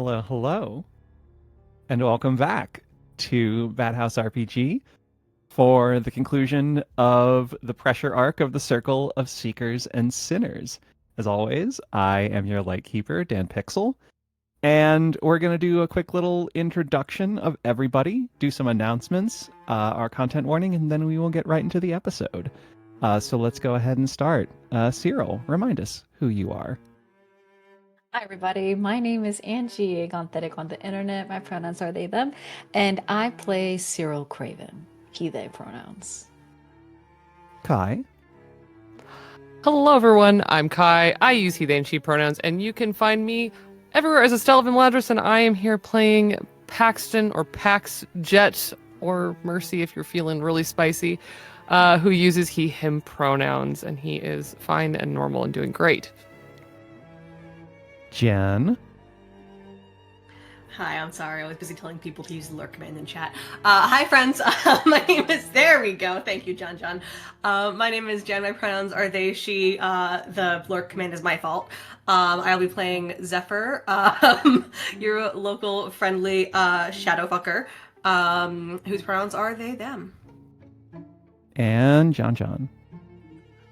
Hello, hello, and welcome back to Bad House RPG for the conclusion of the pressure arc of the Circle of Seekers and Sinners. As always, I am your Lightkeeper, Dan Pixel, and we're going to do a quick little introduction of everybody, do some announcements, our content warning, and then we will get right into the episode. So let's go ahead and start. Cyril, remind us who you are. Hi, everybody. My name is Angie, Agonthetic on the internet. My pronouns are they, them. And I play Cyril Craven, he, they pronouns. Kai. Hello, everyone. I'm Kai. I use he, they, and she pronouns, and you can find me everywhere as Estelle Vimladris, and I am here playing Paxton or Pax Jet or Mercy if you're feeling really spicy, who uses he, him pronouns, and he is fine and normal and doing great. Jen. Hi, I'm sorry. I was busy telling people to use the lurk command in chat. Hi, friends. My name is... There we go. Thank you, John. My name is Jen. My pronouns are they, she. The lurk command is my fault. I'll be playing Zephyr, your local friendly shadow fucker, whose pronouns are they, them. And John.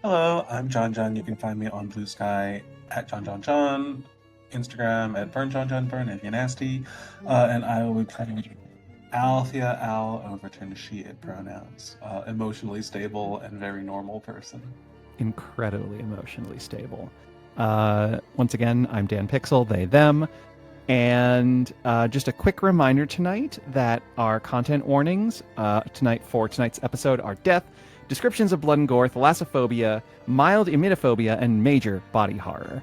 Hello, I'm John. You can find me on Blue Sky at John. Instagram at BurnJohnBurn if you're nasty, and I will be playing Althea Al overturned to she it pronouns. Emotionally stable and very normal person. Incredibly emotionally stable. Once again, I'm Dan Pixel, they, them, and just a quick reminder tonight that our content warnings for tonight's episode are death, descriptions of blood and gore, thalassophobia, mild emetophobia, and major body horror.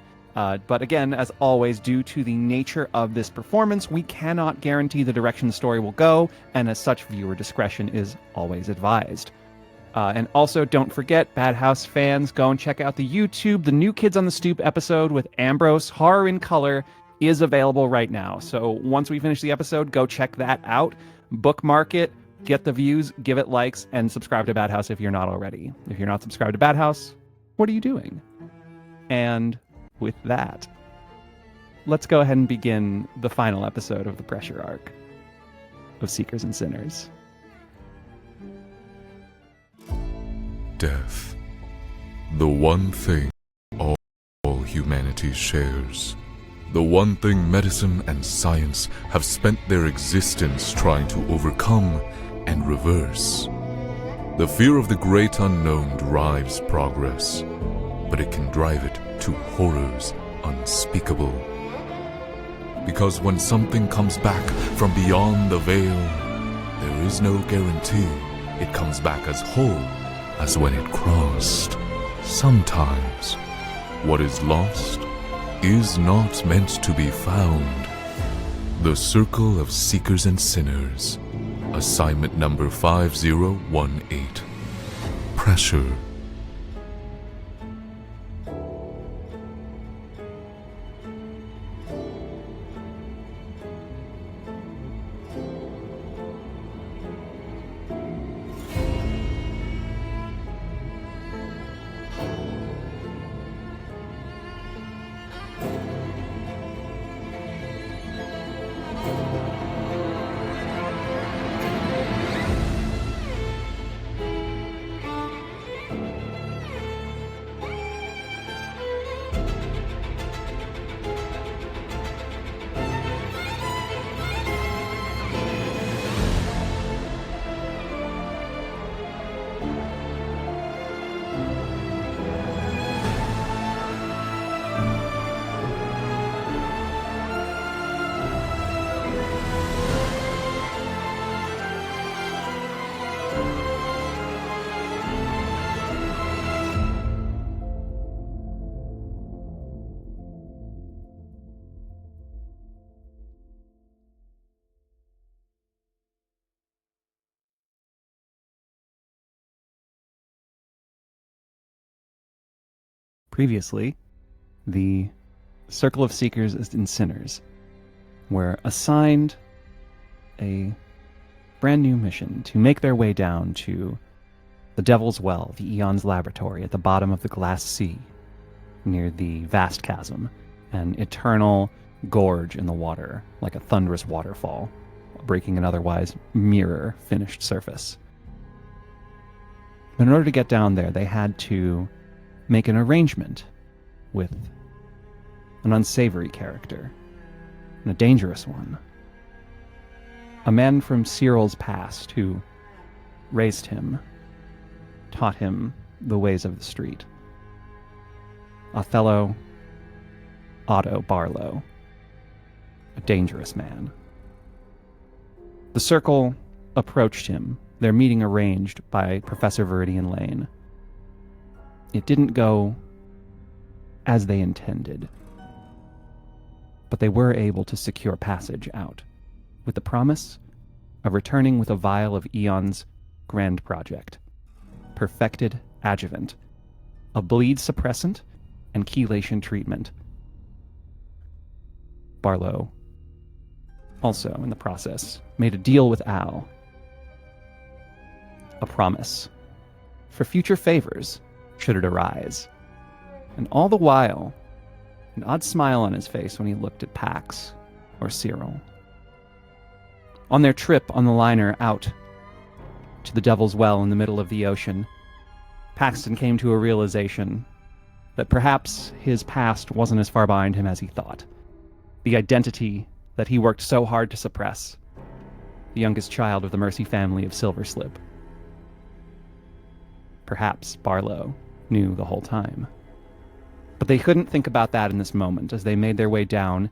But again, as always, due to the nature of this performance, we cannot guarantee the direction the story will go, and as such, viewer discretion is always advised. And also, don't forget, Bad House fans, go and check out the YouTube. The New Kids on the Stoop episode with Ambrose, Horror in Color, is available right now. So once we finish the episode, go check that out, bookmark it, get the views, give it likes, and subscribe to Bad House if you're not already. If you're not subscribed to Bad House, what are you doing? And with that, let's go ahead and begin the final episode of the pressure arc of Seekers and Sinners. Death. The one thing all humanity shares. The one thing medicine and science have spent their existence trying to overcome and reverse. The fear of the great unknown drives progress, but it can drive it to horrors unspeakable. Because when something comes back from beyond the veil, there is no guarantee it comes back as whole as when it crossed. Sometimes, what is lost is not meant to be found. The Circle of Seekers and Sinners. Assignment number 5018. Pressure. Previously, the Circle of Seekers and Sinners were assigned a brand new mission to make their way down to the Devil's Well, the Eon's Laboratory at the bottom of the Glass Sea, near the Vast Chasm, an eternal gorge in the water like a thunderous waterfall, breaking an otherwise mirror finished surface. In order to get down there, they had to make an arrangement with an unsavory character, and a dangerous one. A man from Cyril's past who raised him, taught him the ways of the street. Othello Otto Barlow, a dangerous man. The Circle approached him, their meeting arranged by Professor Viridian Lane. It didn't go as they intended, but they were able to secure passage out, with the promise of returning with a vial of Eon's grand project, perfected adjuvant, a bleed suppressant, and chelation treatment. Barlow also, in the process, made a deal with Al. A promise for future favors, should it arise. And all the while, an odd smile on his face when he looked at Pax or Cyril. On their trip on the liner out to the Devil's Well in the middle of the ocean, Paxton came to a realization that perhaps his past wasn't as far behind him as he thought. The identity that he worked so hard to suppress, the youngest child of the Mercy family of Silverslip. Perhaps Barlow knew the whole time. But they couldn't think about that in this moment as they made their way down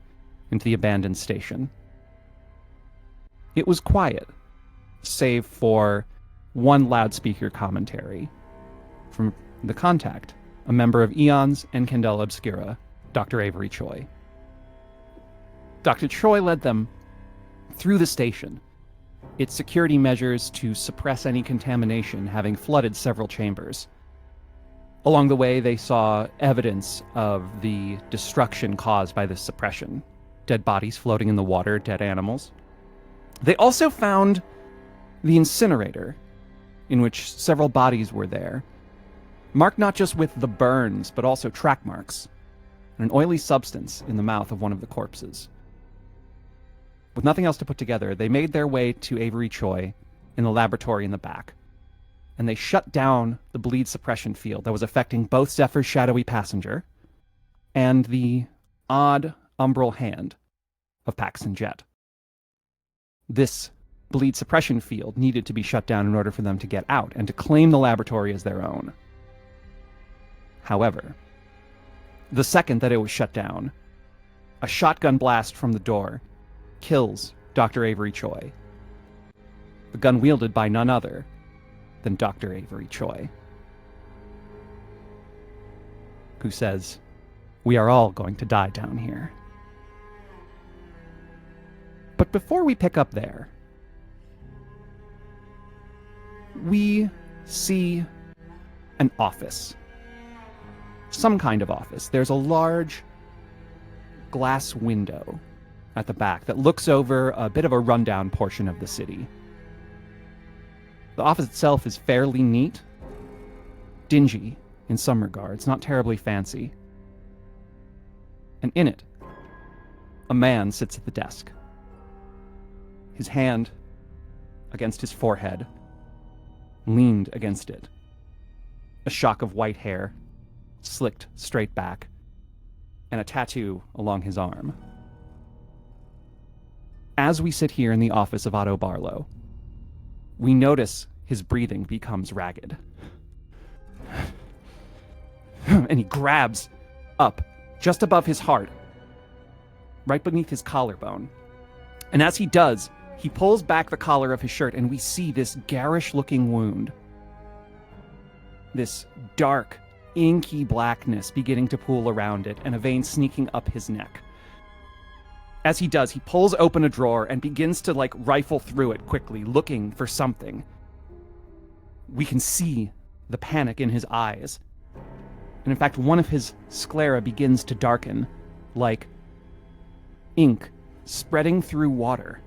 into the abandoned station. It was quiet, save for one loudspeaker commentary from the contact, a member of Eons and Candela Obscura, Dr. Avery Choi. Dr. Choi led them through the station, its security measures to suppress any contamination having flooded several chambers. Along the way, they saw evidence of the destruction caused by this suppression. Dead bodies floating in the water, dead animals. They also found the incinerator, in which several bodies were there, marked not just with the burns, but also track marks, and an oily substance in the mouth of one of the corpses. With nothing else to put together, they made their way to Avery Choi in the laboratory in the back, and they shut down the bleed suppression field that was affecting both Zephyr's shadowy passenger and the odd umbral hand of Paxton Jet. This bleed suppression field needed to be shut down in order for them to get out and to claim the laboratory as their own. However, the second that it was shut down, a shotgun blast from the door kills Dr. Avery Choi. The gun wielded by none other than Dr. Avery Choi, who says, "We are all going to die down here." But before we pick up there, we see an office. Some kind of office. There's a large glass window at the back that looks over a bit of a rundown portion of the city. The office itself is fairly neat, dingy in some regards, not terribly fancy. And in it, a man sits at the desk, his hand against his forehead, leaned against it. A shock of white hair, slicked straight back, and a tattoo along his arm. As we sit here in the office of Otto Barlow, we notice his breathing becomes ragged. And he grabs up just above his heart, right beneath his collarbone. And as he does, he pulls back the collar of his shirt, and we see this garish-looking wound. This dark, inky blackness beginning to pool around it, and a vein sneaking up his neck. As he does, he pulls open a drawer and begins to, rifle through it quickly, looking for something. We can see the panic in his eyes. And in fact, one of his sclera begins to darken, like ink spreading through water.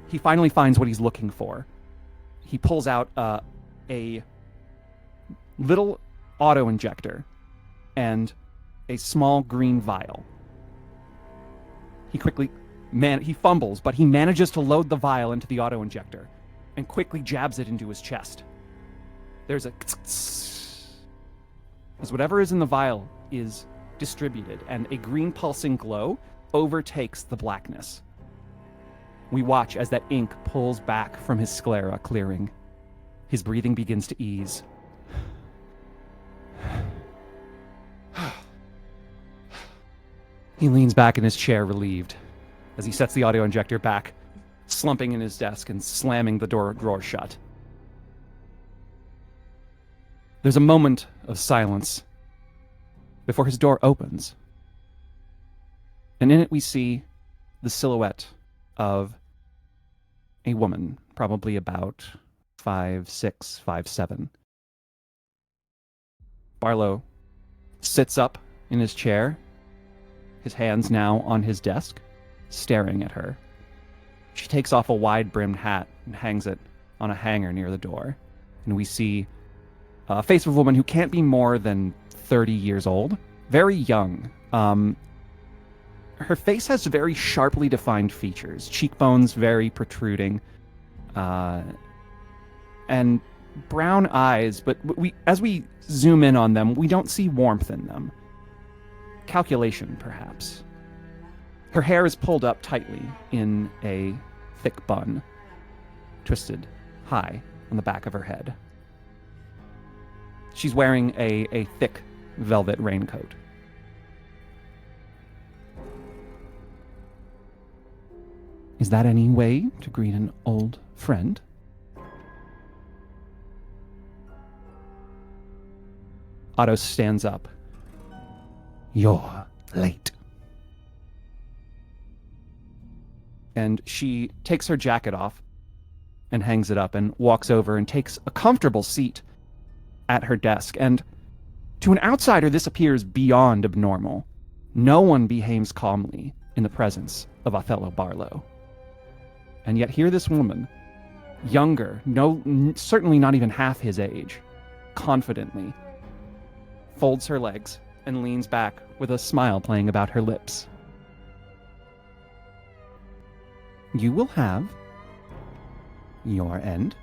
He finally finds what he's looking for. He pulls out a little auto-injector and a small green vial. He fumbles, but he manages to load the vial into the auto-injector and quickly jabs it into his chest. There's a as whatever is in the vial is distributed, and a green pulsing glow overtakes the blackness. We watch as that ink pulls back from his sclera, clearing. His breathing begins to ease. He leans back in his chair, relieved, as he sets the audio injector back, slumping in his desk and slamming the drawer shut. There's a moment of silence before his door opens. And in it we see the silhouette of a woman, probably about 5'6", 5'7". Barlow sits up in his chair, his hands now on his desk, staring at her. She takes off a wide-brimmed hat and hangs it on a hanger near the door. And we see a face of a woman who can't be more than 30 years old, very young. Her face has very sharply defined features, cheekbones very protruding, and brown eyes, but as we zoom in on them, we don't see warmth in them. Calculation, perhaps. Her hair is pulled up tightly in a thick bun, twisted high on the back of her head. She's wearing a thick velvet raincoat. Is that any way to greet an old friend? Otto stands up. You're late. And she takes her jacket off and hangs it up and walks over and takes a comfortable seat at her desk. And to an outsider, this appears beyond abnormal. No one behaves calmly in the presence of Othello Barlow. And yet here this woman, younger, certainly not even half his age, confidently folds her legs and leans back with a smile playing about her lips. You will have your end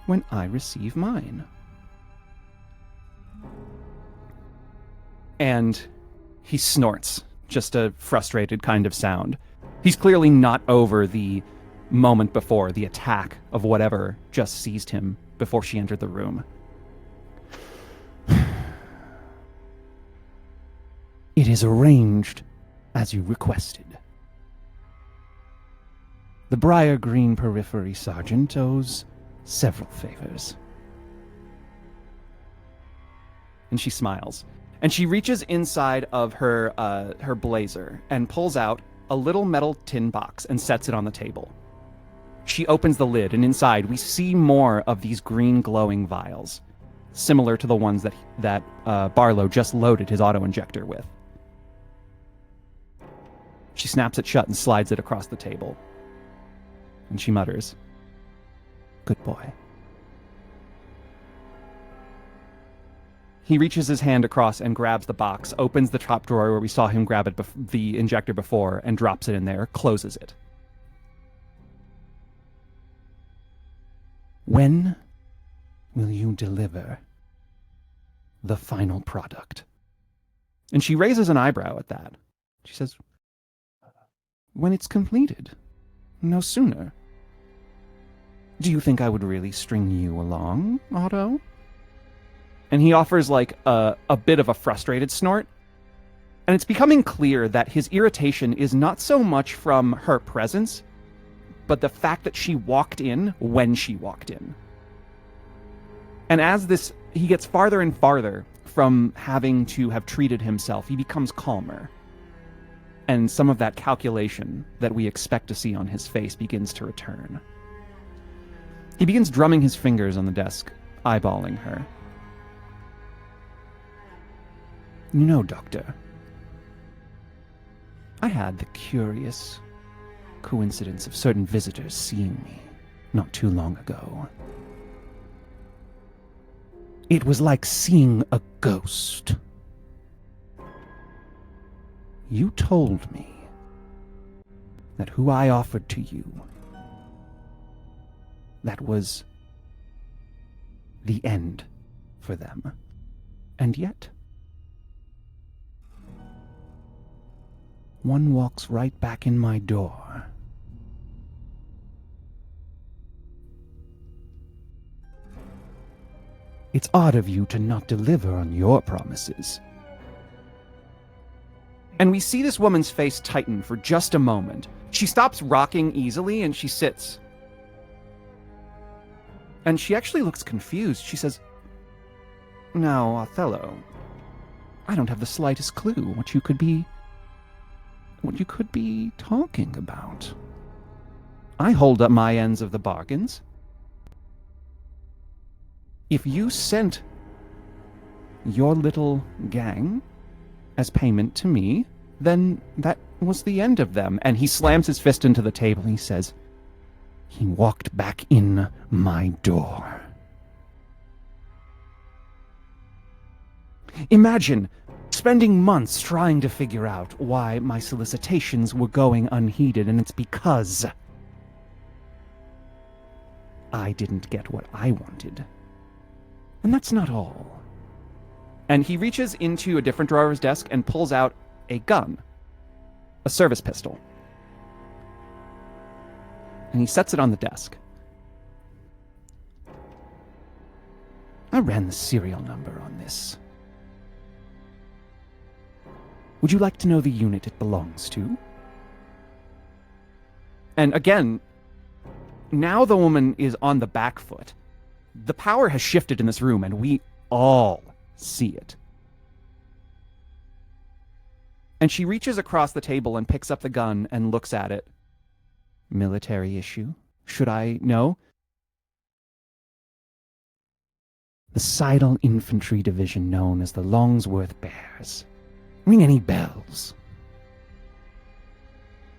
when I receive mine. And he snorts, just a frustrated kind of sound. He's clearly not over the moment before, the attack of whatever just seized him before she entered the room. It is arranged as you requested. The Briar Green Periphery Sergeant owes several favors. And she smiles. And she reaches inside of her blazer and pulls out a little metal tin box and sets it on the table. She opens the lid, and inside we see more of these green glowing vials, similar to the ones that Barlow just loaded his auto-injector with. She snaps it shut and slides it across the table. And she mutters, "Good boy." He reaches his hand across and grabs the box, opens the top drawer where we saw him grab it the injector before, and drops it in there, closes it. When will you deliver the final product? And she raises an eyebrow at that. She says, when it's completed, no sooner. Do you think I would really string you along, Otto? And he offers like a bit of a frustrated snort. And it's becoming clear that his irritation is not so much from her presence, but the fact that she walked in when she walked in. And as he gets farther and farther from having to have treated himself, he becomes calmer. And some of that calculation that we expect to see on his face begins to return. He begins drumming his fingers on the desk, eyeballing her. You know, Doctor, I had the curious coincidence of certain visitors seeing me not too long ago. It was like seeing a ghost. You told me that who I offered to you, that was the end for them. And yet, one walks right back in my door. It's odd of you to not deliver on your promises. And we see this woman's face tighten for just a moment. She stops rocking easily and she sits. And she actually looks confused. She says, "Now, Othello, I don't have the slightest clue what you could be talking about. I hold up my ends of the bargains. If you sent your little gang as payment to me, then that was the end of them." And he slams his fist into the table and he says, "He walked back in my door." Imagine spending months trying to figure out why my solicitations were going unheeded, and it's because I didn't get what I wanted. And that's not all. And he reaches into a different drawer of his desk and pulls out a gun, a service pistol. And he sets it on the desk. I ran the serial number on this. Would you like to know the unit it belongs to? And again, now the woman is on the back foot. The power has shifted in this room, and we all see it. And she reaches across the table and picks up the gun and looks at it. Military issue? Should I know? The Seidel Infantry Division known as the Longsworth Bears. Ring any bells?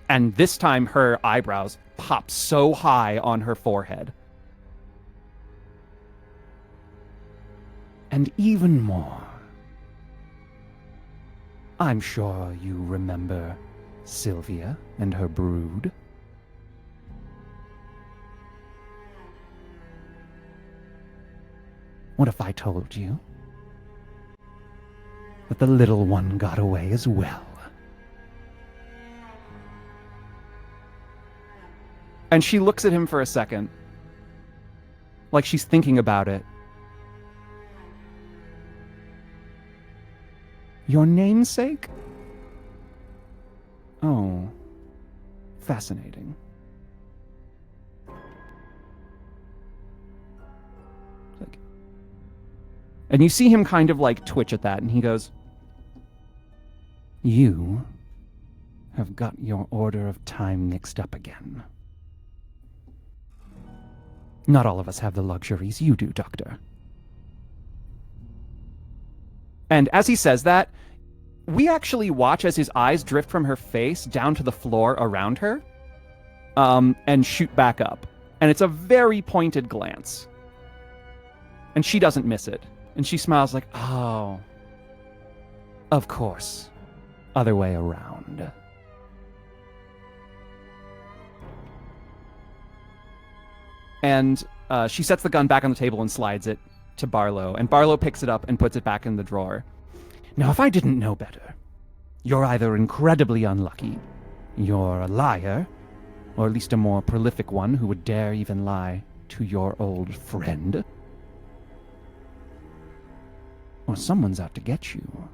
And this time her eyebrows pop so high on her forehead. And even more. I'm sure you remember Sylvia and her brood. What if I told you that the little one got away as well? And she looks at him for a second, like she's thinking about it. Your namesake? Oh, fascinating. And you see him kind of like twitch at that, and he goes, "You have got your order of time mixed up again. Not all of us have the luxuries you do, Doctor." And as he says that, we actually watch as his eyes drift from her face down to the floor around her, and shoot back up. And it's a very pointed glance. And she doesn't miss it. And she smiles like, "Oh, of course. Other way around." And she sets the gun back on the table and slides it to Barlow. And Barlow picks it up and puts it back in the drawer. Now, if I didn't know better, you're either incredibly unlucky, you're a liar, or at least a more prolific one who would dare even lie to your old friend, or someone's out to get you.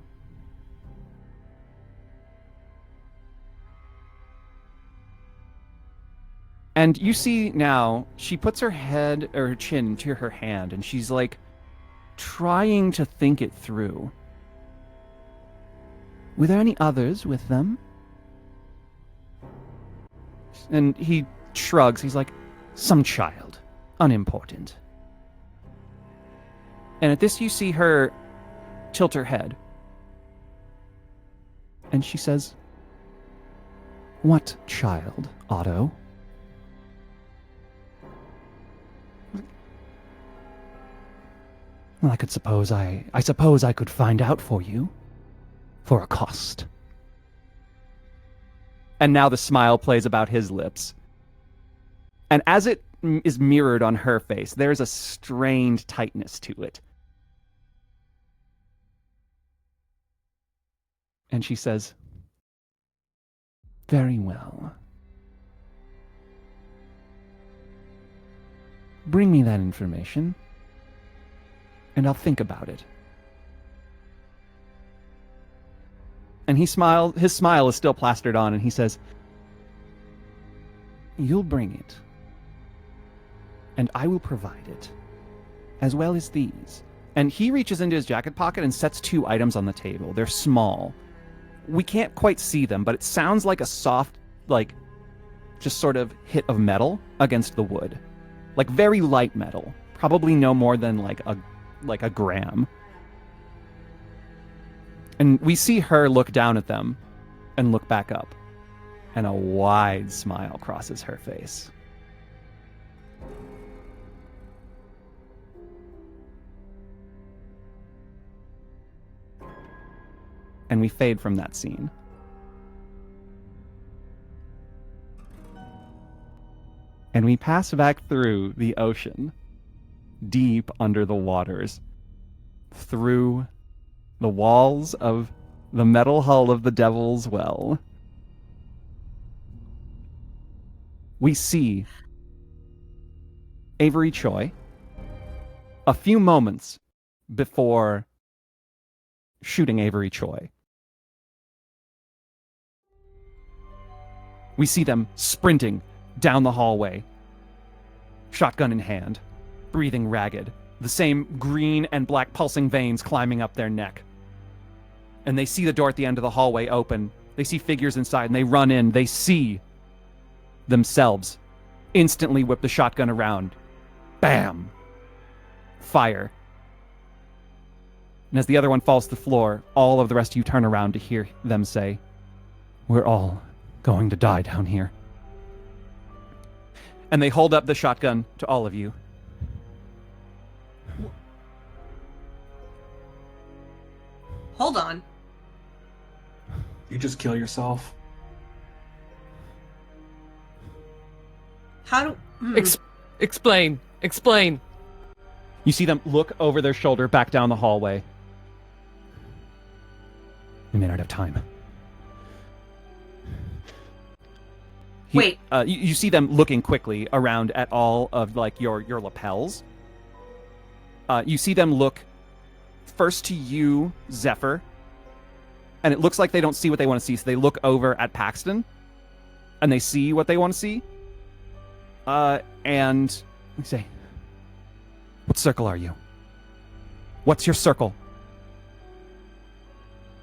And you see now, she puts her head or her chin to her hand, and she's like trying to think it through. Were there any others with them? And he shrugs. He's like, "Some child. Unimportant." And at this, you see her tilt her head. And she says, "What child, Otto?" Well, I suppose I could find out for you. For a cost. And now the smile plays about his lips. And as it is mirrored on her face, there's a strained tightness to it. And she says, "Very well. Bring me that information, and I'll think about it." And he smiled. His smile is still plastered on, and he says, "You'll bring it, and I will provide it, as well as these." And he reaches into his jacket pocket and sets 2 items on the table. They're small. We can't quite see them, but it sounds like a soft, like, just sort of hit of metal against the wood. Like very light metal. Probably no more than like a gram. And we see her look down at them and look back up. And a wide smile crosses her face. And we fade from that scene. And we pass back through the ocean, deep under the waters, through the walls of the metal hull of the Devil's Well. We see Avery Choi a few moments before shooting Avery Choi. We see them sprinting down the hallway, shotgun in hand, breathing ragged, the same green and black pulsing veins climbing up their neck. And they see the door at the end of the hallway open. They see figures inside, and they run in. They see themselves instantly whip the shotgun around. Bam! Fire. And as the other one falls to the floor, all of the rest of you turn around to hear them say, "We're all going to die down here." And they hold up the shotgun to all of you. Hold on. You just kill yourself. How do... Explain. Explain. You see them look over their shoulder back down the hallway. We may not have time. Wait. You see them looking quickly around at all of like your lapels. You see them look first to you, Zephyr, and it looks like they don't see what they want to see, so they look over at Paxton, and they see what they want to see. And they say, "What circle are you? What's your circle?"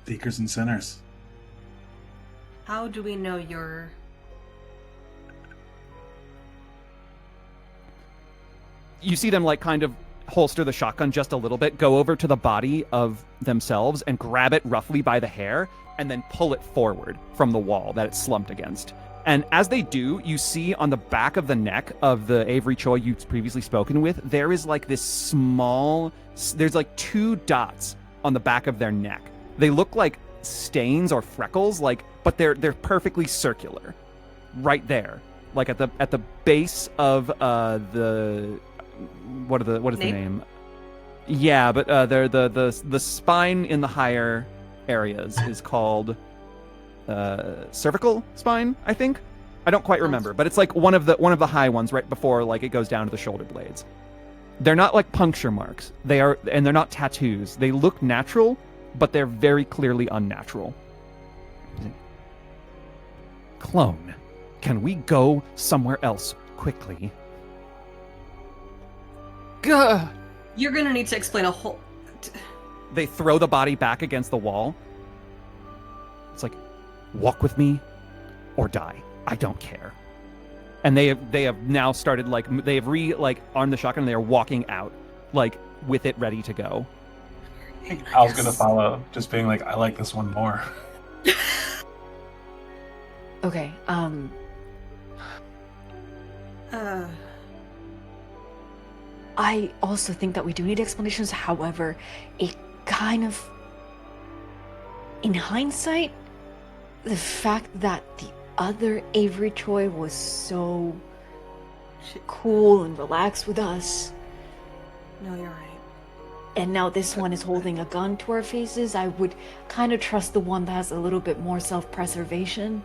Seekers and sinners. How do we know you're... You see them like kind of holster the shotgun just a little bit, go over to the body of themselves and grab it roughly by the hair, and then pull it forward from the wall that it's slumped against. And as they do, you see on the back of the neck of the Avery Choi you've previously spoken with, there is like this small, there's like 2 dots on the back of their neck. They look like stains or freckles, like, but they're perfectly circular, right there, like at the base of the what is the name? Yeah, but they're the spine in the higher areas is called cervical spine, I think. I don't quite remember, but it's like one of the high ones right before like it goes down to the shoulder blades. They're not like puncture marks. They're not tattoos. They look natural, but they're very clearly unnatural. Clone, can we go somewhere else quickly? Gah! You're gonna need to explain a whole... They throw the body back against the wall. It's like, walk with me or die. I don't care. And they have now started like they have armed the shotgun and they are walking out like with it ready to go. I think I was gonna follow, just being like, I like this one more. Okay, I also think that we do need explanations. However, it kind of, in hindsight, the fact that the other Avery Choi was so cool and relaxed with us, No, you're right. and now this one is holding a gun to our faces, I would kind of trust the one that has a little bit more self-preservation.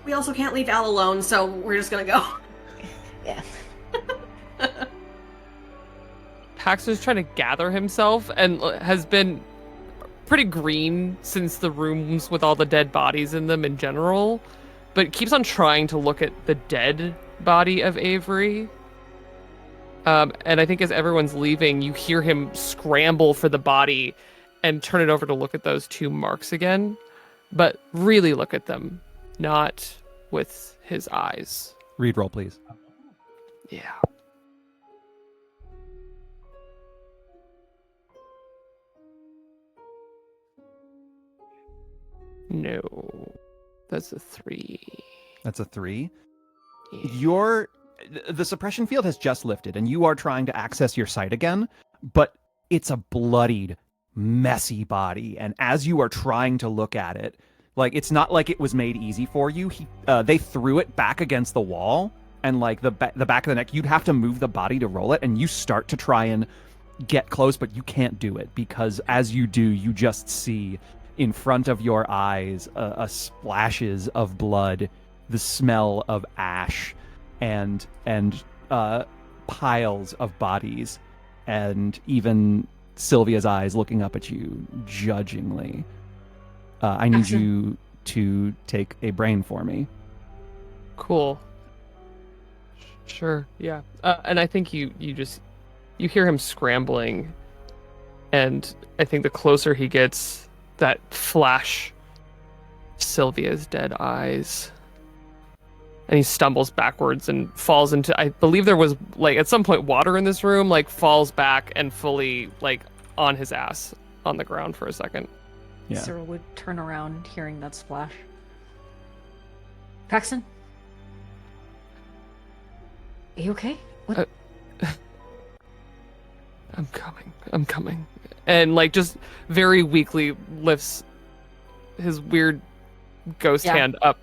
We also can't leave Al alone, so we're just gonna go. Yeah. Paxton's trying to gather himself and has been pretty green since the rooms with all the dead bodies in them in general, but keeps on trying to look at the dead body of Avery. And I think as everyone's leaving, you hear him scramble for the body and turn it over to look at those 2 marks again, but really look at them, not with his eyes. Read roll, please. Yeah. No, that's a 3. That's a 3. Yeah. The suppression field has just lifted, and you are trying to access your sight again, but it's a bloodied, messy body. And as you are trying to look at it, like, it's not like it was made easy for you. They threw it back against the wall, and like the back of the neck, you'd have to move the body to roll it, and you start to try and get close, but you can't do it, because as you do, you just see in front of your eyes splashes of blood, the smell of ash, and piles of bodies, and even Sylvia's eyes looking up at you judgingly. I need you to take a brain for me. Cool. Sure, yeah. And I think you hear him scrambling, and I think the closer he gets, that flash Sylvia's dead eyes, and he stumbles backwards and falls into, I believe there was like at some point water in this room, like falls back and fully like on his ass on the ground for a second. Yeah. Cyril would turn around hearing that splash. Paxton? Are you okay? What? I'm coming. And like just very weakly lifts his weird ghost hand up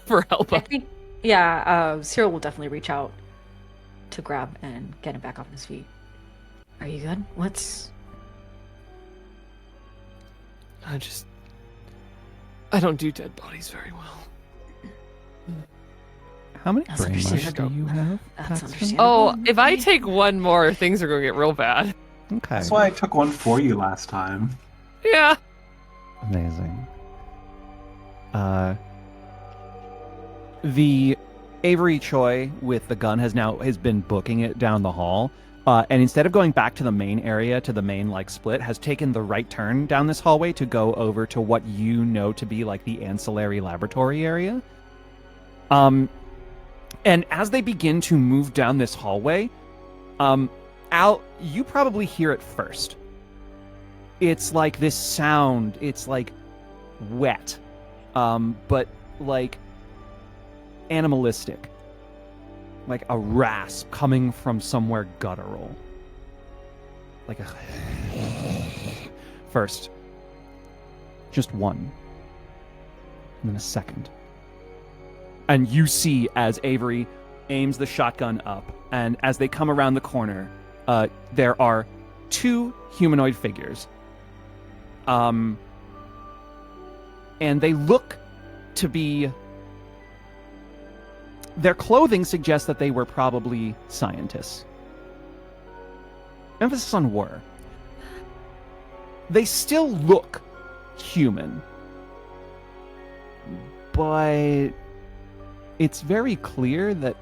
for help. I think, Cyril will definitely reach out to grab and get him back off his feet. Are you good? I don't do dead bodies very well. How many That's brain mush do understandable. you have? That's Paxton? understandable. Oh, if I take one more, things are going to get real bad. Okay. That's why I took one for you last time. Yeah. Amazing. The Avery Choi with the gun has been booking it down the hall, and instead of going back to the main area, to the main like split, has taken the right turn down this hallway to go over to what you know to be like the ancillary laboratory area. And as they begin to move down this hallway, Al, you probably hear it first. It's like this sound, it's like wet, but like animalistic. Like a rasp coming from somewhere guttural. Like a... First. Just one. And then a second. And you see as Avery aims the shotgun up, and as they come around the corner, there are 2 humanoid figures. And they look to be... Their clothing suggests that they were probably scientists. Emphasis on were. They still look human. But it's very clear that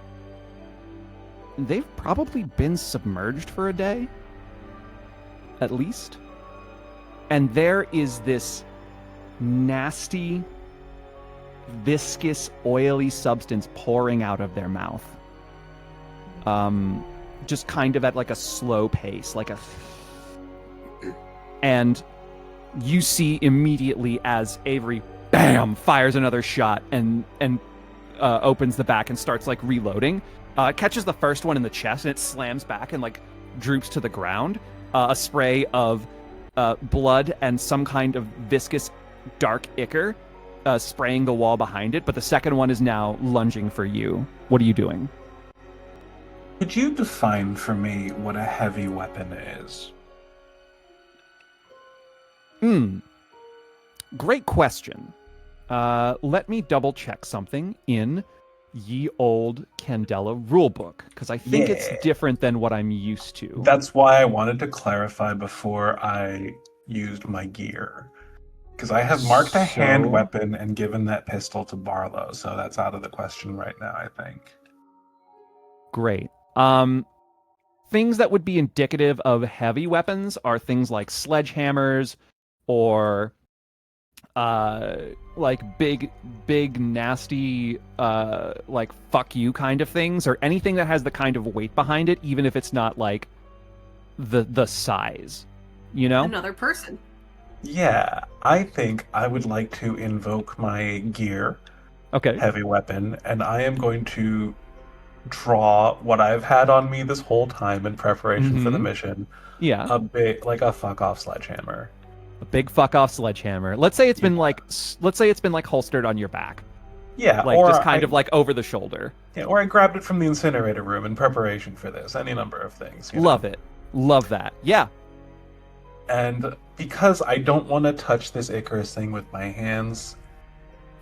they've probably been submerged for a day. At least. And there is this nasty, viscous, oily substance pouring out of their mouth. Just kind of at like a slow pace, like a... And you see immediately as Avery, bam, fires another shot and opens the back and starts like reloading. Catches the first one in the chest and it slams back and like droops to the ground. A spray of blood and some kind of viscous dark ichor spraying the wall behind it, but the second one is now lunging for you. What are you doing? Could you define for me what a heavy weapon is? Great question. Let me double check something in ye old Candela rulebook, because I think it's different than what I'm used to. That's why I wanted to clarify before I used my gear. Because I have marked a hand weapon and given that pistol to Barlow, so that's out of the question right now, I think. Great. Things that would be indicative of heavy weapons are things like sledgehammers or like big nasty like fuck you kind of things, or anything that has the kind of weight behind it, even if it's not like the size, you know? Another person. Yeah, I think I would like to invoke my gear, heavy weapon, and I am going to draw what I've had on me this whole time in preparation for the mission. Yeah. A big, like a fuck off sledgehammer. A big fuck off sledgehammer. Let's say it's been like holstered on your back. Yeah, like or just kind of like over the shoulder. Yeah, or I grabbed it from the incinerator room in preparation for this. Any number of things. Love it. Love that. Yeah. And because I don't want to touch this Icarus thing with my hands,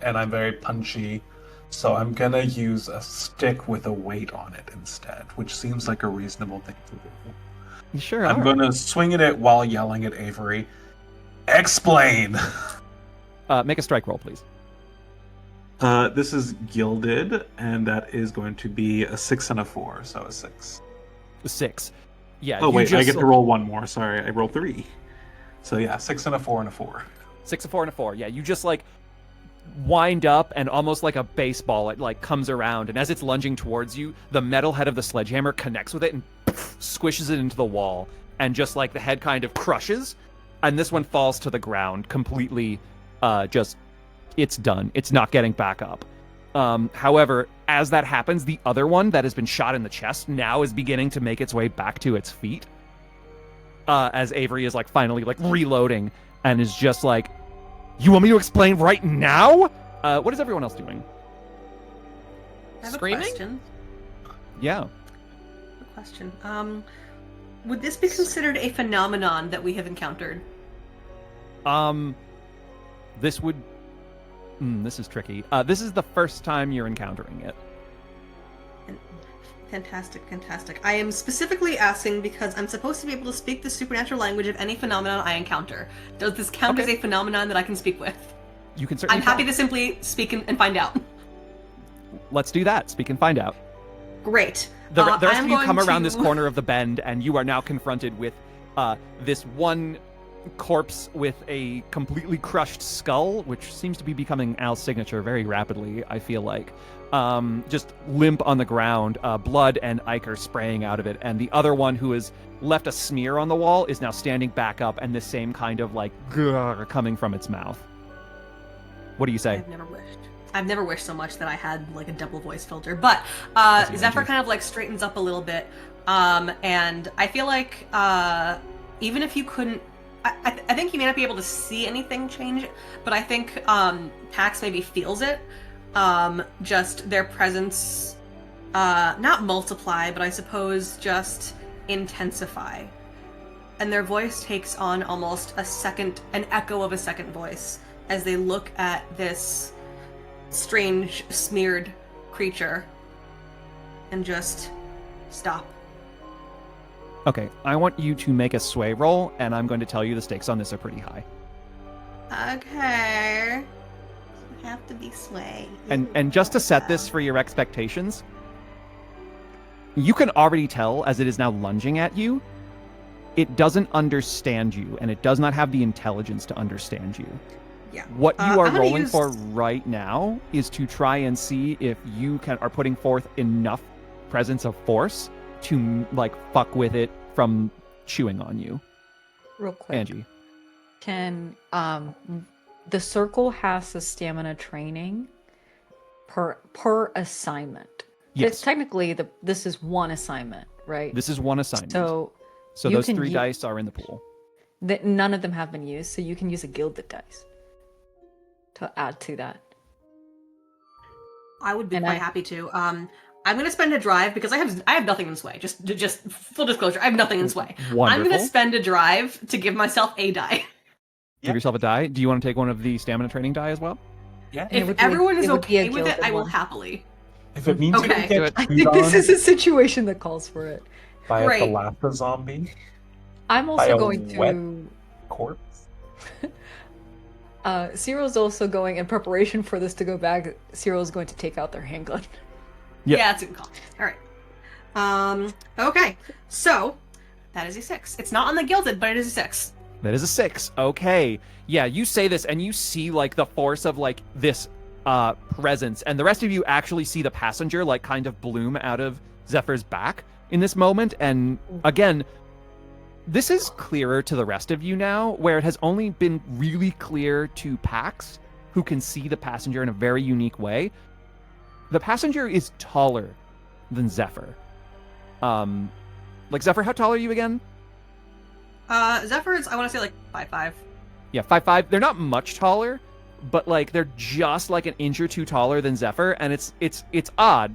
and I'm very punchy, so I'm gonna use a stick with a weight on it instead, which seems like a reasonable thing to do. You sure I'm gonna swing at it while yelling at Avery, "Explain!" Make a strike roll, please. This is gilded, and that is going to be a 6 and a 4, so a 6. 6. Yeah. Oh wait, I get to roll one more. Sorry, I rolled 3. So yeah, 6 and a 4 and a 4. 6, a 4, and a 4. Yeah, you just like wind up, and almost like a baseball, it like comes around, and as it's lunging towards you, the metal head of the sledgehammer connects with it and squishes it into the wall, and just like the head kind of crushes, and this one falls to the ground completely. Just it's done. It's not getting back up. However, as that happens, the other one that has been shot in the chest now is beginning to make its way back to its feet. As Avery is like finally like reloading and is just like, "You want me to explain right now?" What is everyone else doing? I have Screaming? a question. Yeah. A question. Would this be considered a phenomenon that we have encountered? This would. This is tricky. This is the first time you're encountering it. Fantastic. I am specifically asking because I'm supposed to be able to speak the supernatural language of any phenomenon I encounter. Does this count as a phenomenon that I can speak with? You can certainly. I'm happy to simply speak and find out. Let's do that. Speak and find out. Great. The rest of you come around this corner of the bend, and you are now confronted with this one corpse with a completely crushed skull, which seems to be becoming Al's signature very rapidly, I feel like. Just limp on the ground, blood and ichor spraying out of it, and the other one who has left a smear on the wall is now standing back up, and the same kind of like grrr coming from its mouth. What do you say? I've never wished so much that I had like a double voice filter, but Zephyr kind of like straightens up a little bit, and I feel like even if you couldn't, I think you may not be able to see anything change, but I think Pax maybe feels it. Just their presence, not multiply, but I suppose just intensify. And their voice takes on almost an echo of a second voice as they look at this strange, smeared creature and just stop. Okay, I want you to make a sway roll, and I'm going to tell you the stakes on this are pretty high. Okay. Have to be sway. And just to set this for your expectations, you can already tell as it is now lunging at you, it doesn't understand you, and it does not have the intelligence to understand you. Yeah. What you are rolling for right now is to try and see if you are putting forth enough presence of force to like fuck with it from chewing on you. Real quick. Angie. Can the circle has a stamina training per assignment. Yes. It's technically this is one assignment, right? This is one assignment. So those 3 dice are in the pool. None of them have been used, so you can use a gilded dice. to add to that. I would be And quite I- happy to. I'm going to spend a drive because I have nothing in sway. Just full disclosure, I have nothing in sway. I'm Wonderful. going to spend a drive to give myself a die. Give yourself a die. Do you want to take one of the stamina training die as well? Yeah. It If would be a- everyone is it would be a okay with it, gilded I will one. happily. If it means Okay. you Do can it. get I chewed think this on is a situation that calls for it. by a Great. thalassophobia zombie I'm by also a going wet to. corpse. Cyril's also going, in preparation for this to go back, Cyril's going to take out their handgun. Yep. Yeah, that's a good call. All right. Okay. So that is a 6. It's not on the gilded, but it is a 6. That is a 6. Okay. Yeah, you say this and you see like the force of like this presence, and the rest of you actually see the passenger like kind of bloom out of Zephyr's back in this moment. And again, this is clearer to the rest of you now, where it has only been really clear to Pax, who can see the passenger in a very unique way. The passenger is taller than Zephyr. Like Zephyr, how tall are you again? Zephyr's, I want to say like 5'5". Yeah, 5'5". They're not much taller, but like they're just like an inch or two taller than Zephyr, and it's odd.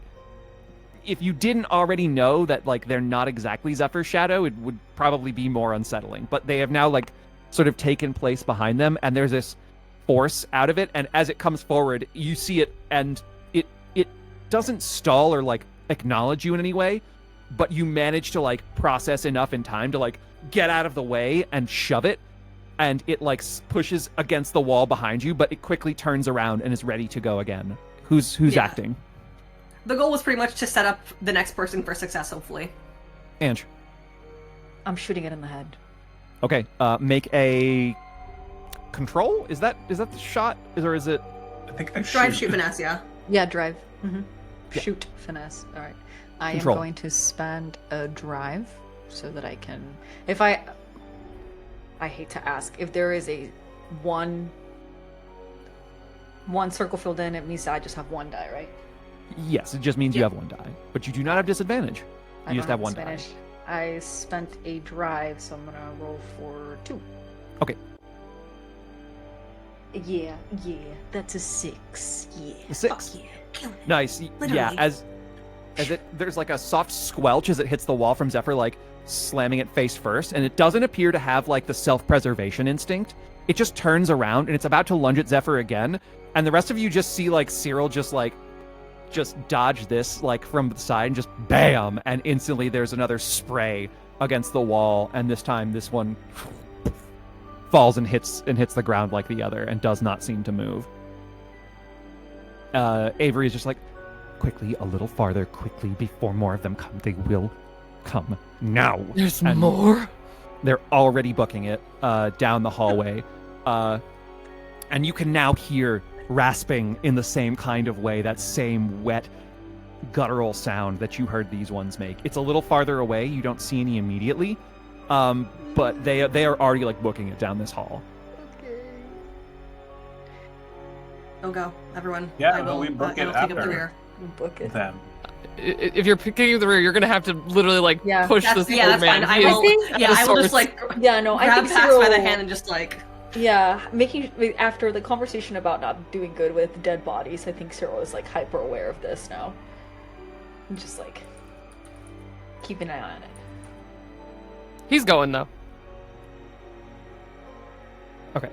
If you didn't already know that like they're not exactly Zephyr's shadow, it would probably be more unsettling. But they have now like sort of taken place behind them, and there's this force out of it, and as it comes forward, you see it, and it doesn't stall or like acknowledge you in any way, but you manage to like process enough in time to like get out of the way and shove it, and it like pushes against the wall behind you, but it quickly turns around and is ready to go again. Who's Yeah. acting? The goal was pretty much to set up the next person for success, hopefully. Ange. I'm shooting it in the head. Okay, make a control. Is that the shot? Or is it? I think I Drive, shoot, finesse, yeah. Yeah, drive. Mm-hmm. Yeah. Shoot, finesse. All right. I Control. am going to spend a drive so that I can. If I hate to ask, if there is a one circle filled in, it means I just have one die, right? Yes, it just means you have one die, but you do not have disadvantage. I You just don't have one die. Spanish. I spent a drive, so I'm gonna roll for 2. Okay. Yeah, that's a 6. Yeah. A 6. Fuck yeah. Killing it. Nice. Literally. Yeah, as there's like a soft squelch as it hits the wall from Zephyr, like slamming it face first, and it doesn't appear to have like the self-preservation instinct. It just turns around and it's about to lunge at Zephyr again, and the rest of you just see like Cyril just dodge this like from the side and just bam, and instantly there's another spray against the wall, and this time this one falls and hits the ground like the other and does not seem to move. Avery is just like, quickly, a little farther, quickly, before more of them come. They will come now. There's And more. They're already booking it down the hallway. And you can now hear rasping in the same kind of way, that same wet, guttural sound that you heard these ones make. It's a little farther away. You don't see any immediately. But they are already like booking it down this hall. Go, everyone. Yeah, I but will, we book it I will take up after. the rear. Book it. Them. If you're picking up the rear, you're gonna have to literally like Yeah. push That's, this yeah, old that's man. fine. I He is will. think- Yeah, I will just source. like Yeah, no, I grab think Pax Cyril. by the hand and just like. Yeah, making after the conversation about not doing good with dead bodies, I think Cyril is like hyper aware of this now. And just like keep an eye on it. He's going though. Okay.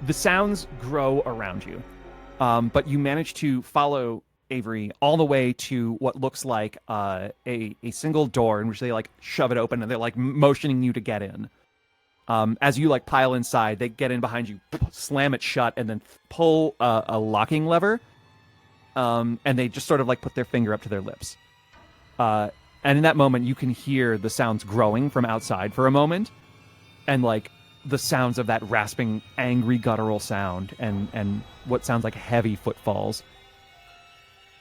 The sounds grow around you, but you manage to follow Avery all the way to what looks like a single door in which they like shove it open and they're like motioning you to get in. As you like pile inside, they get in behind you, slam it shut, and then pull a locking lever. And they just sort of like put their finger up to their lips. And in that moment, you can hear the sounds growing from outside for a moment, and like the sounds of that rasping, angry, guttural sound, and what sounds like heavy footfalls.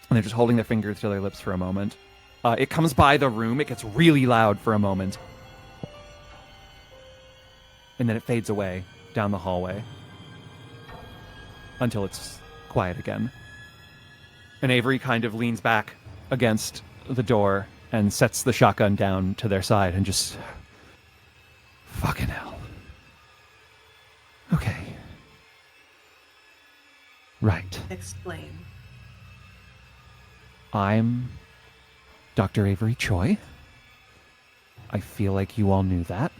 And they're just holding their fingers to their lips for a moment. It comes by the room. It gets really loud for a moment. And then it fades away down the hallway until it's quiet again. And Avery kind of leans back against the door and sets the shotgun down to their side and just... Fucking hell. Okay. Right. Explain. I'm Dr. Avery Choi. I feel like you all knew that.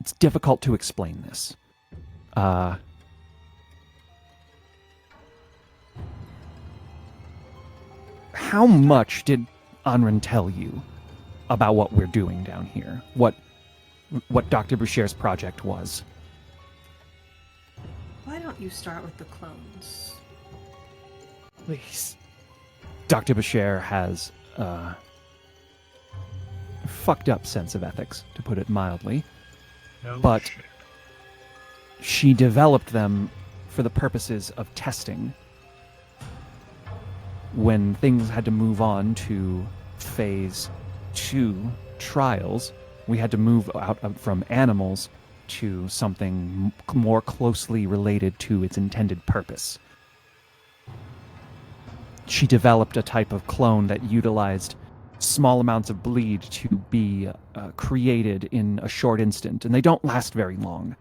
It's difficult to explain this. How much did Anran tell you about what we're doing down here? What Dr. Boucher's project was? Why don't you start with the clones? Please. Dr. Boucher has a fucked up sense of ethics, to put it mildly. No But- shit. She developed them for the purposes of testing. When things had to move on to phase 2 trials, we had to move out from animals to something more closely related to its intended purpose. She developed a type of clone that utilized small amounts of bleed to be created in a short instant, and they don't last very long.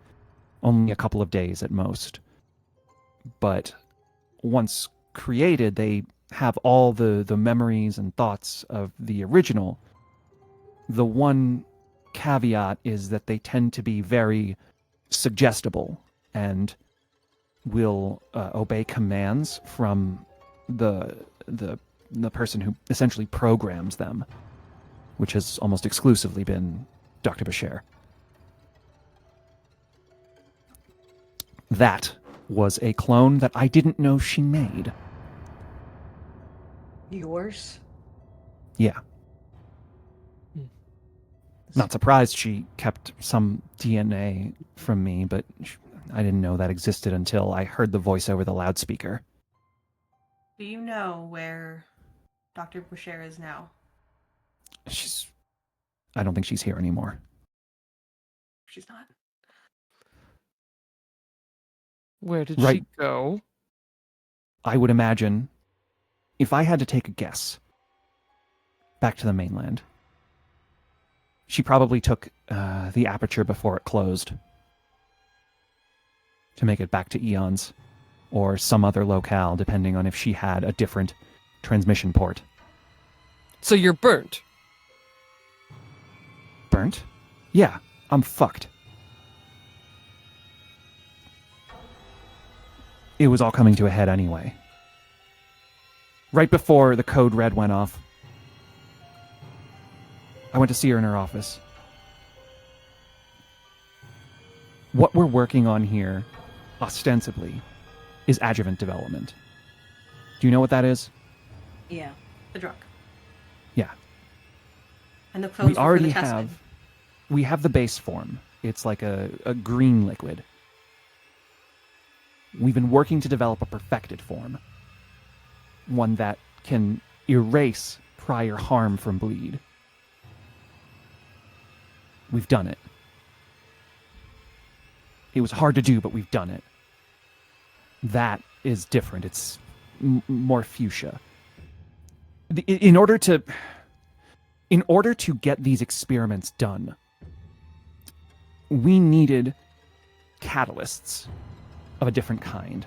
Only a couple of days at most. But once created, they have all the memories and thoughts of the original. The one caveat is that they tend to be very suggestible and will obey commands from the person who essentially programs them, which has almost exclusively been Dr. Boucher. That was a clone that I didn't know she made. Yours? Yeah. Not surprised she kept some DNA from me, but I didn't know that existed until I heard the voice over the loudspeaker. Do you know where Dr. Boucher is now? I don't think she's here anymore. She's not. Where did Right. she go? I would imagine, if I had to take a guess, back to the mainland. She probably took the aperture before it closed to make it back to Eons, or some other locale, depending on if she had a different transmission port. So you're burnt. Burnt? Yeah, I'm fucked. It was all coming to a head anyway. Right before the code red went off, I went to see her in her office. What we're working on here, ostensibly, is adjuvant development. Do you know what that is? Yeah. The drug. Yeah. And the clones We were for already the testing. we have the base form. It's like a green liquid. We've been working to develop a perfected form. One that can erase prior harm from bleed. We've done it. It was hard to do, but we've done it. That is different. It's more fuchsia. In order to get these experiments done, we needed catalysts of a different kind.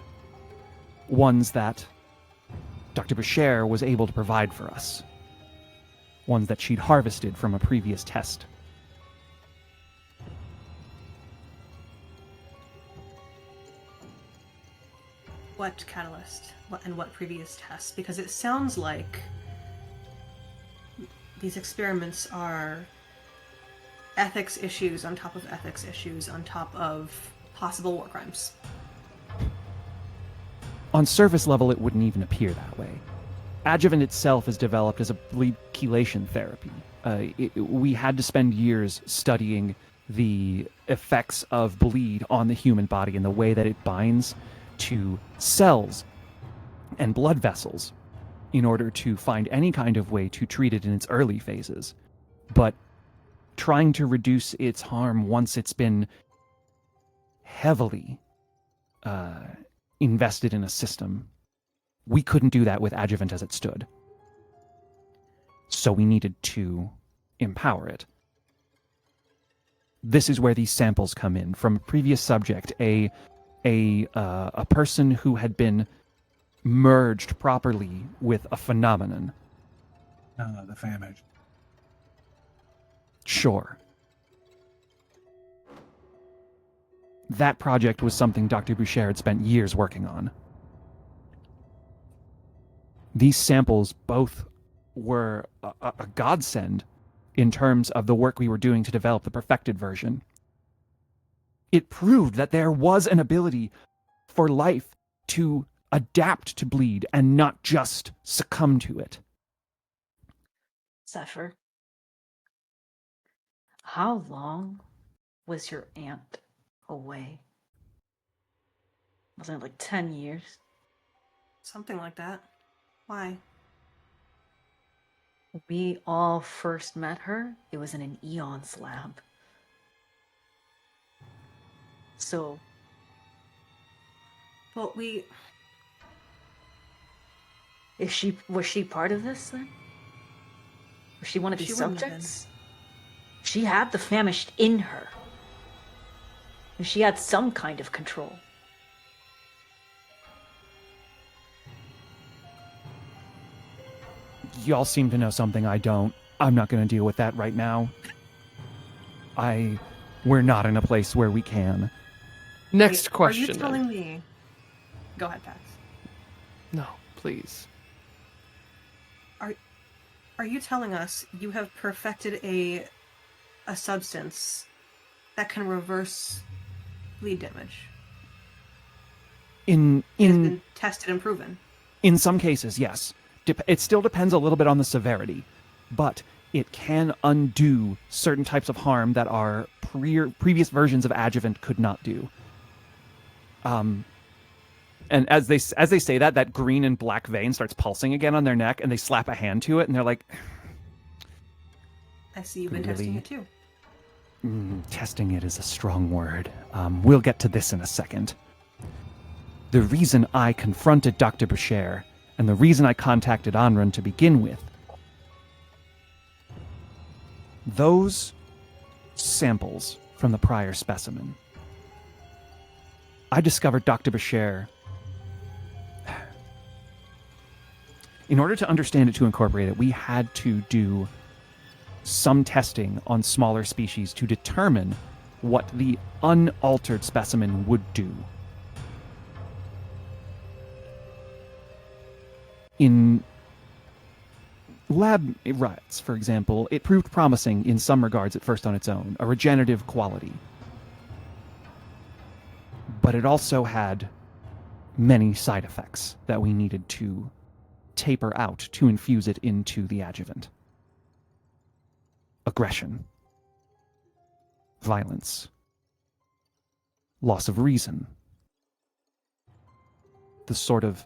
Ones that Dr. Boucher was able to provide for us. Ones that she'd harvested from a previous test. What catalyst? And what previous tests? Because it sounds like these experiments are ethics issues on top of ethics issues on top of possible war crimes. On surface level, it wouldn't even appear that way. Adjuvant itself is developed as a bleed chelation therapy. We had to spend years studying the effects of bleed on the human body and the way that it binds to cells and blood vessels in order to find any kind of way to treat it in its early phases. But trying to reduce its harm once it's been heavily invested in a system We couldn't do that with adjuvant as it stood. So we needed to empower it. This is where these samples come in from a previous subject, a person who had been merged properly with a phenomenon. The famine. Sure. That project was something Dr. Boucher had spent years working on. These samples both were a godsend in terms of the work we were doing to develop the perfected version. It proved that there was an ability for life to adapt to bleed and not just succumb to it. Zephyr, how long was your aunt away? Wasn't it like 10 years? Something like that. Why? We all first met her, it was in an Eon's lab. So... Well, Was she part of this then? Was she one of these She wouldn't have subjects? She had the famished in her. And she had some kind of control. Y'all seem to know something I don't. I'm not going to deal with that right now. We're not in a place where we can. Next Wait, question. Are you then. telling me? Go ahead, Pax. No, please. Are you telling us you have perfected a substance that can reverse bleed damage? It has been tested and proven. In some cases, yes. It still depends a little bit on the severity, but it can undo certain types of harm that our previous versions of adjuvant could not do. And as they say that green and black vein starts pulsing again on their neck, and they slap a hand to it, and they're like, I see you've been testing Really? it too. testing it is a strong word. We'll get to this in a second. The reason I confronted Dr. Boucher, and the reason I contacted Anran to begin with, those samples from the prior specimen, I discovered Dr. Boucher. In order to understand it, to incorporate it, we had to do some testing on smaller species to determine what the unaltered specimen would do. In lab rats, for example, it proved promising in some regards at first on its own, a regenerative quality. But it also had many side effects that we needed to taper out to infuse it into the adjuvant. Aggression, violence, loss of reason, the sort of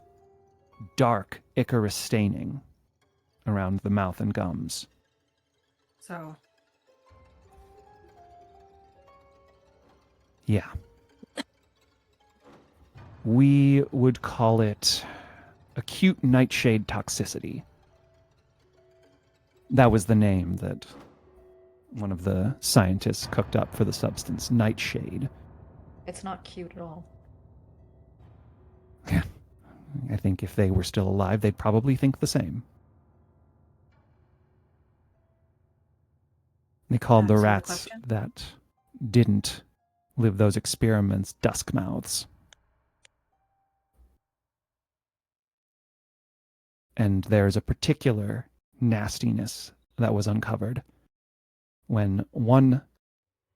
dark Icarus staining around the mouth and gums. So, Yeah. We would call it acute nightshade toxicity. That was the name that one of the scientists cooked up for the substance, nightshade. It's not cute at all. I think if they were still alive, they'd probably think the same. They called the Answer the rats question? that didn't live those experiments dusk mouths. And there's a particular nastiness that was uncovered when one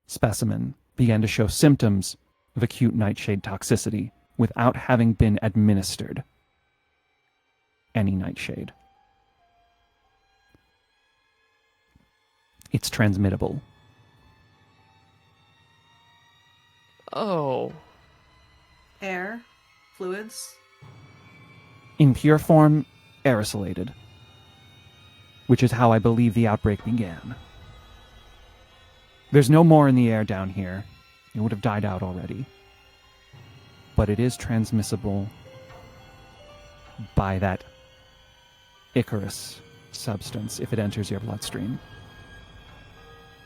specimen began to show symptoms of acute nightshade toxicity without having been administered any nightshade. It's transmittable. Oh. air, fluids. In pure form, aerosolated, which is how I believe the outbreak began. There's no more in the air down here. It would have died out already. But it is transmissible by that Icarus substance if it enters your bloodstream.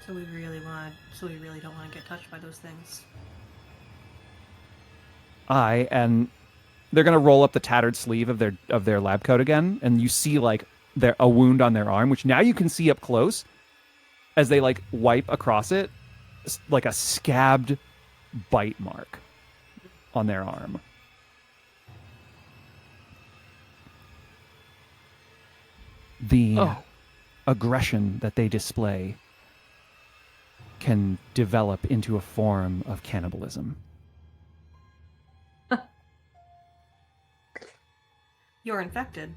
So we really don't want to get touched by those things. And they're gonna roll up the tattered sleeve of their lab coat again, and you see like a wound on their arm, which now you can see up close as they like wipe across it, like a scabbed bite mark on their arm. The aggression that they display can develop into a form of cannibalism. You're infected.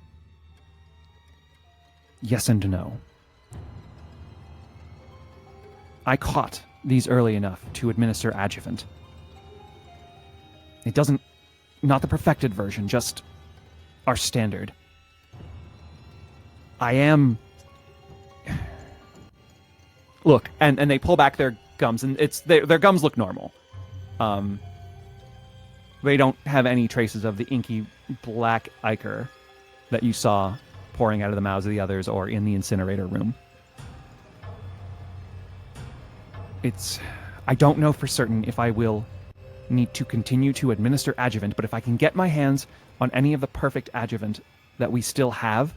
Yes and no. I caught these early enough to administer adjuvant. It doesn't... Not the perfected version, just our standard. I am... Look, and they pull back their gums, and their gums look normal. They don't have any traces of the inky black ichor that you saw pouring out of the mouths of the others or in the incinerator room. I don't know for certain if I will need to continue to administer adjuvant, but if I can get my hands on any of the perfect adjuvant that we still have,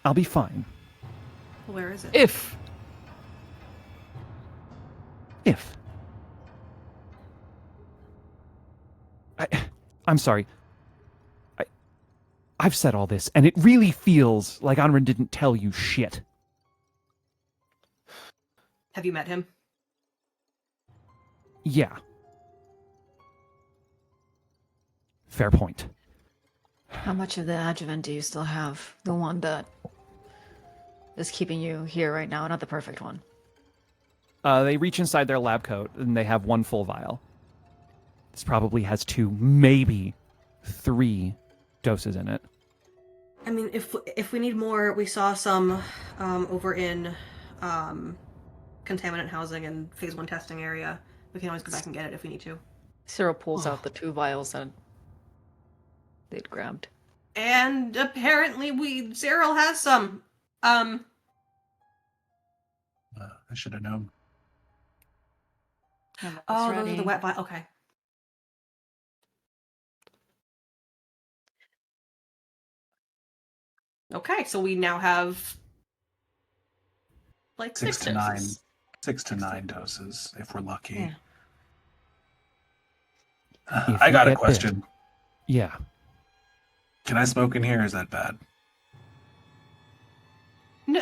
I'll be fine. Where is it? If I'm sorry. I've said all this, and it really feels like Anrin didn't tell you shit. Have you met him? Yeah. Fair point. How much of the adjuvant do you still have? The one that is keeping you here right now, not the perfect one. They reach inside their lab coat, and they have one full vial. This probably has 2, maybe 3 doses in it. I mean, if we need more, we saw some over in contaminant housing and phase 1 testing area. We can always go back and get it if we need to. Cyril pulls out the 2 vials that they'd grabbed. And apparently Cyril has some. I should have known. Oh, those are the wet vials. Okay. Okay, so we now have like 6 6 to 9. doses. 6 to 9 doses, if we're lucky. Yeah. If I we got a get question. Yeah. Can I smoke in here? Or is that bad? No,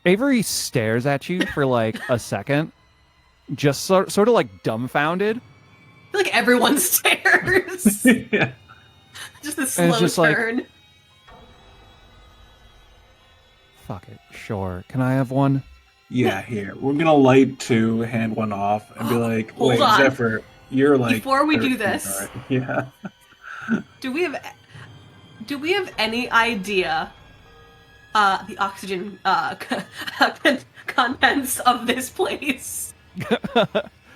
Avery stares at you for like a second, just sort of like dumbfounded. I feel like everyone stares. Yeah. Just a And slow it's just like- turn. Fuck it, sure. Can I have one? Yeah, here. We're gonna light 2, hand 1 off, and be like, Hold wait, on. Zephyr, you're like... Before we do 13, this- right? Yeah. Do we have any idea the oxygen contents of this place?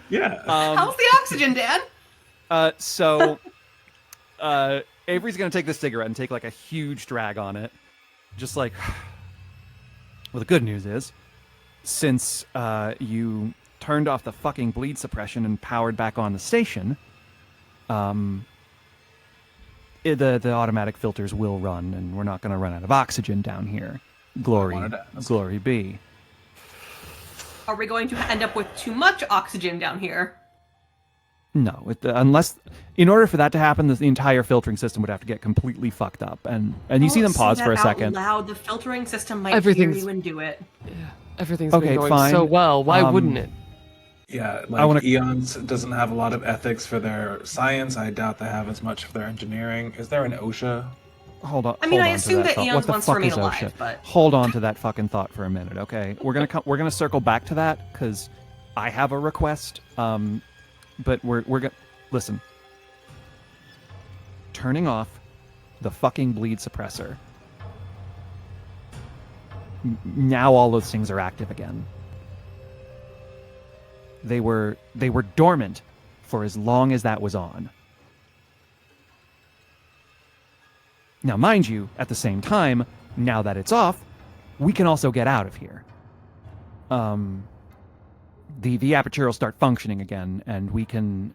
Yeah. How's the oxygen, Dan? So Avery's gonna take the cigarette and take like a huge drag on it. Just like, well, the good news is, since you turned off the fucking bleed suppression and powered back on the station, the automatic filters will run, and we're not gonna run out of oxygen down here. wanted to ask. Glory be. Are we going to end up with too much oxygen down here? No, unless, in order for that to happen, the entire filtering system would have to get completely fucked up. And you see them pause for a second. Loud, the filtering system might hear Everything's- you and do it. everything's Okay, been going fine. so well, why wouldn't it? Yeah, I wanna- Eons doesn't have a lot of ethics for their science. I doubt they have as much for their engineering. Is there an OSHA? Hold on. I mean, hold I on assume to that thought. Eons What the wants to fuck remain is alive, OSHA? but- Hold on to that fucking thought for a minute, okay? We're gonna circle back to that because I have a request. But we're gonna listen. Turning off the fucking bleed suppressor. Now all those things are active again. They were dormant for as long as that was on. Now, mind you, at the same time, now that it's off, we can also get out of here. The aperture will start functioning again, and we can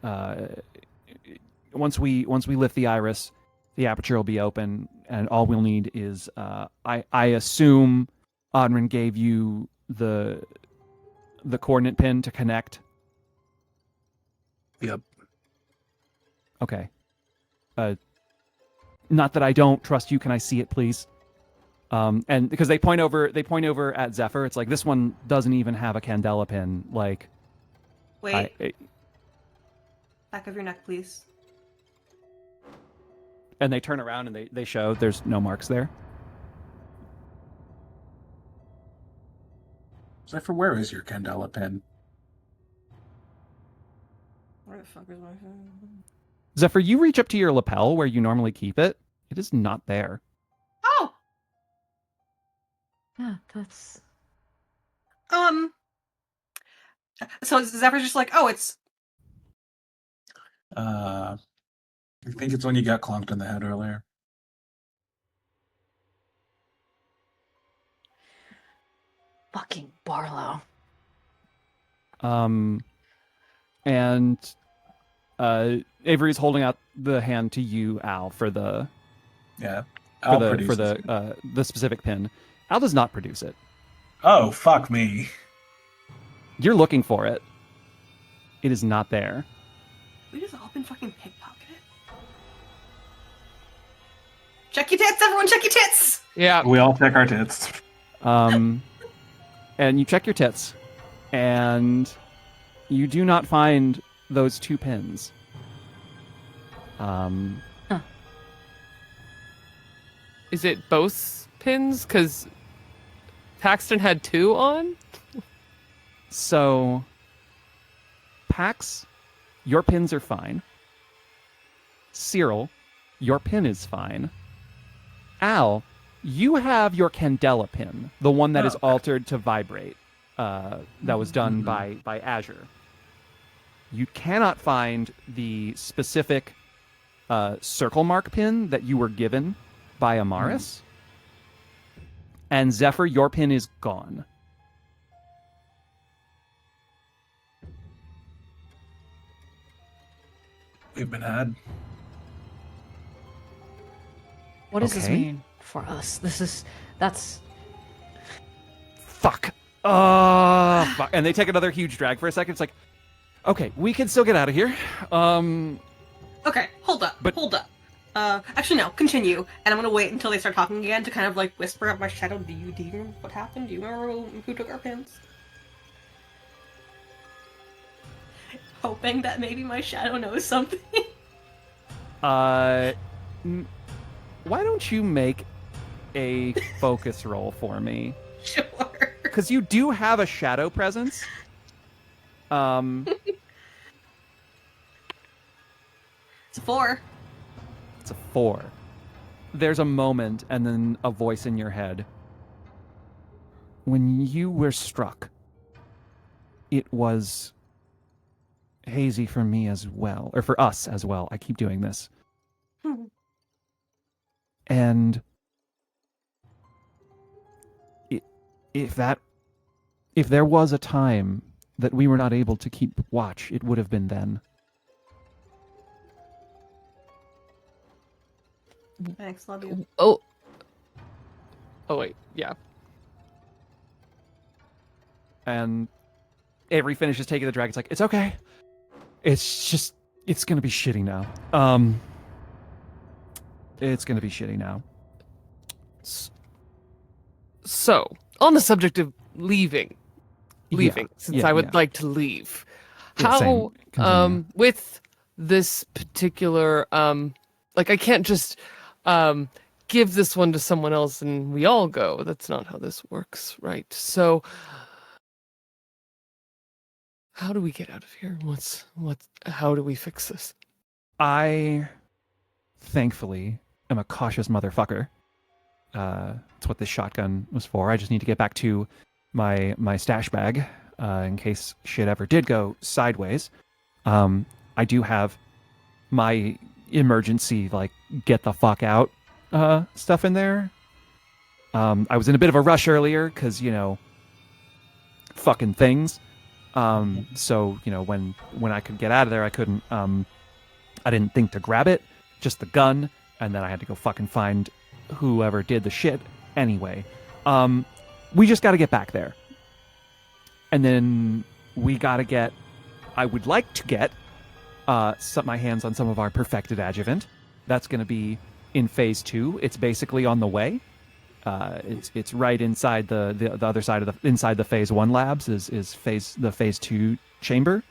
once we lift the iris, the aperture will be open, and all we'll need is I assume Odrin gave you the coordinate pin to connect. Yep. Okay. Not that I don't trust you. Can I see it, please? And because they point over at Zephyr, it's like this one doesn't even have a candela pin. Like, Wait. Back of your neck, please. and they turn around and they show there's no marks there. Zephyr, where is your candela pin? Where the fuck is my phone? Zephyr, you reach up to your lapel where you normally keep it. It is not there. Oh! Yeah, that's. So Zephyr's just like, oh, it's... I think it's when you got clonked in the head earlier. Fucking Barlow. And Avery's holding out the hand to you, Al, for the Yeah. for the specific pin. Al does not produce it. Oh, fuck me. You're looking for it. It is not there. We just all been fucking pickpocketed. Check your tits, everyone! Check your tits! Yeah. We all check our tits. And you check your tits, and you do not find those two pins. Is it both pins? Because Paxton had 2 on? So, Pax, your pins are fine. Cyril, your pin is fine. Al, you have your candela pin, the one that is altered to vibrate. That was done by Azure. You cannot find the specific circle mark pin that you were given by Amaris. And Zephyr, your pin is gone. We've been had. What does this Okay. mean for us? That's. Fuck. Fuck. And they take another huge drag for a second. It's like, okay, we can still get out of here. Okay, hold up. But- Hold up. Actually, no, continue. And I'm gonna wait until they start talking again to kind of like whisper at my shadow, do you remember what happened? Do you remember who took our pins? Hoping that maybe my shadow knows something. Why don't you make a focus roll for me? Sure. Because you do have a shadow presence. It's a 4. It's a 4. There's a moment and then a voice in your head. When you were struck, it was hazy for me as well, or for us as well. I keep doing this. And if there was a time that we were not able to keep watch, it would have been then. Thanks, love you. Oh. Oh, wait. Yeah. And Avery finishes taking the drag. It's like, it's okay. It's just, it's going to be shitty now. It's going to be shitty now. So, on the subject of leaving, since I would like to leave, Yeah, how, same. Continue. with this particular, like, I can't just, give this one to someone else and we all go. That's not how this works, right? So, how do we get out of here? How do we fix this? I, thankfully, am a cautious motherfucker. That's what this shotgun was for. I just need to get back to my stash bag in case shit ever did go sideways. I do have my emergency, like, get the fuck out stuff in there. I was in a bit of a rush earlier because, fucking things. So, when I could get out of there, I couldn't, I didn't think to grab it, just the gun, and then I had to go fucking find whoever did the shit anyway. We just got to get back there. And then I would like to get my hands on some of our perfected adjuvant. That's going to be in phase 2. It's basically on the way. It's right inside the other side of inside the phase 1 labs is the phase 2 chamber.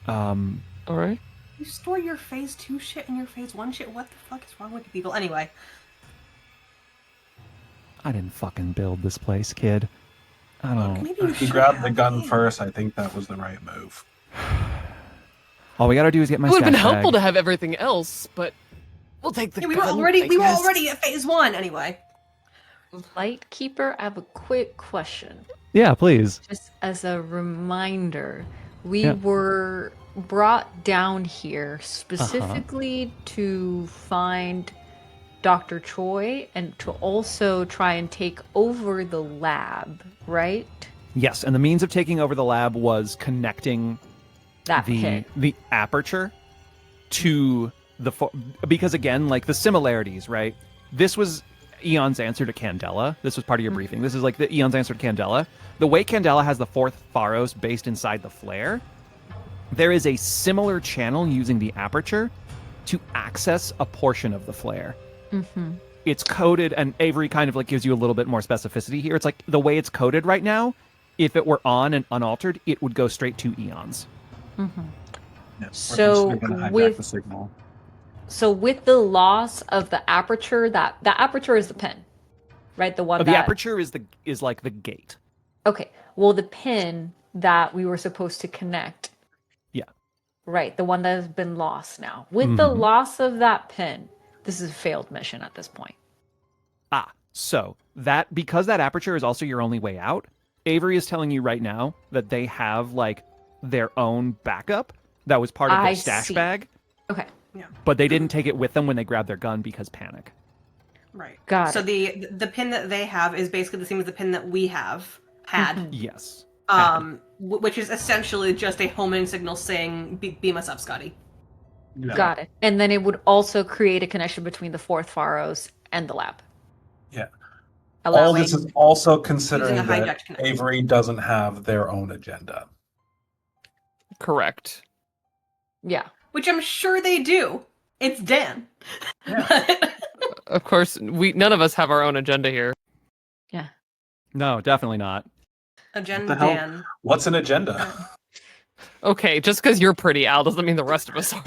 All right. You store your phase 2 shit in your phase 1 shit? What the fuck is wrong with you people? Anyway. I didn't fucking build this place, kid. I don't. Maybe you If you should grabbed the have. gun Yeah. first, I think that was the right move. All we gotta do is get my It would have been stash helpful bag. to have everything else, but we'll take the Yeah, we were gun, already I we were guess. already at phase 1 anyway. Lightkeeper, I have a quick question. Yeah, please. Just as a reminder, we Yeah. were brought down here specifically to find Dr. Choi and to also try and take over the lab, right? Yes, and the means of taking over the lab was connecting That pit. the aperture to because again, like the similarities, right? This was Eon's answer to Candela. This was part of your briefing. This is like the Eon's answer to Candela. The way Candela has the 4th Pharos based inside the flare, there is a similar channel using the aperture to access a portion of the flare. Mm-hmm. It's coded, and Avery kind of like gives you a little bit more specificity here. It's like the way it's coded right now, if it were on and unaltered, it would go straight to Eons. Mm-hmm. Yeah, we're So, basically gonna hijack with- the signal. So with the loss of the aperture, the aperture is the pin, right? The one The that aperture is like the gate. Okay. Well, the pin that we were supposed to connect. Yeah. Right. The one that has been lost now. With the loss of that pin, this is a failed mission at this point. So that because that aperture is also your only way out, Avery is telling you right now that they have like their own backup that was part of their I stash see. bag, Okay. but they didn't take it with them when they grabbed their gun because panic. Right. Got So it. the pin that they have is basically the same as the pin that we had. Yes. Which is essentially just a homing signal saying beam us up, Scotty. Yeah. Got it. And then it would also create a connection between the 4th Pharos and the lab. Yeah. Allowing... All this is also considering Using a that hijacked connection. Avery doesn't have their own agenda. Correct. Yeah. Which I'm sure they do. It's Dan. Of course, none of us have our own agenda here. Yeah. No, definitely not. Agenda What the hell? Dan. What's an agenda? Okay, just because you're pretty, Al, doesn't mean the rest of us are.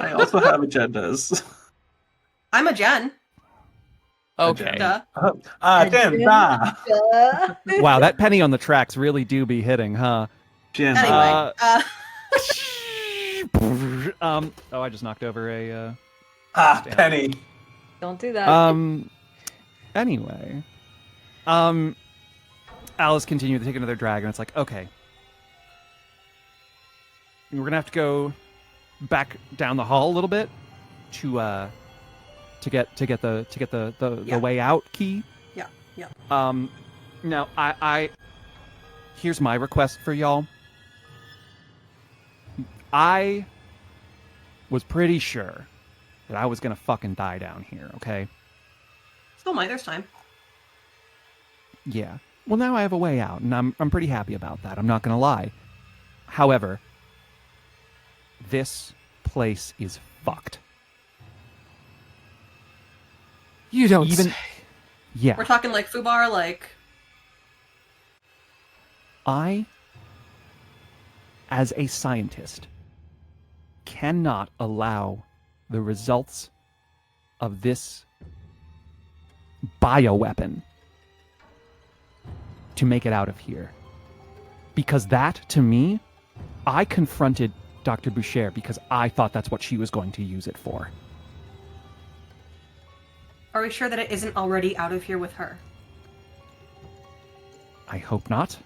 I also have agendas. I'm a Jen. Okay. Duh. Agenda. Wow, that penny on the tracks really do be hitting, huh? Agenda. Anyway. Oh, I just knocked over a Penny. Don't do that. Anyway. Alice continued to take another drag, and it's like, okay. We're gonna have to go back down the hall a little bit to get the way out key. Yeah. Now I here's my request for y'all. I was pretty sure that I was gonna fucking die down here, okay? Still might, there's time. Yeah. Well, now I have a way out, and I'm pretty happy about that. I'm not gonna lie. However, this place is fucked. You don't Even- say. Yeah. We're talking like Fubar, like I, as a scientist, cannot allow the results of this bioweapon to make it out of here. Because that, to me, I confronted Dr. Boucher because I thought that's what she was going to use it for. are we sure that it isn't already out of here with her? I hope not,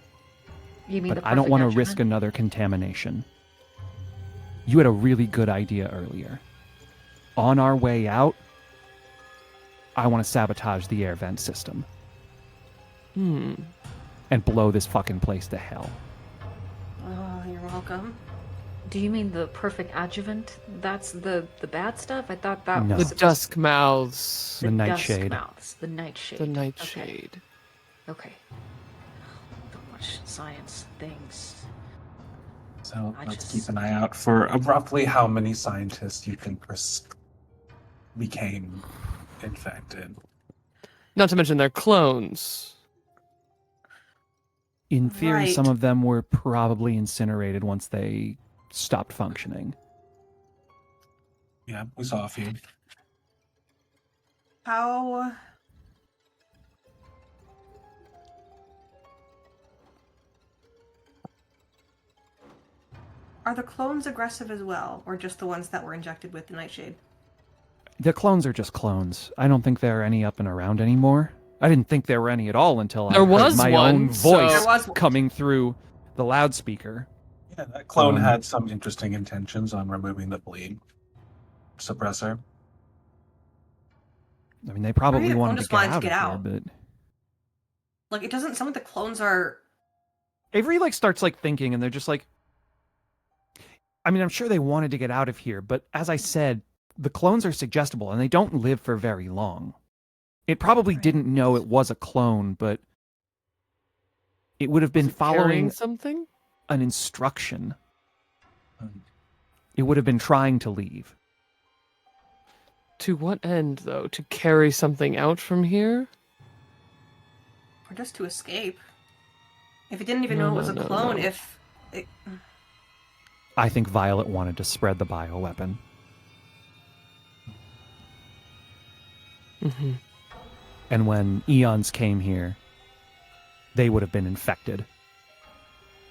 You mean but the I don't perfect want to adjuvant? risk another contamination. You had a really good idea earlier. On our way out, I want to sabotage the air vent system Hmm. and blow this fucking place to hell. Oh, you're welcome. Do you mean the perfect adjuvant? That's the bad stuff? I thought that No. was The dusk mouths. The dusk nightshade. mouths, the nightshade. The nightshade. Okay. So much science things. So I let's just- keep an eye out for roughly how many scientists you think became infected. Not to mention their clones. In theory, Right. some of them were probably incinerated once they stopped functioning. Yeah, we saw a few. How... Are the clones aggressive as well, or just the ones that were injected with the nightshade? The clones are just clones. I don't think there are any up and around anymore. I didn't think there were any at all until There I heard was my one, own so- voice There was one. coming through the loudspeaker. Yeah, that clone Um, had some interesting intentions on removing the bleed suppressor. I mean, they probably Maybe the wanted clone to just get wanted to out get of out. here, but Like, it doesn't... Some of the clones are... Avery like starts like thinking, and they're just like, I mean, I'm sure they wanted to get out of here, but as I said, the clones are suggestible and they don't live for very long. It probably Right. didn't know it was a clone, but it would have been Was it carrying following something? an instruction. Um, It would have been trying to leave. To what end, though? To carry something out from here? Or just to escape. If it didn't even No, know it was no, a no, clone, no. if... It... I think Violet wanted to spread the bioweapon. Mm-hmm. And when Eons came here, they would have been infected.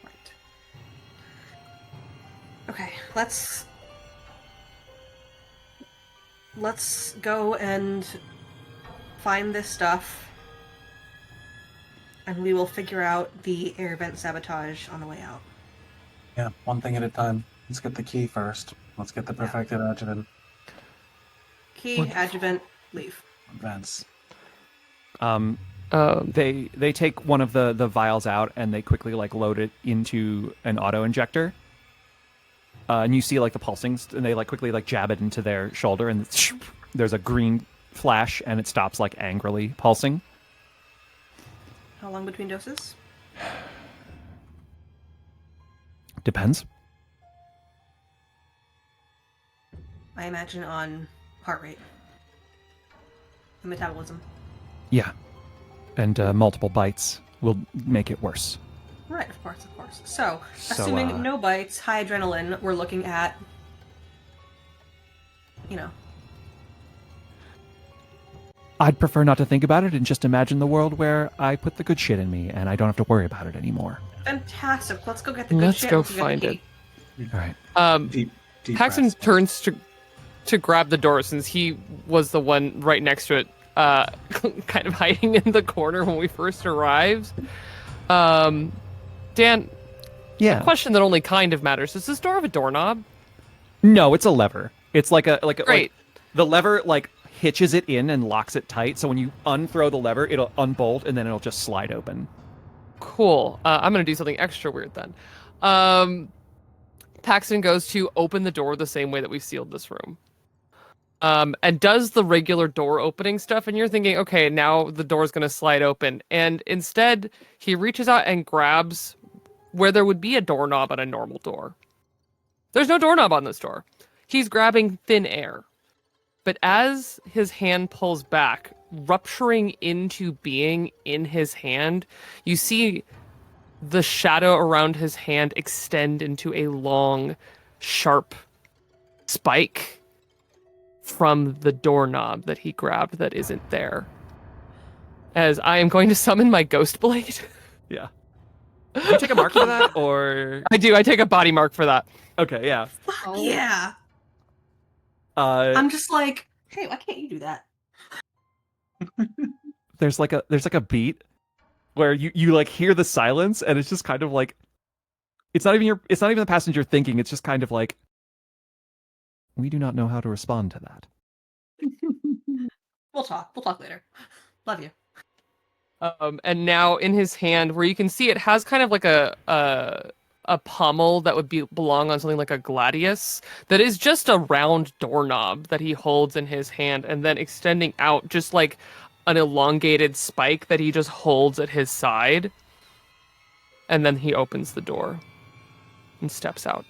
Right. Okay, let's go and find this stuff, and we will figure out the air vent sabotage on the way out. Yeah, one thing at a time. Let's get the key first. Let's get the perfected adjuvant Key, Wonderful. adjuvant, leave. vents. They take one of the vials out and they quickly like load it into an auto injector. And you see like the pulsings, and they like quickly like jab it into their shoulder, and there's a green flash, and it stops like angrily pulsing. How long between doses? Depends. I imagine on heart rate and metabolism. Yeah, and multiple bites will make it worse. Right, of course, of course. So, So, assuming no bites, high adrenaline, we're looking at, you know, I'd prefer not to think about it and just imagine the world where I put the good shit in me and I don't have to worry about it anymore. fantastic. Let's go get the good Let's shit. go Let's get the find key. it. All right. Deep Paxton breaths. turns to grab the door since he was the one right next to it, kind of hiding in the corner when we first arrived. Dan, Yeah. a question that only kind of matters. Does this door have a doorknob? No, it's a lever. It's like Great. the lever like hitches it in and locks it tight. So when you unthrow the lever, it'll unbolt and then it'll just slide open. Cool. I'm going to do something extra weird then. Paxton goes to open the door the same way that we sealed this room. And does the regular door opening stuff, and you're thinking, okay, now the door's going to slide open. And instead, he reaches out and grabs where there would be a doorknob on a normal door. There's no doorknob on this door. He's grabbing thin air. But as his hand pulls back, rupturing into being in his hand, you see the shadow around his hand extend into a long, sharp spike from the doorknob that he grabbed that isn't there. As I am going to summon my ghost blade. Yeah. Do you take a mark for that, or I do. I take a body mark for that. okay, yeah. Fuck Oh. yeah. I'm just like, hey, why can't you do that? there's like a beat where you like hear the silence, and it's just kind of like it's not even the passenger thinking. It's just kind of like we do not know how to respond to that. We'll talk. We'll talk later. Love you. And now in his hand, where you can see it has kind of like a pommel that would belong on something like a gladius, that is just a round doorknob that he holds in his hand, and then extending out just like an elongated spike that he just holds at his side. And then he opens the door and steps out.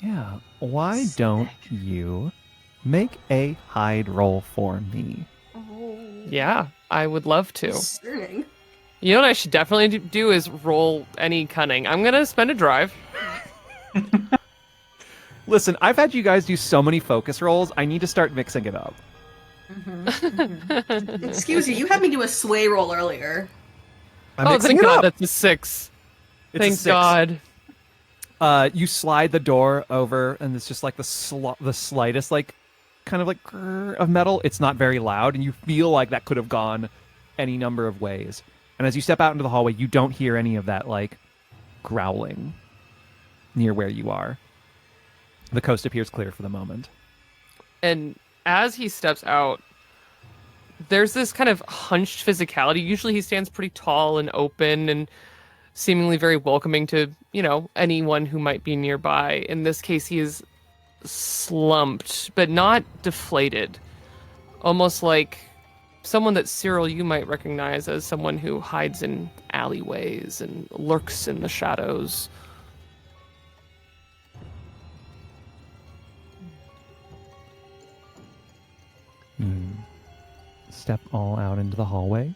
Yeah. Why don't you make a hide roll for me? Oh. Yeah, I would love to. Concerning. You know what I should definitely do is roll any cunning. I'm going to spend a drive. Listen, I've had you guys do so many focus rolls. I need to start mixing it up. Excuse you had me do a sway roll earlier. I'm Oh, mixing thank it God, up. that's a 6. It's a Thank 6. God. You slide the door over, and it's just like the slightest, like, kind of like grrr of metal. It's not very loud, and you feel like that could have gone any number of ways. And as you step out into the hallway, you don't hear any of that, like, growling near where you are. The coast appears clear for the moment. And as he steps out, there's this kind of hunched physicality. Usually he stands pretty tall and open and seemingly very welcoming to, anyone who might be nearby. In this case, he is slumped, but not deflated. Almost like someone that, Cyril, you might recognize as someone who hides in alleyways and lurks in the shadows. Step all out into the hallway.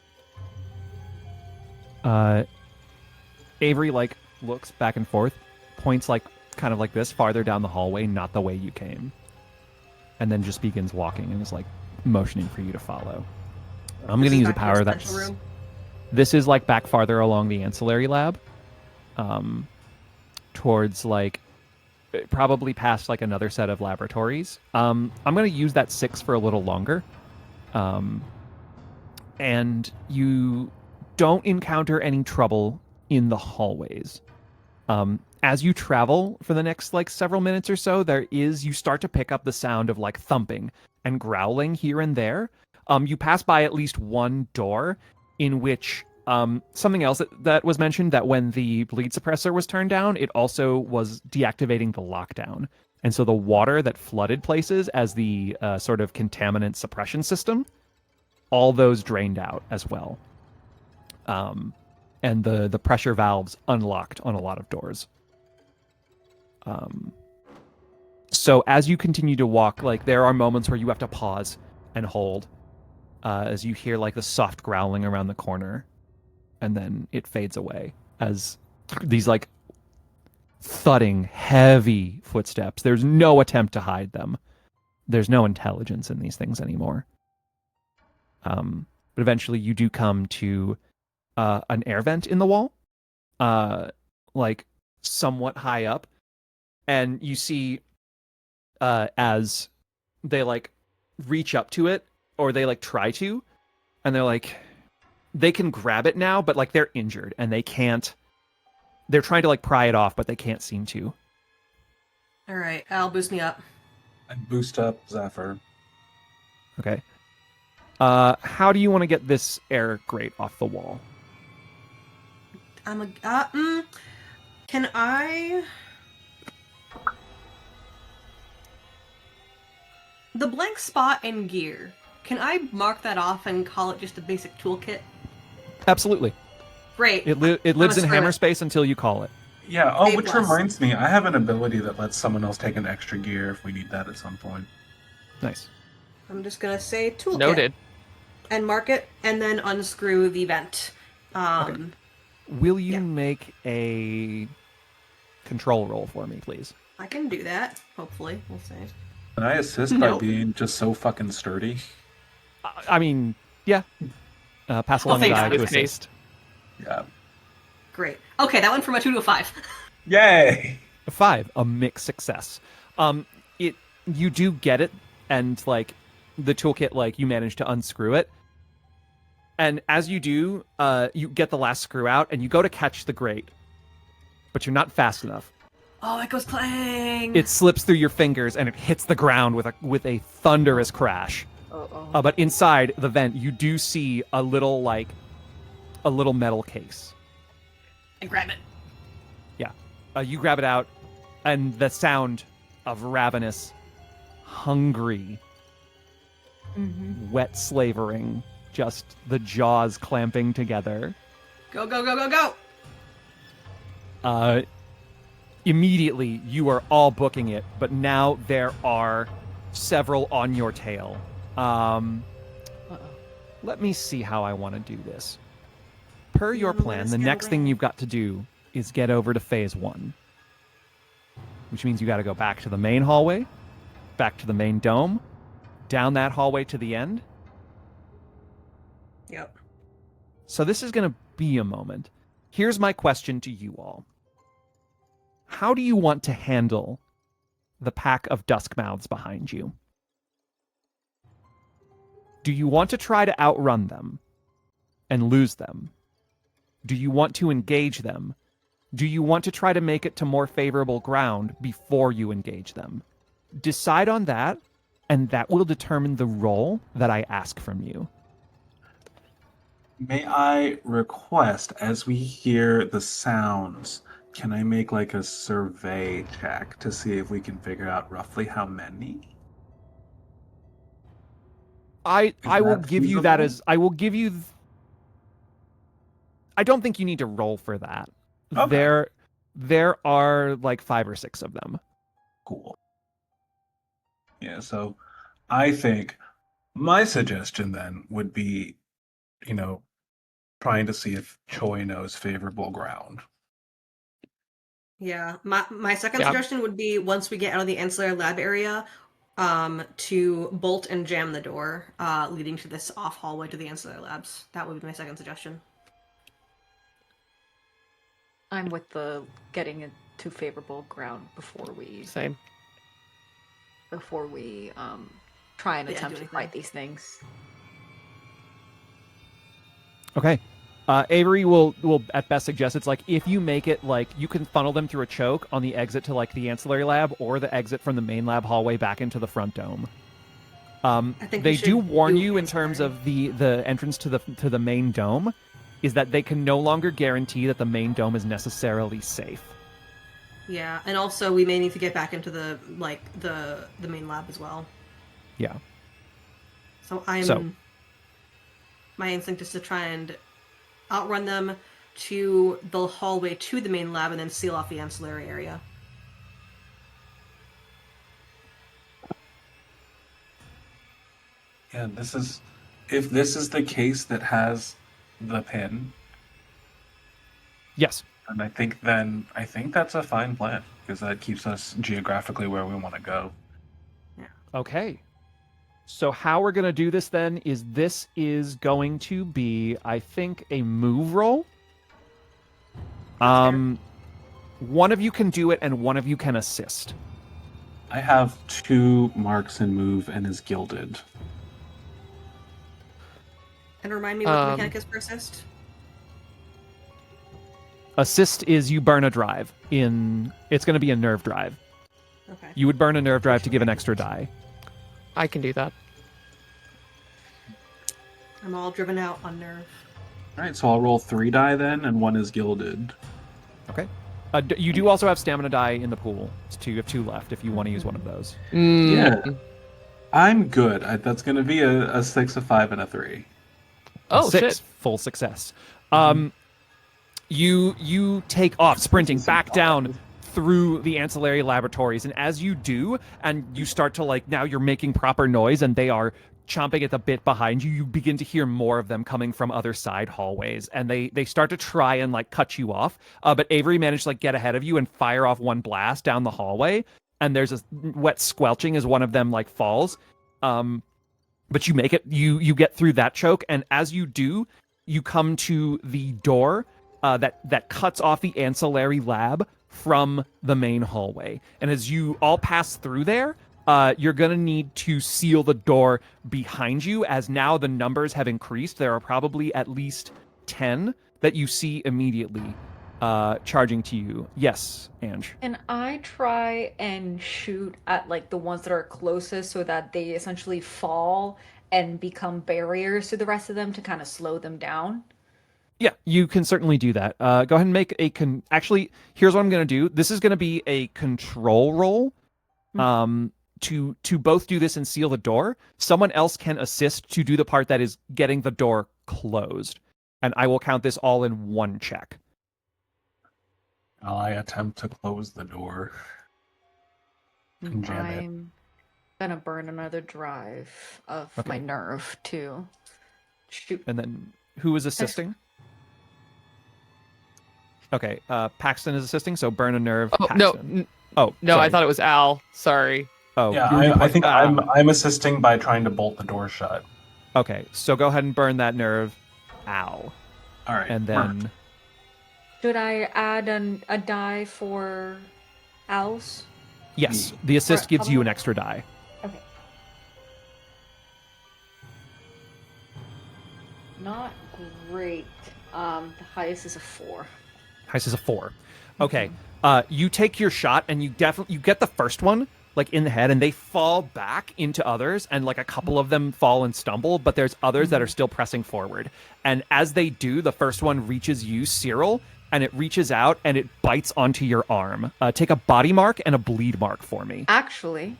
Avery, like, looks back and forth, points, like, kind of like this, farther down the hallway, not the way you came. And then just begins walking and is, like, motioning for you to follow. I'm going to use a power that's... This is, like, back farther along the ancillary lab. Towards, like, probably past, like, another set of laboratories. I'm going to use that 6 for a little longer. And you don't encounter any trouble in the hallways. As you travel for the next, like, several minutes or so, you start to pick up the sound of, like, thumping and growling here and there. You pass by at least one door in which something else that was mentioned, that when the bleed suppressor was turned down, it also was deactivating the lockdown. And so the water that flooded places as the sort of contaminant suppression system, all those drained out as well. And the pressure valves unlocked on a lot of doors. So as you continue to walk, like, there are moments where you have to pause and hold as you hear, like, the soft growling around the corner, and then it fades away as these, like, thudding, heavy footsteps. There's no attempt to hide them. There's no intelligence in these things anymore. But eventually you do come to an air vent in the wall, like, somewhat high up, and you see as they, like, reach up to it, or they, like, try to, and they're like, they can grab it now, but, like, they're injured and they can't. They're trying to, like, pry it off, but they can't seem to. All right, Al, boost me up. I boost up Zephyr. Okay. How do you want to get this air grate off the wall? Can I... The blank spot in gear, can I mark that off and call it just a basic toolkit? Absolutely. Great. It lives in screw hammer it. space until you call it. Yeah, oh, A+. which reminds me, I have an ability that lets someone else take an extra gear if we need that at some point. Nice. I'm just gonna say toolkit. Noted. And mark it, and then unscrew the vent. Okay. Will you Yeah. make a control roll for me, please? I can do that, hopefully. We'll see. Can I assist by Nope. being just so fucking sturdy? I mean, yeah. Pass along a thanks, die to good face. assist. Yeah. Great. Okay, that went from a 2 to a 5. Yay! A 5, a mixed success. You do get it, and, like, the toolkit, like, you manage to unscrew it. And as you do, you get the last screw out, and you go to catch the grate, but you're not fast enough. Oh, it goes clang! It slips through your fingers, and it hits the ground with a thunderous crash. Uh-oh. But inside the vent, you do see a little metal case. I grab it. Yeah. You grab it out, and the sound of ravenous, hungry, wet slavering, just the jaws clamping together. Go, go, go, go, go! Immediately, you are all booking it, but now there are several on your tail. Let me see how I want to do this. Per your plan, the next thing you've got to do is get over to phase 1. Which means you got to go back to the main hallway, back to the main dome, down that hallway to the end. Yep. So this is going to be a moment. Here's my question to you all. How do you want to handle the pack of duskmouths behind you? Do you want to try to outrun them and lose them? Do you want to engage them? Do you want to try to make it to more favorable ground before you engage them? Decide on that, and that will determine the role that I ask from you. May I request, as we hear the sounds, can I make like a survey check to see if we can figure out roughly how many? I will that give you that feasible? as I will give you. I don't think you need to roll for that. Okay. There are like 5 or 6 of them. Cool. Yeah, so I think my suggestion then would be, trying to see if Choi knows favorable ground. Yeah. My second Yeah. suggestion would be once we get out of the ancillary lab area, to bolt and jam the door, leading to this off hallway to the ancillary labs. That would be my second suggestion. I'm with the getting into favorable ground before we Same. try and Yeah, attempt do to fight anything. these things. Okay. Avery will at best suggest it's like if you make it like you can funnel them through a choke on the exit to like the ancillary lab or the exit from the main lab hallway back into the front dome. I think They we do should warn do you in terms ancillary. of the entrance to the main dome is that they can no longer guarantee that the main dome is necessarily safe. Yeah, and also we may need to get back into the main lab as well. Yeah. So So- my instinct is to try and outrun them to the hallway to the main lab and then seal off the ancillary area. Yeah, if this is the case that has the pin, Yes. and I think that's a fine plan because that keeps us geographically where we want to go. Okay. So how we're going to do this then is this is going to be, I think, a move roll. One of you can do it and one of you can assist. I have 2 marks in move and is gilded. And remind me what the mechanic is for assist? Assist is you burn a drive it's going to be a nerve drive. Okay. You would burn a nerve drive to give an extra die. I can do that. I'm all driven out on nerve. All right, so I'll roll 3 die then, and 1 is gilded. Okay. You do also have stamina die in the pool. You have 2 left if you want to use one of those. Yeah. I'm good. That's going to be a 6, a 5, and a 3. Oh, 6, shit. full success. You take off, sprinting back down through the ancillary laboratories, and as you do, and you start to like now you're making proper noise, and they are chomping at the bit behind you. You begin to hear more of them coming from other side hallways, and they start to try and like cut you off. But Avery managed to like get ahead of you and fire off one blast down the hallway, and there's a wet squelching as one of them like falls. But you make it. You get through that choke, and as you do, you come to the door that cuts off the ancillary lab from the main hallway. And as you all pass through there, you're going to need to seal the door behind you, as now the numbers have increased. There are probably at least 10 that you see immediately charging to you. Yes, Ange. And I try and shoot at like the ones that are closest so that they essentially fall and become barriers to the rest of them to kind of slow them down? Yeah, you can certainly do that. Go ahead and make a Actually, here's what I'm going to do. This is going to be a control roll. To both do this and seal the door. Someone else can assist to do the part that is getting the door closed, and I will count this all in one check. I attempt to close the door. And jam it. I'm gonna burn another drive of my nerve too. Shoot. And then who is assisting? Okay, Paxton is assisting, so burn a nerve. Oh, Paxton. no, sorry. I thought it was Al. Sorry. Oh, Yeah, I think I'm assisting by trying to bolt the door shut. Okay, so go ahead and burn that nerve, Al. All right. And then Should I add a die for owls? yes, the assist Or gives you an other- extra die. Okay. Not great. The highest is a 4. Heist is a 4. Okay. You take your shot and you get the first one like in the head, and they fall back into others, and like a couple of them fall and stumble, but there's others that are still pressing forward. And as they do, the first one reaches you, Cyril, and it reaches out and it bites onto your arm. Take a body mark and a bleed mark for me. Actually,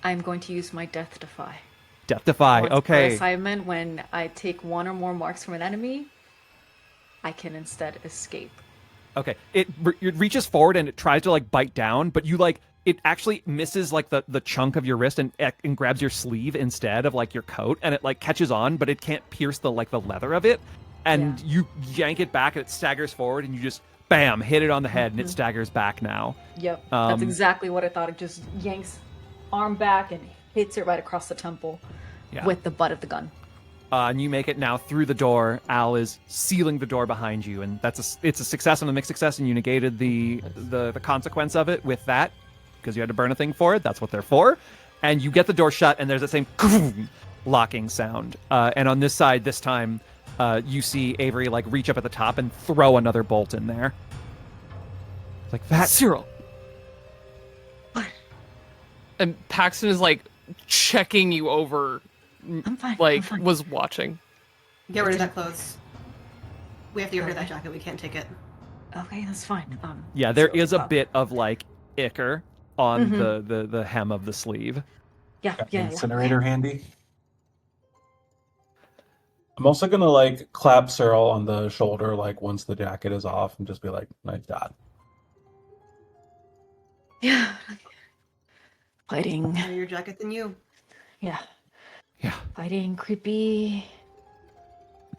I'm going to use my Death Defy. Death Defy. Once per Okay. assignment, when I take one or more marks from an enemy, I can instead escape. Okay. It reaches forward and it tries to like bite down, but you like it actually misses like the chunk of your wrist and grabs your sleeve instead of like your coat, and it like catches on, but it can't pierce the leather of it. And you yank it back and it staggers forward, and you just bam, hit it on the head, and it staggers back now. Yep, that's exactly what I thought. It just yanks arm back and hits it right across the temple with the butt of the gun. And you make it now through the door. Al is sealing the door behind you, and it's a success and a mixed success, and you negated the consequence of it with that because you had to burn a thing for it. That's what they're for. And you get the door shut, and there's the same locking sound. And on this side, this time, you see Avery like reach up at the top and throw another bolt in there. Like that. Cyril. And Paxton is like checking you over. I'm fine. Like I'm fine. was watching. Get rid of that clothes. We have to get rid of that jacket. We can't take it. Okay, that's fine. Yeah, there is a bit of like ichor on the hem of the sleeve. Yeah, Got the yeah. incinerator handy. I'm also gonna like clap Cyril on the shoulder like once the jacket is off and just be like, "Nice job." Yeah. Fighting. Better your jacket than you. Yeah. Yeah. Fighting creepy,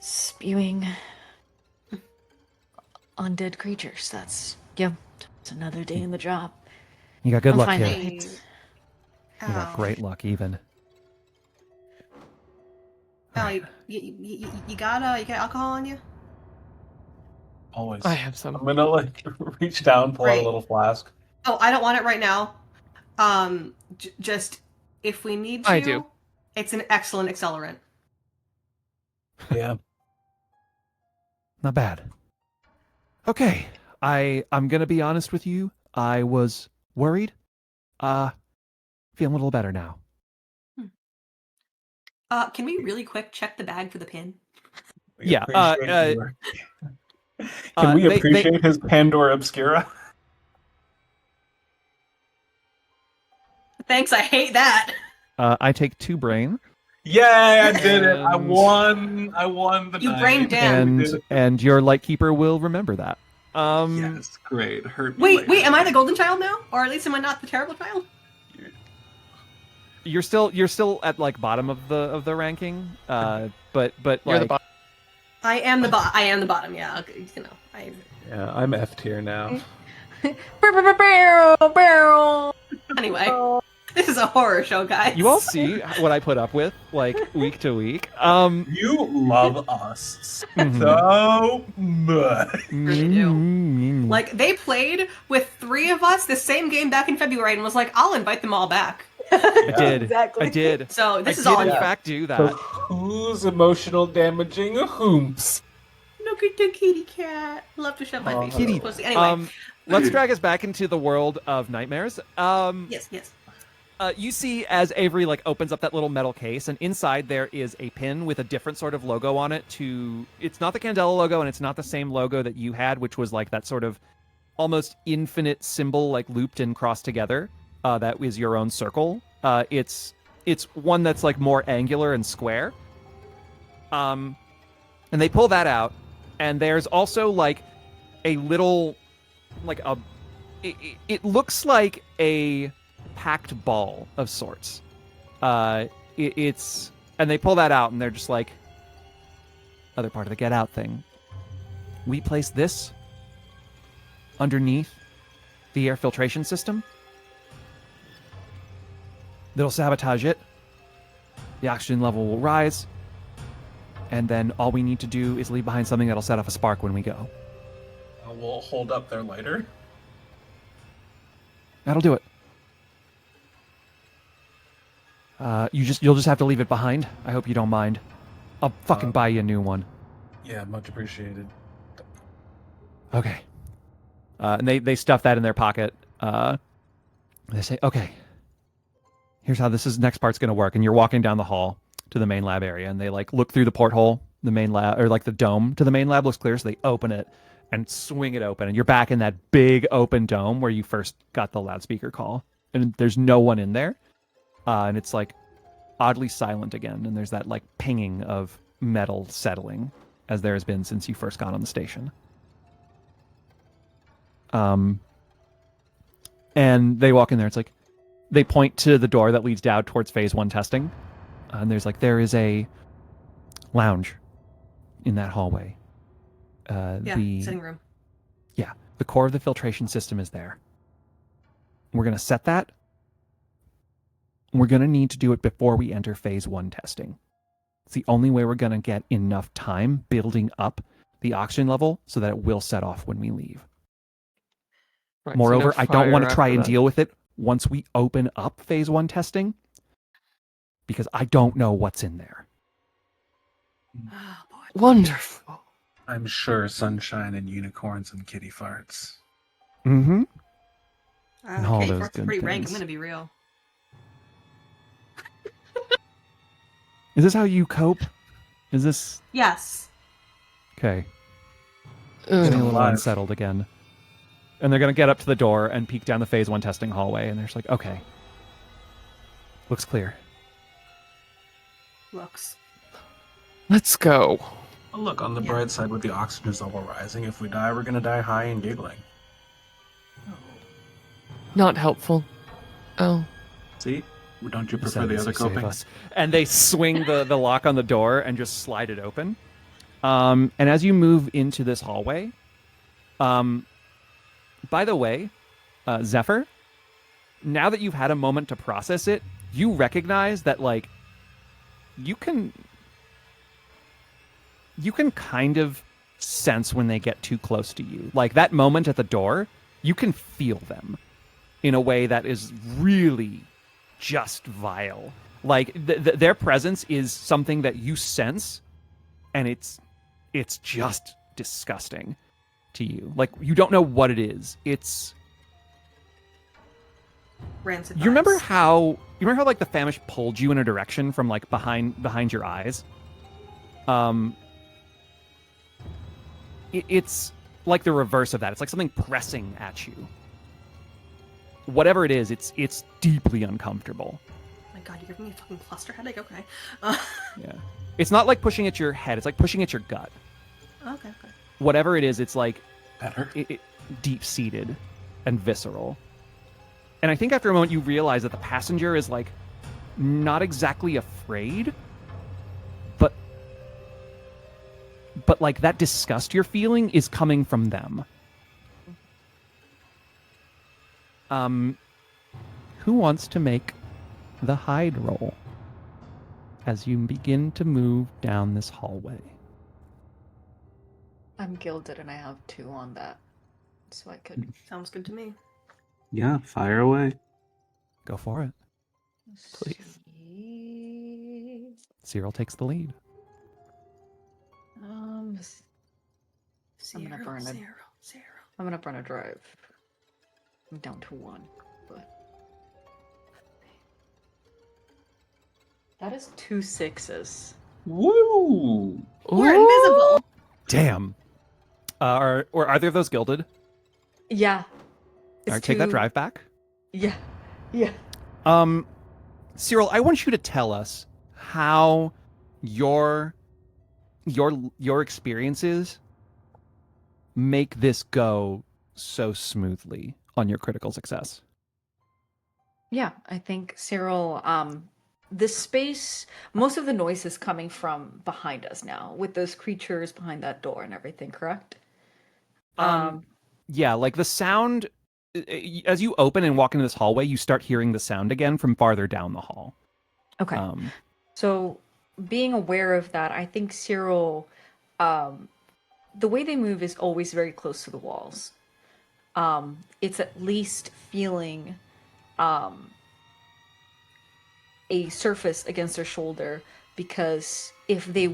spewing undead creatures. That's it's another day in the job. You got good I'm luck fine. here. It's- You got great luck even. Allie, you got alcohol on you? Always. I have some. I'm gonna like reach down, pull out Right. a little flask. Oh, I don't want it right now. Just if we need to. I do. It's an excellent accelerant. Yeah. Not bad. Okay. I'm gonna be honest with you. I was worried. Feeling a little better now. Can we really quick check the bag for the pin? Yeah, Can we they- appreciate his Pandora Obscura? Thanks, I hate that. I take 2 brain, Yay, I did it. I And- won. I won the You night. brain dead. and your Lightkeeper will remember that. Yes, great. Hurt me Wait, later. am I the golden child now? Or at least am I not the terrible child? You're still at like bottom of the ranking. But You're like the boss. I am the bottom, yeah. Okay, you know, Yeah, I'm F tier now. Barrel. Anyway, this is a horror show, guys. you all see what I put up with like week to week. You love us so much. Really do. Like, they played with 3 of us the same game back in February and was like, I'll invite them all back. I did. Exactly. I did. So this I is did all in you. fact do So that. who's emotional damaging whomps? Look at the kitty cat. Love to shove my face in Kitty. his pussy. Anyway, Let's drag us back into the world of nightmares. yes. You see as Avery like opens up that little metal case, and inside there is a pin with a different sort of logo on it. It's not the Candela logo, and it's not the same logo that you had, which was like that sort of almost infinite symbol, like looped and crossed together. That is your own circle. It's one that's like more angular and square. And they pull that out, and there's also like a little, like a, it looks like a packed ball of sorts. It's and they pull that out, and they're just like, other part of the get out thing. We place this underneath the air filtration system. That'll sabotage it. The oxygen level will rise, and then all we need to do is leave behind something that'll set off a spark when we go. We'll hold up their lighter. That'll do it. You'll just have to leave it behind. I hope you don't mind. I'll fucking buy you a new one. Yeah, much appreciated. Okay. And they stuff that in their pocket. They say, okay, here's how next part's going to work. And you're walking down the hall to the main lab area, and they like look through the porthole, the main lab, or like the dome to the main lab looks clear, so they open it and swing it open, and you're back in that big open dome where you first got the loudspeaker call, and there's no one in there. And it's like oddly silent again, and there's that like pinging of metal settling as there has been since you first got on the station. And they walk in there. It's like they point to the door that leads down towards phase 1 testing, and there is a lounge in that hallway. Sitting room. Yeah, the core of the filtration system is there. We're gonna set that. We're going to need to do it before we enter phase 1 testing. It's the only way we're going to get enough time building up the oxygen level so that it will set off when we leave. Right, Moreover, so no I don't want to fire try after and that. deal with it once we open up phase 1 testing, because I don't know what's in there. Oh, boy. Wonderful. I'm sure sunshine and unicorns and kitty farts. Mm-hmm. And all Okay, those fart's good pretty rank. I'm things. gonna be real. Is this how you cope? Is this... Yes. Okay. Ugh. Getting a little Alive. unsettled again. And they're going to get up to the door and peek down the phase 1 testing hallway, and they're just like, okay. Looks clear. Looks. Let's go. Well, look, on the Yeah. bright side, with the oxygen level rising, if we die, we're gonna die high and giggling. Not helpful. Oh. See? Don't you prefer Save the us, other you save coping? us. And they swing the lock on the door and just slide it open. And as you move into this hallway, by the way, Zephyr, now that you've had a moment to process it, you recognize that, like, you can kind of sense when they get too close to you. Like, that moment at the door, you can feel them in a way that is really just vile. Like, their presence is something that you sense, and it's just disgusting to you. Like, you don't know what it is. It's... Rancid You remember vibes. how like the famish pulled you in a direction from like behind your eyes? It's like the reverse of that. It's like something pressing at you. Whatever it is, it's deeply uncomfortable. Oh my god, you're giving me a fucking cluster headache? Okay. Yeah. It's not like pushing at your head, it's like pushing at your gut. Okay. Whatever it is, it's like Better? deep-seated and visceral. And I think after a moment you realize that the passenger is like not exactly afraid, but like that disgust you're feeling is coming from them. Who wants to make the hide roll as you begin to move down this hallway? I'm gilded and I have 2 on that. So I could Sounds good to me. Yeah, fire away. Go for it. Please. see. Cyril takes the lead. I'm gonna burn it. Zero. I'm gonna burn a drive. I'm down to 1, but That is 2 6s. Woo! We're Ooh. invisible. Damn. Are either of those gilded? Yeah. All right, take that drive back. Yeah. Yeah. Cyril, I want you to tell us how your experiences make this go so smoothly on your critical success. Yeah, I think Cyril, this space, most of the noise is coming from behind us now, with those creatures behind that door and everything, correct? Yeah, like the sound as you open and walk into this hallway, you start hearing the sound again from farther down the hall. Okay. So being aware of that, I think Cyril, the way they move is always very close to the walls. It's at least feeling a surface against their shoulder, because if they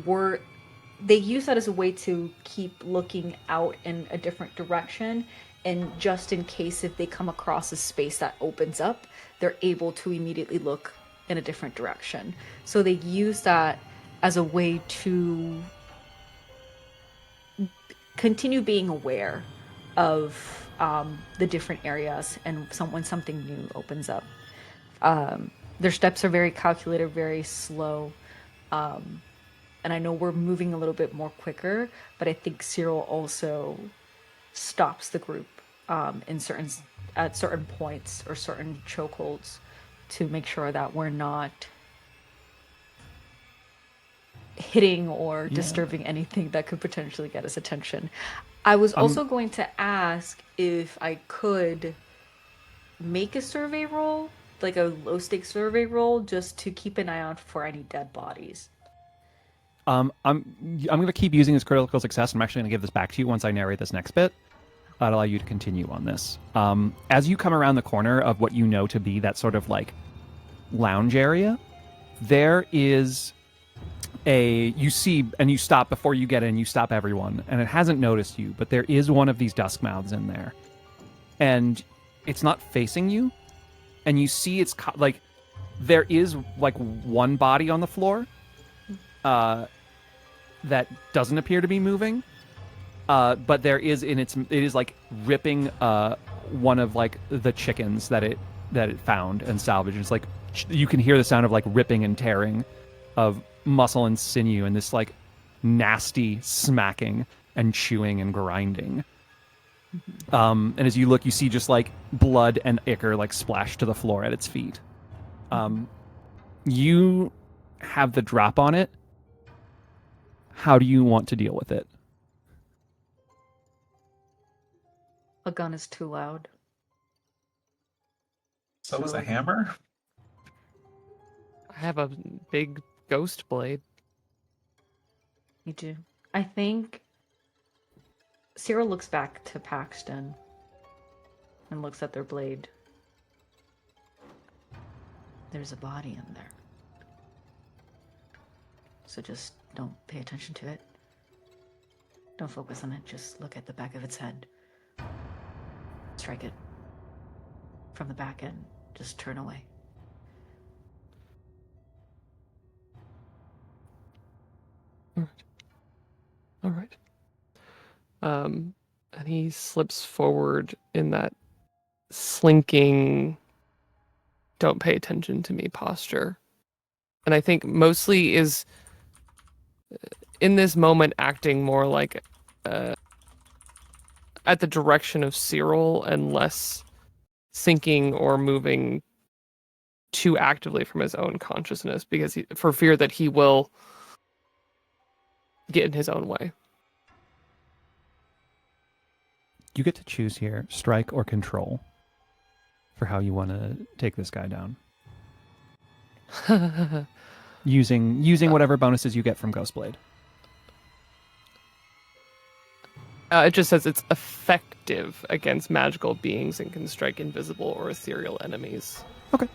use that as a way to keep looking out in a different direction, and just in case if they come across a space that opens up, they're able to immediately look in a different direction. So they use that as a way to continue being aware of the different areas and when something new opens up. Their steps are very calculated, very slow. And I know we're moving a little bit more quicker, but I think Cyril also stops the group at certain points or certain chokeholds to make sure that we're not hitting or disturbing anything that could potentially get us attention. I was also going to ask if I could make a survey roll, like a low stakes survey roll, just to keep an eye out for any dead bodies. I'm going to keep using this critical success. I'm actually going to give this back to you once I narrate this next bit. I'll allow you to continue on this. As you come around the corner of what you know to be that sort of like lounge area, there is you see, and you stop before you get in, you stop everyone, and it hasn't noticed you, but there is one of these dusk mouths in there. And it's not facing you, and you see it's like there is like one body on the floor that doesn't appear to be moving, but there is it is like ripping one of like the chickens that it found and salvaged. It's like you can hear the sound of like ripping and tearing of muscle and sinew, and this like nasty smacking and chewing and grinding. And as you look, you see just like blood and ichor like splash to the floor at its feet. You have the drop on it. How do you want to deal with it? A gun is too loud. So is a hammer? I have a big ghost blade. Me too. I think Cyril looks back to Paxton and looks at their blade. There's a body in there. So just don't pay attention to it. Don't focus on it. Just look at the back of its head. Strike it from the back end. Just turn away. All right. And he slips forward in that slinking, don't pay attention to me posture. And I think mostly is in this moment acting more like at the direction of Cyril and less thinking or moving too actively from his own consciousness, because for fear that he will get in his own way. You get to choose here, strike or control, for how you want to take this guy down. using whatever bonuses you get from Ghostblade. It just says it's effective against magical beings and can strike invisible or ethereal enemies. Okay.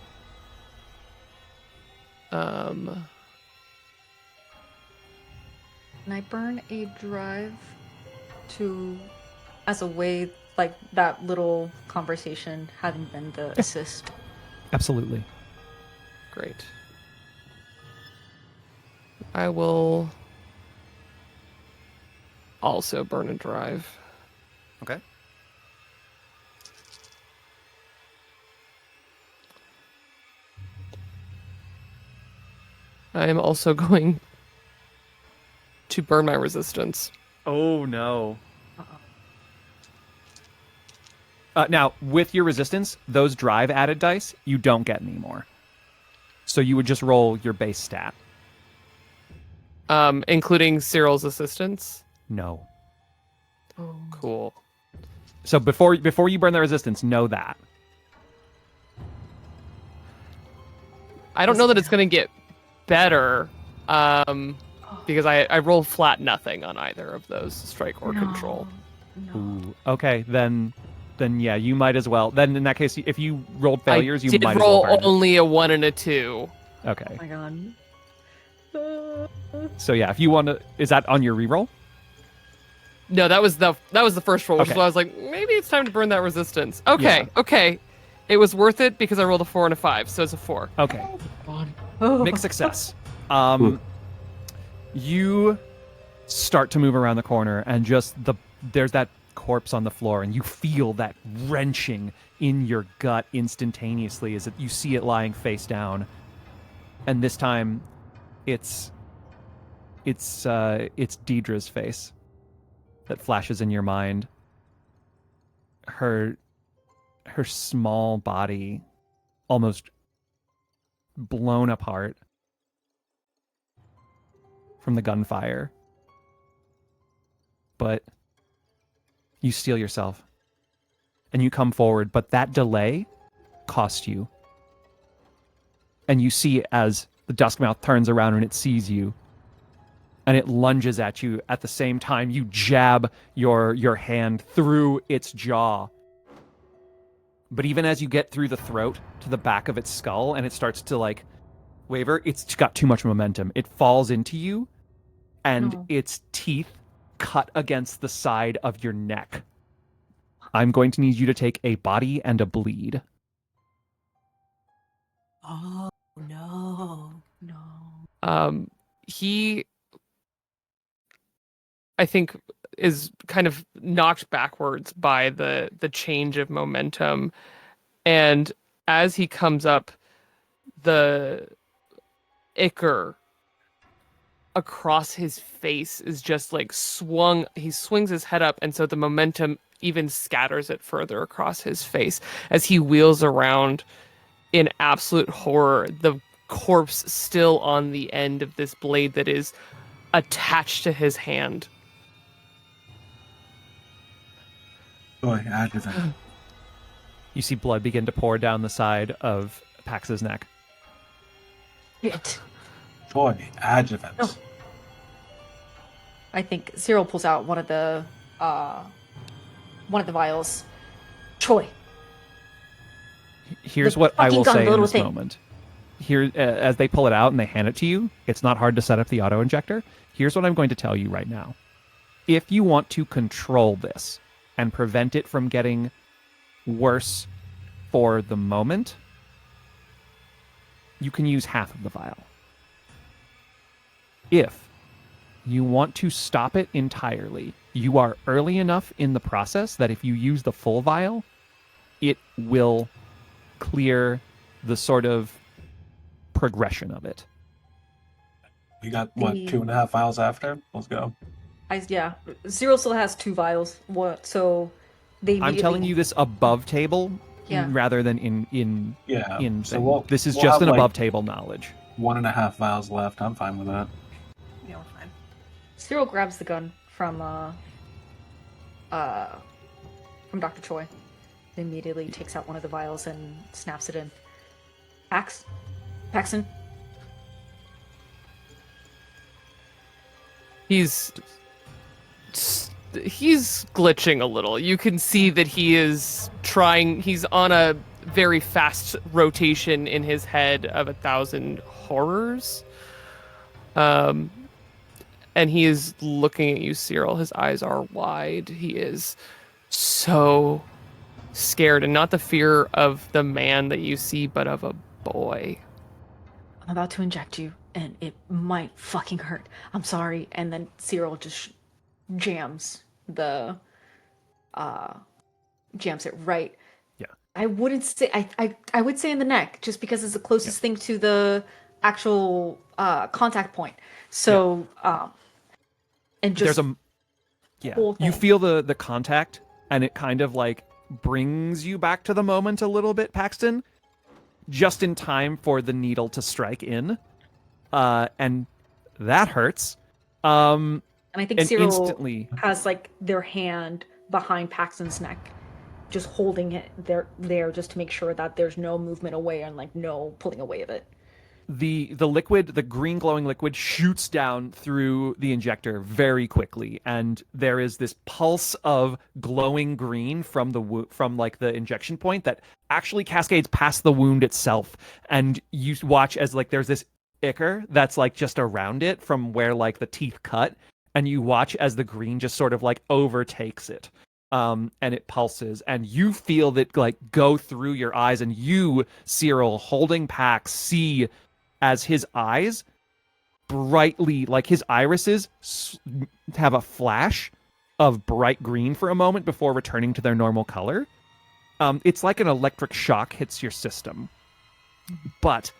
Can I burn a drive to, as a way, like that little conversation having been the assist? Absolutely. Great. I will also burn and drive. Okay. I am also going to burn my resistance. Oh no. Now, with your resistance, those drive added dice, you don't get anymore. So you would just roll your base stat. Including Cyril's assistance. No. Cool. So before you burn the resistance, know that. I don't know that it's going to get better, because I rolled flat nothing on either of those, strike or control. No. Ooh. Okay, then yeah, you might as well. Then in that case, if you rolled failures, I you did might as well roll burn it. only a 1 and a 2. Okay. Oh my god. So yeah, if you want to, is that on your reroll? No, that was the first roll, which is Okay. why I was like, maybe it's time to burn that resistance. Okay, Yeah. okay. It was worth it because I rolled a 4 and a 5, so it's a 4. Okay. Oh. Mixed success. You start to move around the corner, and there's that corpse on the floor, and you feel that wrenching in your gut instantaneously as you see it lying face down. And this time, it's Deidre's face that flashes in your mind. Her small body almost blown apart from the gunfire. But you steel yourself and you come forward, but that delay cost you. And you see as the Duskmouth turns around and it sees you, and it lunges at you. At the same time, you jab your hand through its jaw. But even as you get through the throat to the back of its skull and it starts to like waver, it's got too much momentum. It falls into you, and No. its teeth cut against the side of your neck. I'm going to need you to take a body and a bleed. Oh no. No. He, I think, is kind of knocked backwards by the change of momentum, and as he comes up, the ichor across his face is just like swung. He swings his head up, and so the momentum even scatters it further across his face as he wheels around in absolute horror, the corpse still on the end of this blade that is attached to his hand. Boy, adjuvant. You see blood begin to pour down the side of Pax's neck. Shit. Boy, adjuvant. Oh. I think Cyril pulls out one of the vials. Troy. Here's The what I fucking will gun, say in little this thing. moment. Here, as they pull it out and they hand it to you, it's not hard to set up the auto injector. Here's what I'm going to tell you right now. If you want to control this and prevent it from getting worse for the moment, you can use half of the vial. If you want to stop it entirely, you are early enough in the process that if you use the full vial, it will clear the sort of progression of it. We got, what, The- 2.5 files after? Let's go. Yeah. Cyril still has 2 vials. What? So they. I'm telling you this above table Yeah. rather than in Yeah. So thing. This is we'll just have, an like, above table knowledge. 1.5 vials left. I'm fine with that. Yeah, we're fine. Cyril grabs the gun from Dr. Choi. Immediately takes out one of the vials and snaps it in. Paxton. He's glitching a little. You can see that he is trying. He's on a very fast rotation in his head of 1,000 horrors. And he is looking at you, Cyril. His eyes are wide. He is so scared, and not the fear of the man that you see, but of a boy. I'm about to inject you. and it might fucking hurt. I'm sorry. And then Cyril just jams jams it right. Yeah. I wouldn't say I would say in the neck, just because it's the closest thing to the actual contact point. So and just whole you thing. feel the contact, and it kind of like brings you back to the moment a little bit, Paxton, just in time for the needle to strike in, and that hurts. And I think and Cyril instantly has like their hand behind Paxton's neck, just holding it there just to make sure that there's no movement away and like no pulling away of it. the liquid, the green glowing liquid, shoots down through the injector very quickly, and there is this pulse of glowing green from from like the injection point that actually cascades past the wound itself, and you watch as like there's this ichor that's like just around it from where like the teeth cut, and you watch as the green just sort of like overtakes it. And it pulses, and you feel that like go through your eyes, and you, Cyril, holding Pax, see as his eyes brightly, like his irises have a flash of bright green for a moment before returning to their normal color. It's like an electric shock hits your system. But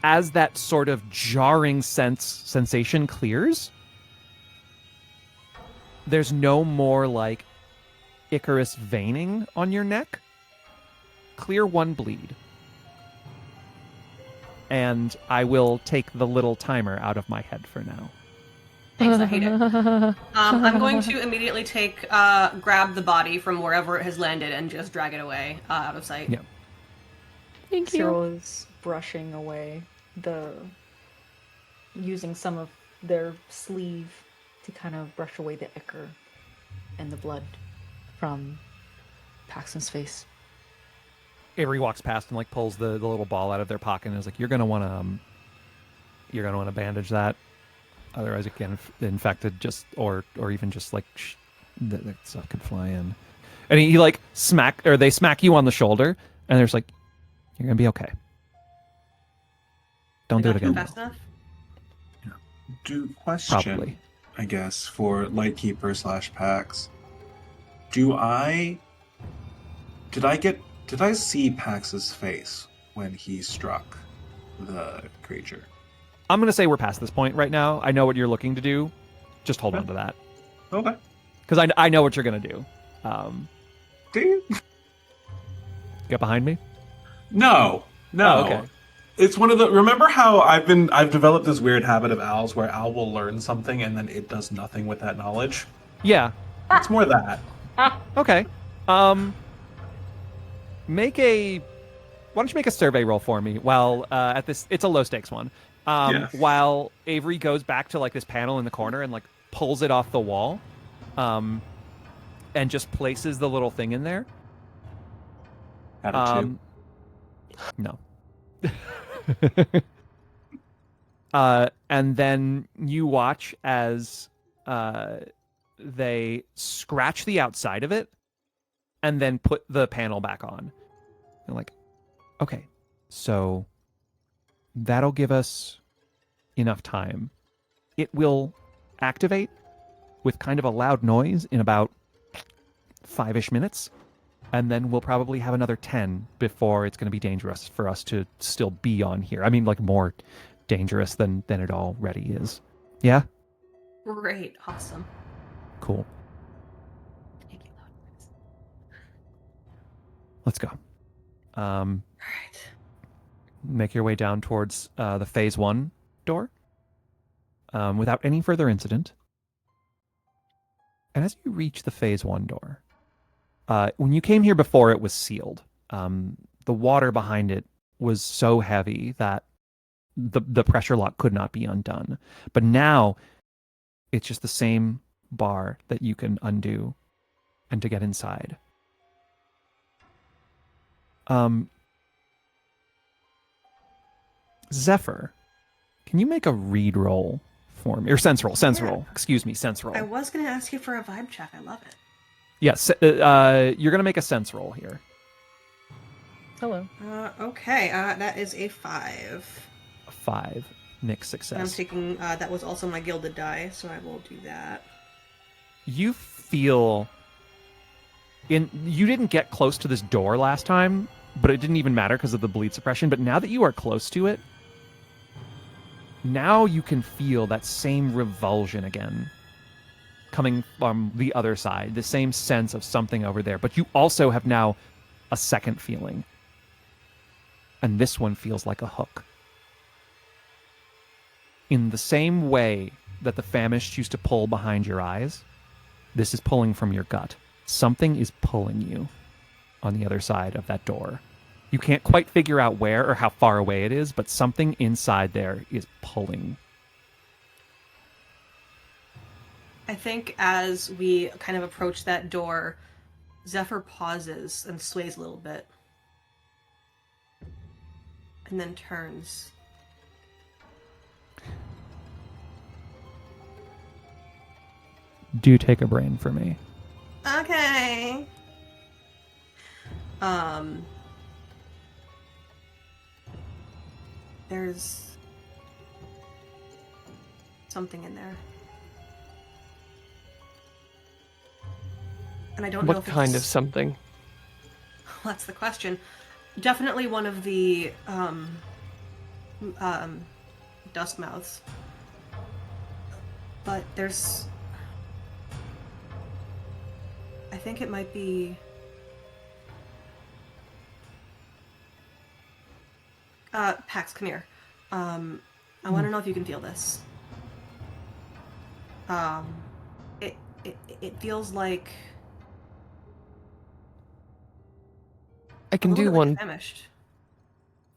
as that sort of jarring sensation clears, there's no more like Icarus veining on your neck. Clear one bleed. And I will take the little timer out of my head for now. Thanks, I hate it. I'm going to immediately grab the body from wherever it has landed and just drag it away out of sight. Yeah. Thank you. Cyril is brushing away using some of their sleeve to kind of brush away the ichor and the blood from Paxton's face. Avery walks past and like pulls the little ball out of their pocket and is like, "You're gonna want to bandage that, otherwise it can infect it or even just like that stuff could fly in." And he like they smack you on the shoulder, and they're just like, "You're gonna be okay. Don't do it again." Fast enough? Question, Probably. I guess, for Lightkeeper / Pax. Did I see Pax's face when he struck the creature? I'm gonna say we're past this point right now. I know what you're looking to do. Just hold on to that, Okay. because I know what you're gonna do. Do you? Get behind me. No. Oh, okay. It's one of the. Remember how I've developed this weird habit of Al's where Al will learn something and then it does nothing with that knowledge. Yeah. It's more that. Okay. Why don't you make a survey roll for me while at this, it's a low stakes one. Yeah. While Avery goes back to like this panel in the corner and like pulls it off the wall, and just places the little thing in there. Out of two. No. And then you watch as they scratch the outside of it and then put the panel back on. And like, okay, so that'll give us enough time. It will activate with kind of a loud noise in about 5-ish minutes. And then we'll probably have another 10 before it's going to be dangerous for us to still be on here. I mean, like more dangerous than it already is. Yeah? Great. Awesome. Cool. Thank you, Lord. Let's go. All right. Make your way down towards the phase 1 door without any further incident. And as you reach the phase 1 door, when you came here before, it was sealed. The water behind it was so heavy that the pressure lock could not be undone. But now it's just the same bar that you can undo and to get inside. Zephyr, can you make a read roll for me? Or sense roll, roll. Excuse me, sense roll. I was going to ask you for a vibe check. I love it. Yes, you're going to make a sense roll here. Hello. Okay, that is a 5. 5. Mixed And I'm success. taking, that was also my gilded die, so I will do that. You feel you didn't get close to this door last time, but it didn't even matter because of the bleed suppression. But now that you are close to it, now you can feel that same revulsion again coming from the other side, the same sense of something over there. But you also have now a second feeling. And this one feels like a hook. In the same way that the famished used to pull behind your eyes, this is pulling from your gut. Something is pulling you on the other side of that door. You can't quite figure out where or how far away it is, but something inside there is pulling. I think as we kind of approach that door, Zephyr pauses and sways a little bit. And then turns. Do take a brain for me. Okay. There's something in there. And I don't know What if kind of it's... something? That's the question. Definitely one of the dusk mouths. But there's... I think it might be... Pax, come here. I want to know if you can feel this. It feels like... I can a little do bit like one famished.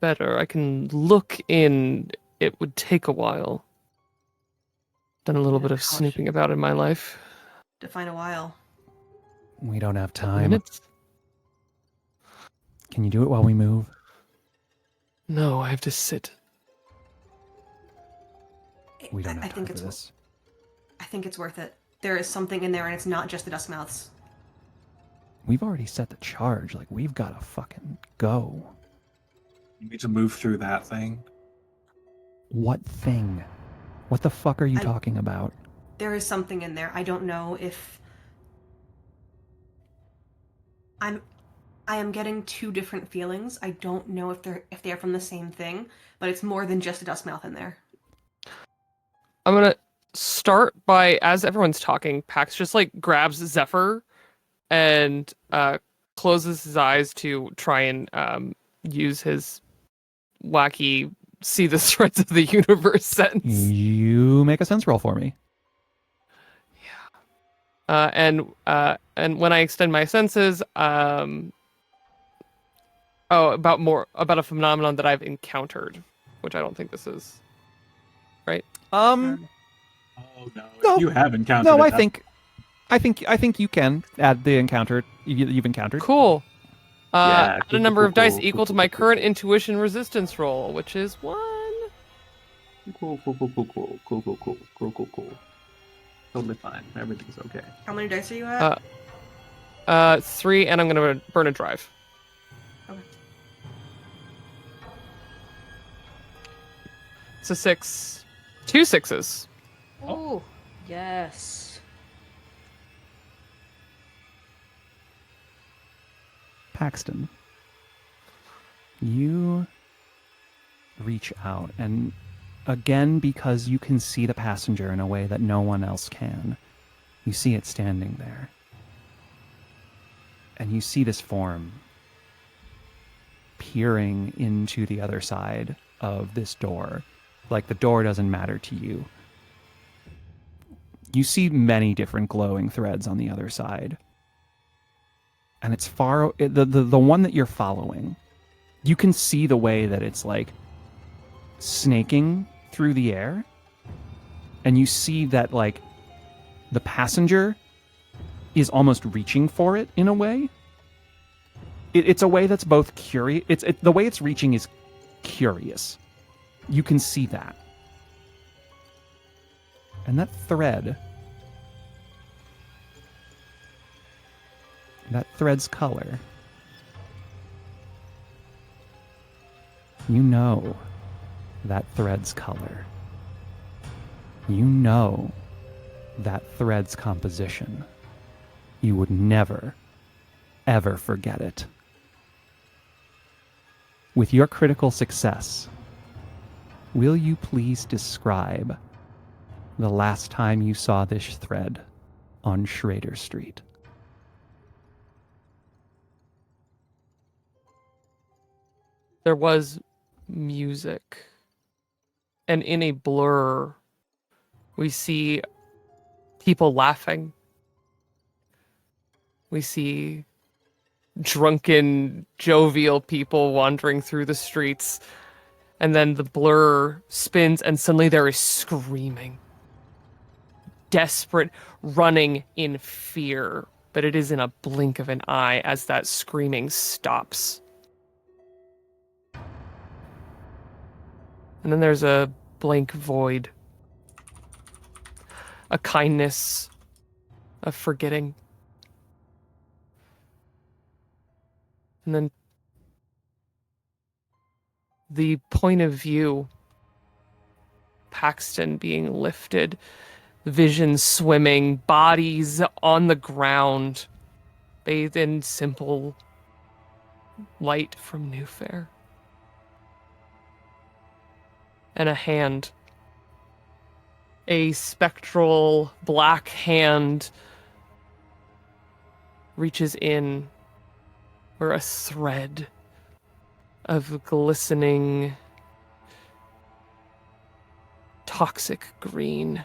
better. I can look in. It would take a while. Done a little bit of Ouch. snooping about in my life. Define a while. We don't have time. Minutes? Can you do it while we move? No, I have to sit. We don't I have time think for it's this. I think it's worth it. There is something in there, and it's not just the dusk mouths. We've already set the charge. Like, we've got to fucking go. You need to move through that thing. What thing? What the fuck are you I- talking about? There is something in there. I don't know if I am getting two different feelings. I don't know if they are from the same thing, but it's more than just a dusk mouth in there. I'm gonna start by, as everyone's talking, Pax just like grabs Zephyr and closes his eyes to try and use his wacky see the threads of the universe sense. You make a sense roll for me. And when I extend my senses, about a phenomenon that I've encountered, which I don't think this is, right? Oh no, No. you have encountered. No, it. I think you can add the encounter you've encountered. Cool. Yeah, Add a number of dice cool, equal to cool, my cool, current intuition resistance roll, which is 1. Cool. Totally fine. Everything's okay. How many dice are you at? 3, and I'm gonna burn a drive. Okay. It's a 6. 2 6s. Oh, yes. Paxton, you reach out, and again, because you can see the passenger in a way that no one else can, you see it standing there. And you see this form peering into the other side of this door, like the door doesn't matter to you. You see many different glowing threads on the other side. And it's the one that you're following. You can see the way that it's like snaking through the air. And you see that like the passenger is almost reaching for it in a way. It's a way that's both curious. The way it's reaching is curious. You can see that. And that thread's color, you know that thread's color. You know that thread's composition. You would never, ever forget it. With your critical success, will you please describe the last time you saw this thread on Schrader Street? There was music. And in a blur, we see people laughing. We see drunken, jovial people wandering through the streets. And then the blur spins, and suddenly there is screaming. Desperate, running in fear. But it is in a blink of an eye as that screaming stops. And then there's a blank void. A kindness of forgetting. And then the point of view, Paxton being lifted, vision swimming, bodies on the ground, bathed in simple light from New Fair. And a hand, a spectral black hand, reaches in where a thread of glistening toxic green.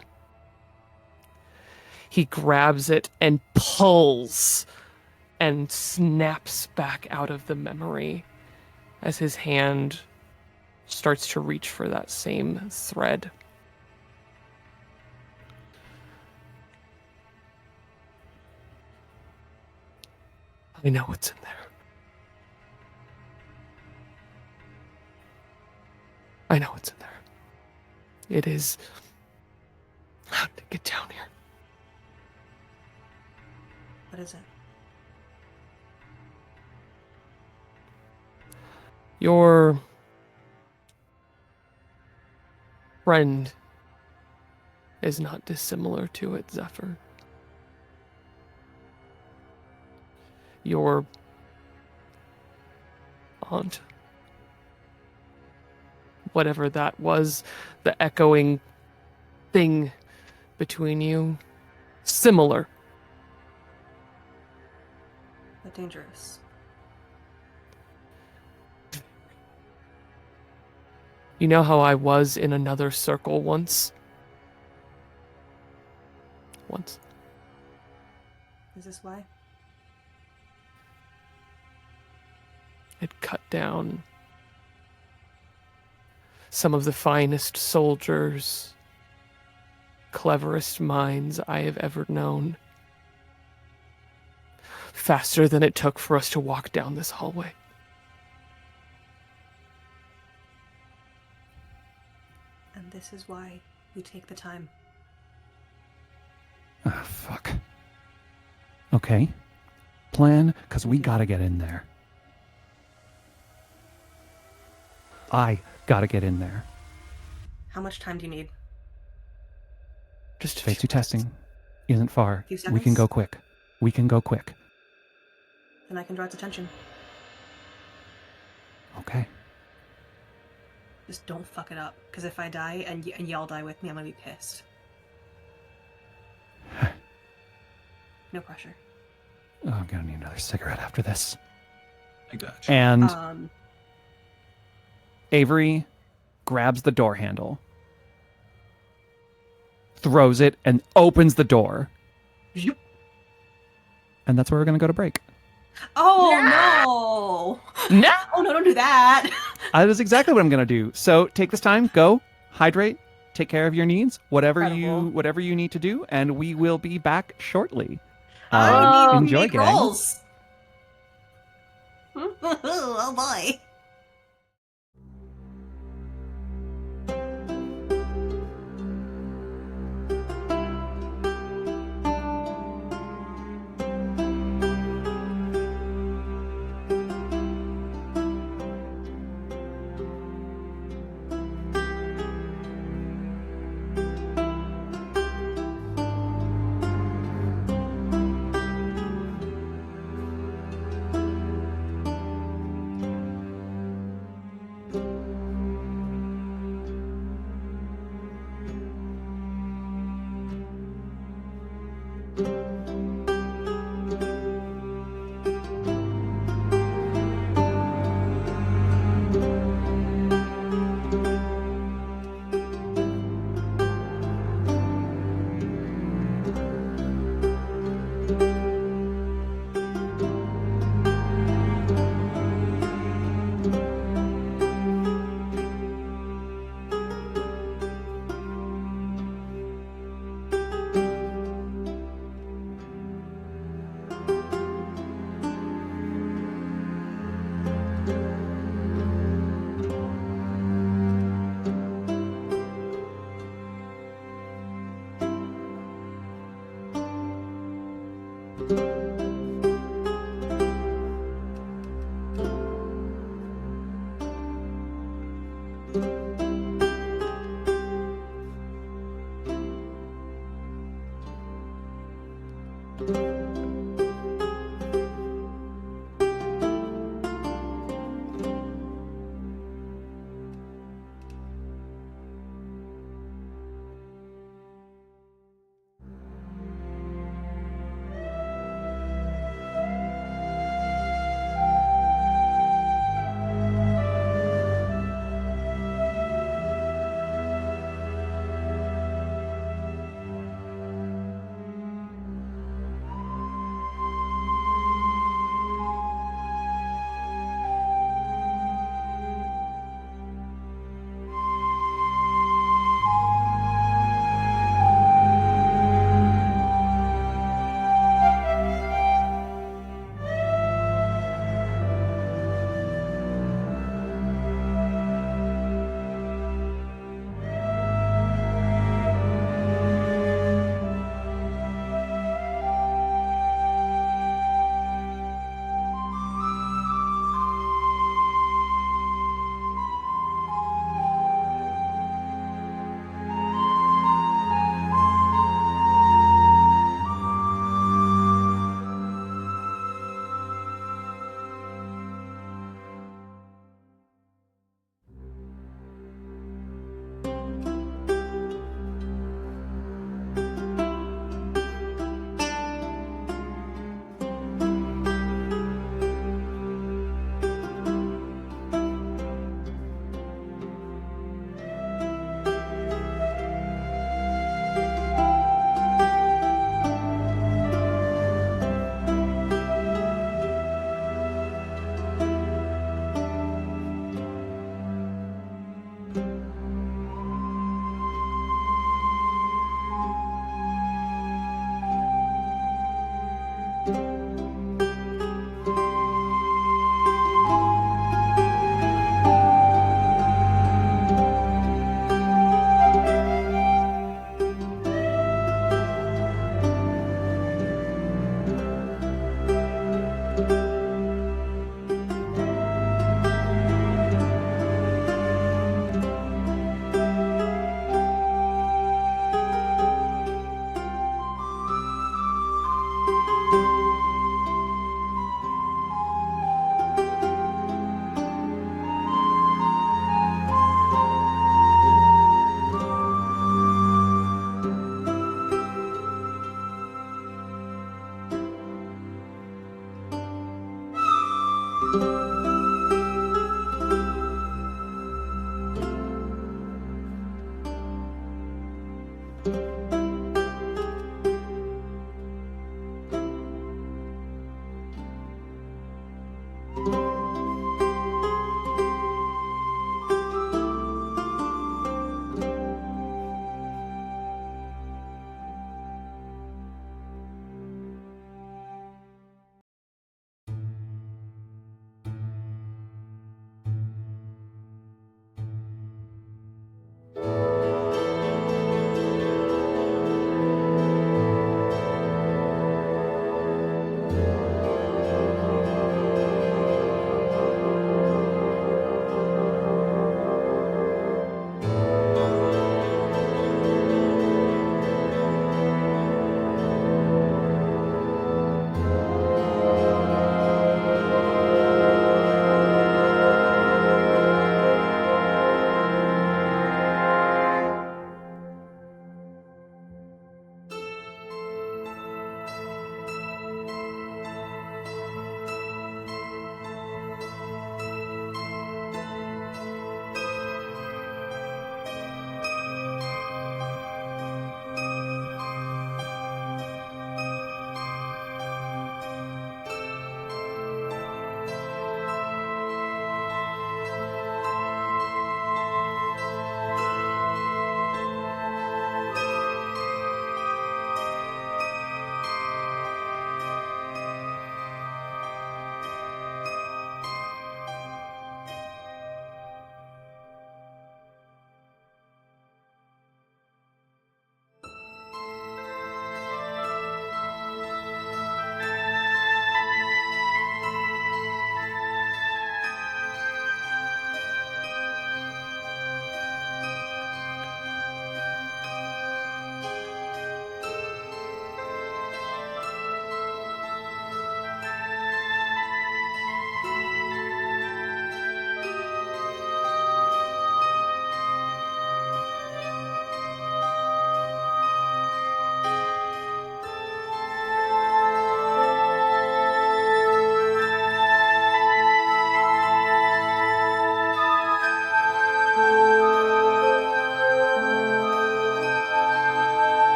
He grabs it and pulls and snaps back out of the memory as his hand starts to reach for that same thread. I know what's in there. I know what's in there. It is... How did it get down here? What is it? Your friend is not dissimilar to it, Zephyr. Your aunt, whatever that was, the echoing thing between you, similar. But dangerous. You know how I was in another circle once? Is this why? It cut down some of the finest soldiers, cleverest minds I have ever known. Faster than it took for us to walk down this hallway. And this is why we take the time. Ah, fuck. Okay. Plan, because we gotta get in there. I gotta get in there. How much time do you need? Just Phase 2 testing isn't far. Few We can seconds? go quick. We can go quick. Then I can draw its attention. Okay. Just don't fuck it up, because if I die and y'all die with me, I'm gonna be pissed. No pressure. Oh, I'm gonna need another cigarette after this. I got you. And Avery grabs the door handle, throws it, and opens the door. Zoop. And that's where we're gonna go to break. Oh no! No! Oh no! Don't do that. That is exactly what I'm gonna do. So take this time, go hydrate, take care of your needs, whatever Incredible. you need to do, and we will be back shortly. I need enjoy, comedic gang. roles. Oh boy.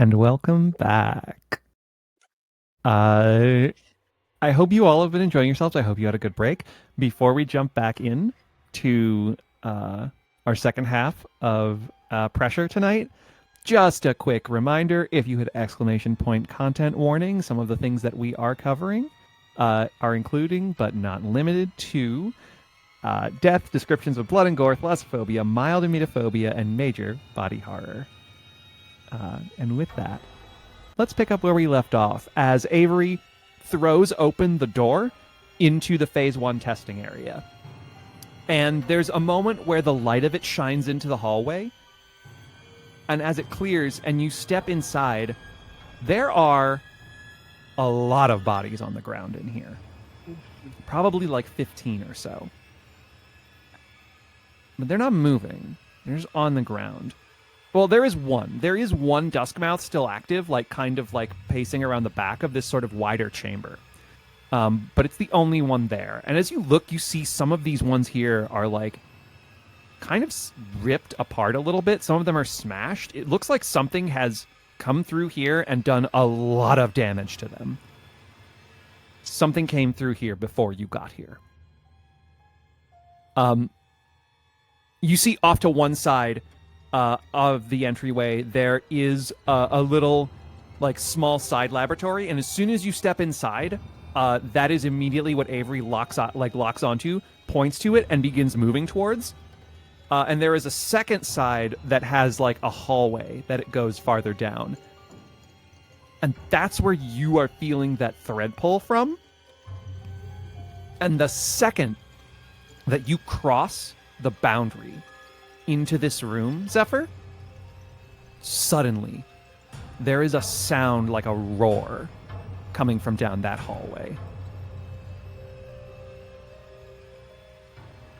And welcome back. I hope you all have been enjoying yourselves. I hope you had a good break. Before we jump back in to our second half of Pressure tonight, just a quick reminder, if you hit exclamation point content warning, some of the things that we are covering are including, but not limited to, death, descriptions of blood and gore, thalassophobia, mild emetophobia, and major body horror. And with that, let's pick up where we left off as Avery throws open the door into the Phase 1 testing area. And there's a moment where the light of it shines into the hallway. And as it clears and you step inside, there are a lot of bodies on the ground in here. Probably like 15 or so. But they're not moving. They're just on the ground. Well, there is one. There is one Duskmouth still active, like kind of like pacing around the back of this sort of wider chamber. But it's the only one there. And as you look, you see some of these ones here are like kind of ripped apart a little bit. Some of them are smashed. It looks like something has come through here and done a lot of damage to them. Something came through here before you got here. You see off to one side of the entryway, there is a little, like, small side laboratory, and as soon as you step inside, that is immediately what Avery locks onto, points to it, and begins moving towards. And there is a second side that has, like, a hallway that it goes farther down. And that's where you are feeling that thread pull from. And the second that you cross the boundary into this room, Zephyr, suddenly there is a sound like a roar coming from down that hallway.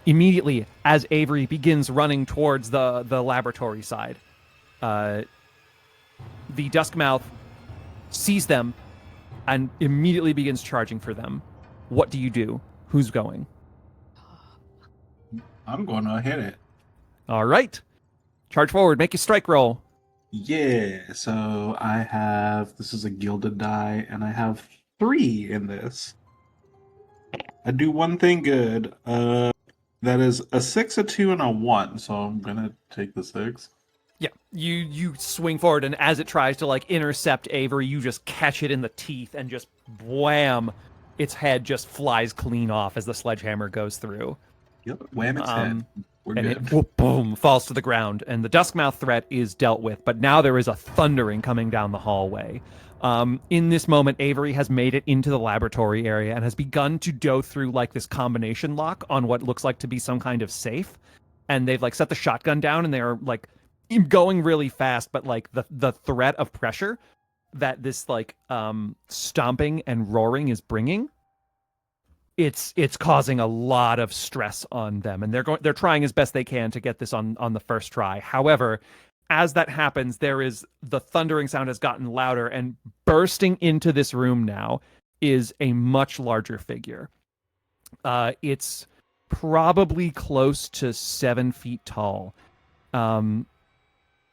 Immediately, as Avery begins running towards the laboratory side, the Duskmouth sees them and immediately begins charging for them. What do you do? Who's going? I'm going to hit it. All right. Charge forward. Make your strike roll. Yeah, so this is a gilded die, and I have 3 in this. I do one thing good. That is a 6, a 2, and a 1, so I'm gonna take the 6. Yeah, you swing forward, and as it tries to like intercept Avery, you just catch it in the teeth and just wham, its head just flies clean off as the sledgehammer goes through. Yep, wham its head. We're And good. it whoop, boom, falls to the ground, and the Duskmouth threat is dealt with, but now there is a thundering coming down the hallway. In this moment, Avery has made it into the laboratory area and has begun to go through like this combination lock on what looks like to be some kind of safe. And they've like set the shotgun down and they are like going really fast, but like the threat of pressure that this like stomping and roaring is bringing, it's causing a lot of stress on them, and they're trying as best they can to get this on the first try. However, as that happens, the thundering sound has gotten louder, and bursting into this room now is a much larger figure. It's probably close to 7 feet tall.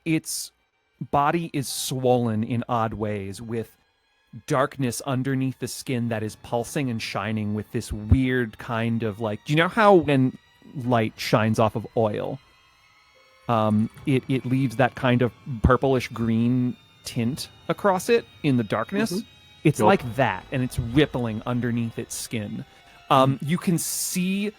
Its body is swollen in odd ways, with darkness underneath the skin that is pulsing and shining with this weird kind of like, do you know how when light shines off of oil, it leaves that kind of purplish green tint across it in the darkness? Mm-hmm. It's like that, and it's rippling underneath its skin. You can see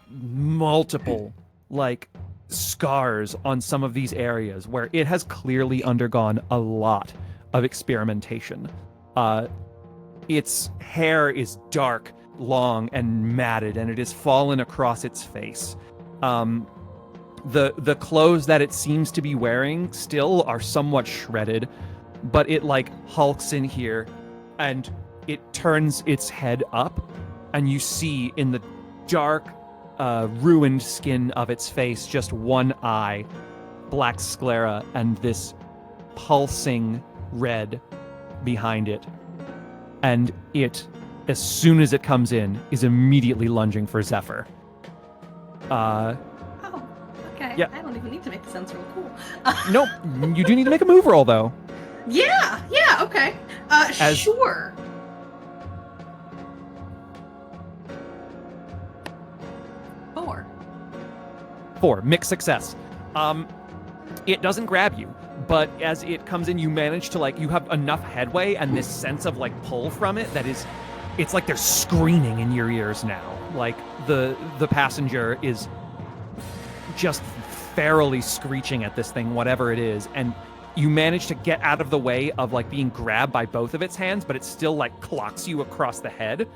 multiple like scars on some of these areas where it has clearly undergone a lot of experimentation. Its hair is dark, long, and matted, and it has fallen across its face. The clothes that it seems to be wearing still are somewhat shredded, but it like hulks in here, and it turns its head up, and you see in the dark, ruined skin of its face just one eye, black sclera, and this pulsing red behind it. And it, as soon as it comes in, is immediately lunging for Zephyr. Oh, okay. Yeah. I don't even need to make the sounds real cool. Nope, you do need to make a move roll, though. Yeah, okay. Sure. Four, mixed success. It doesn't grab you, but as it comes in, you manage to like, you have enough headway and this sense of like pull from it that is, it's like they're screaming in your ears now. Like the passenger is just ferally screeching at this thing, whatever it is, and you manage to get out of the way of like being grabbed by both of its hands, but it still like clocks you across the head.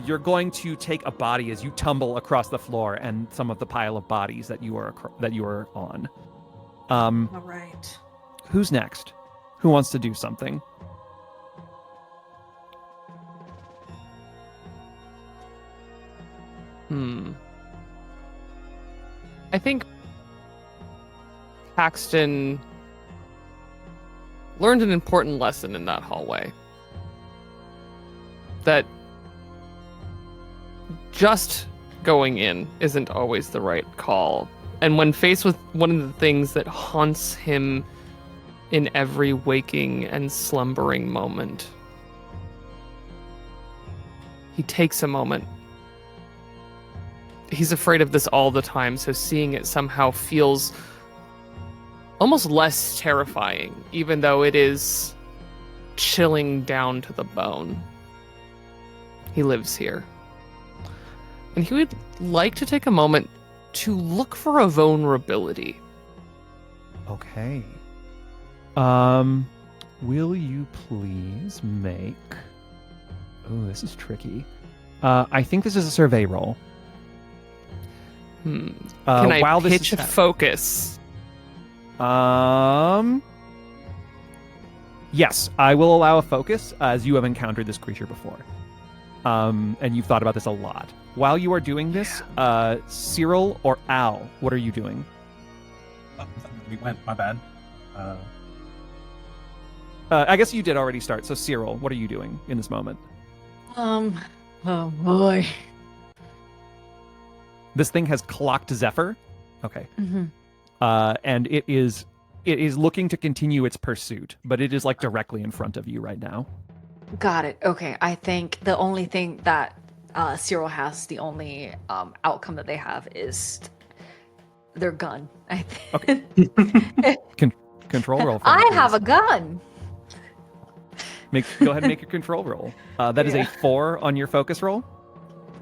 You're going to take a body as you tumble across the floor and some of the pile of bodies that you are on. All right. Who's next? Who wants to do something? I think Paxton learned an important lesson in that hallway. That just going in isn't always the right call. And when faced with one of the things that haunts him in every waking and slumbering moment, he takes a moment. He's afraid of this all the time, so seeing it somehow feels almost less terrifying, even though it is chilling down to the bone. He lives here. And he would like to take a moment to look for a vulnerability. Okay. will you please make... Oh, this is tricky. I think this is a survey roll. Can I while this pitch is a focus? Yes, I will allow a focus as you have encountered this creature before. And you've thought about this a lot. While you are doing this, Cyril or Al, what are you doing? We went. My bad. I guess you did already start. So Cyril, what are you doing in this moment? Oh boy. This thing has clocked Zephyr. Okay. Mm-hmm. And it is looking to continue its pursuit, but it is like directly in front of you right now. Got it. Okay. I think the only thing that Cyril has, the only outcome that they have is their gun. I think. Okay. Control roll. For me, I have please. a gun. Go ahead and make your control roll. That is a 4 on your focus roll.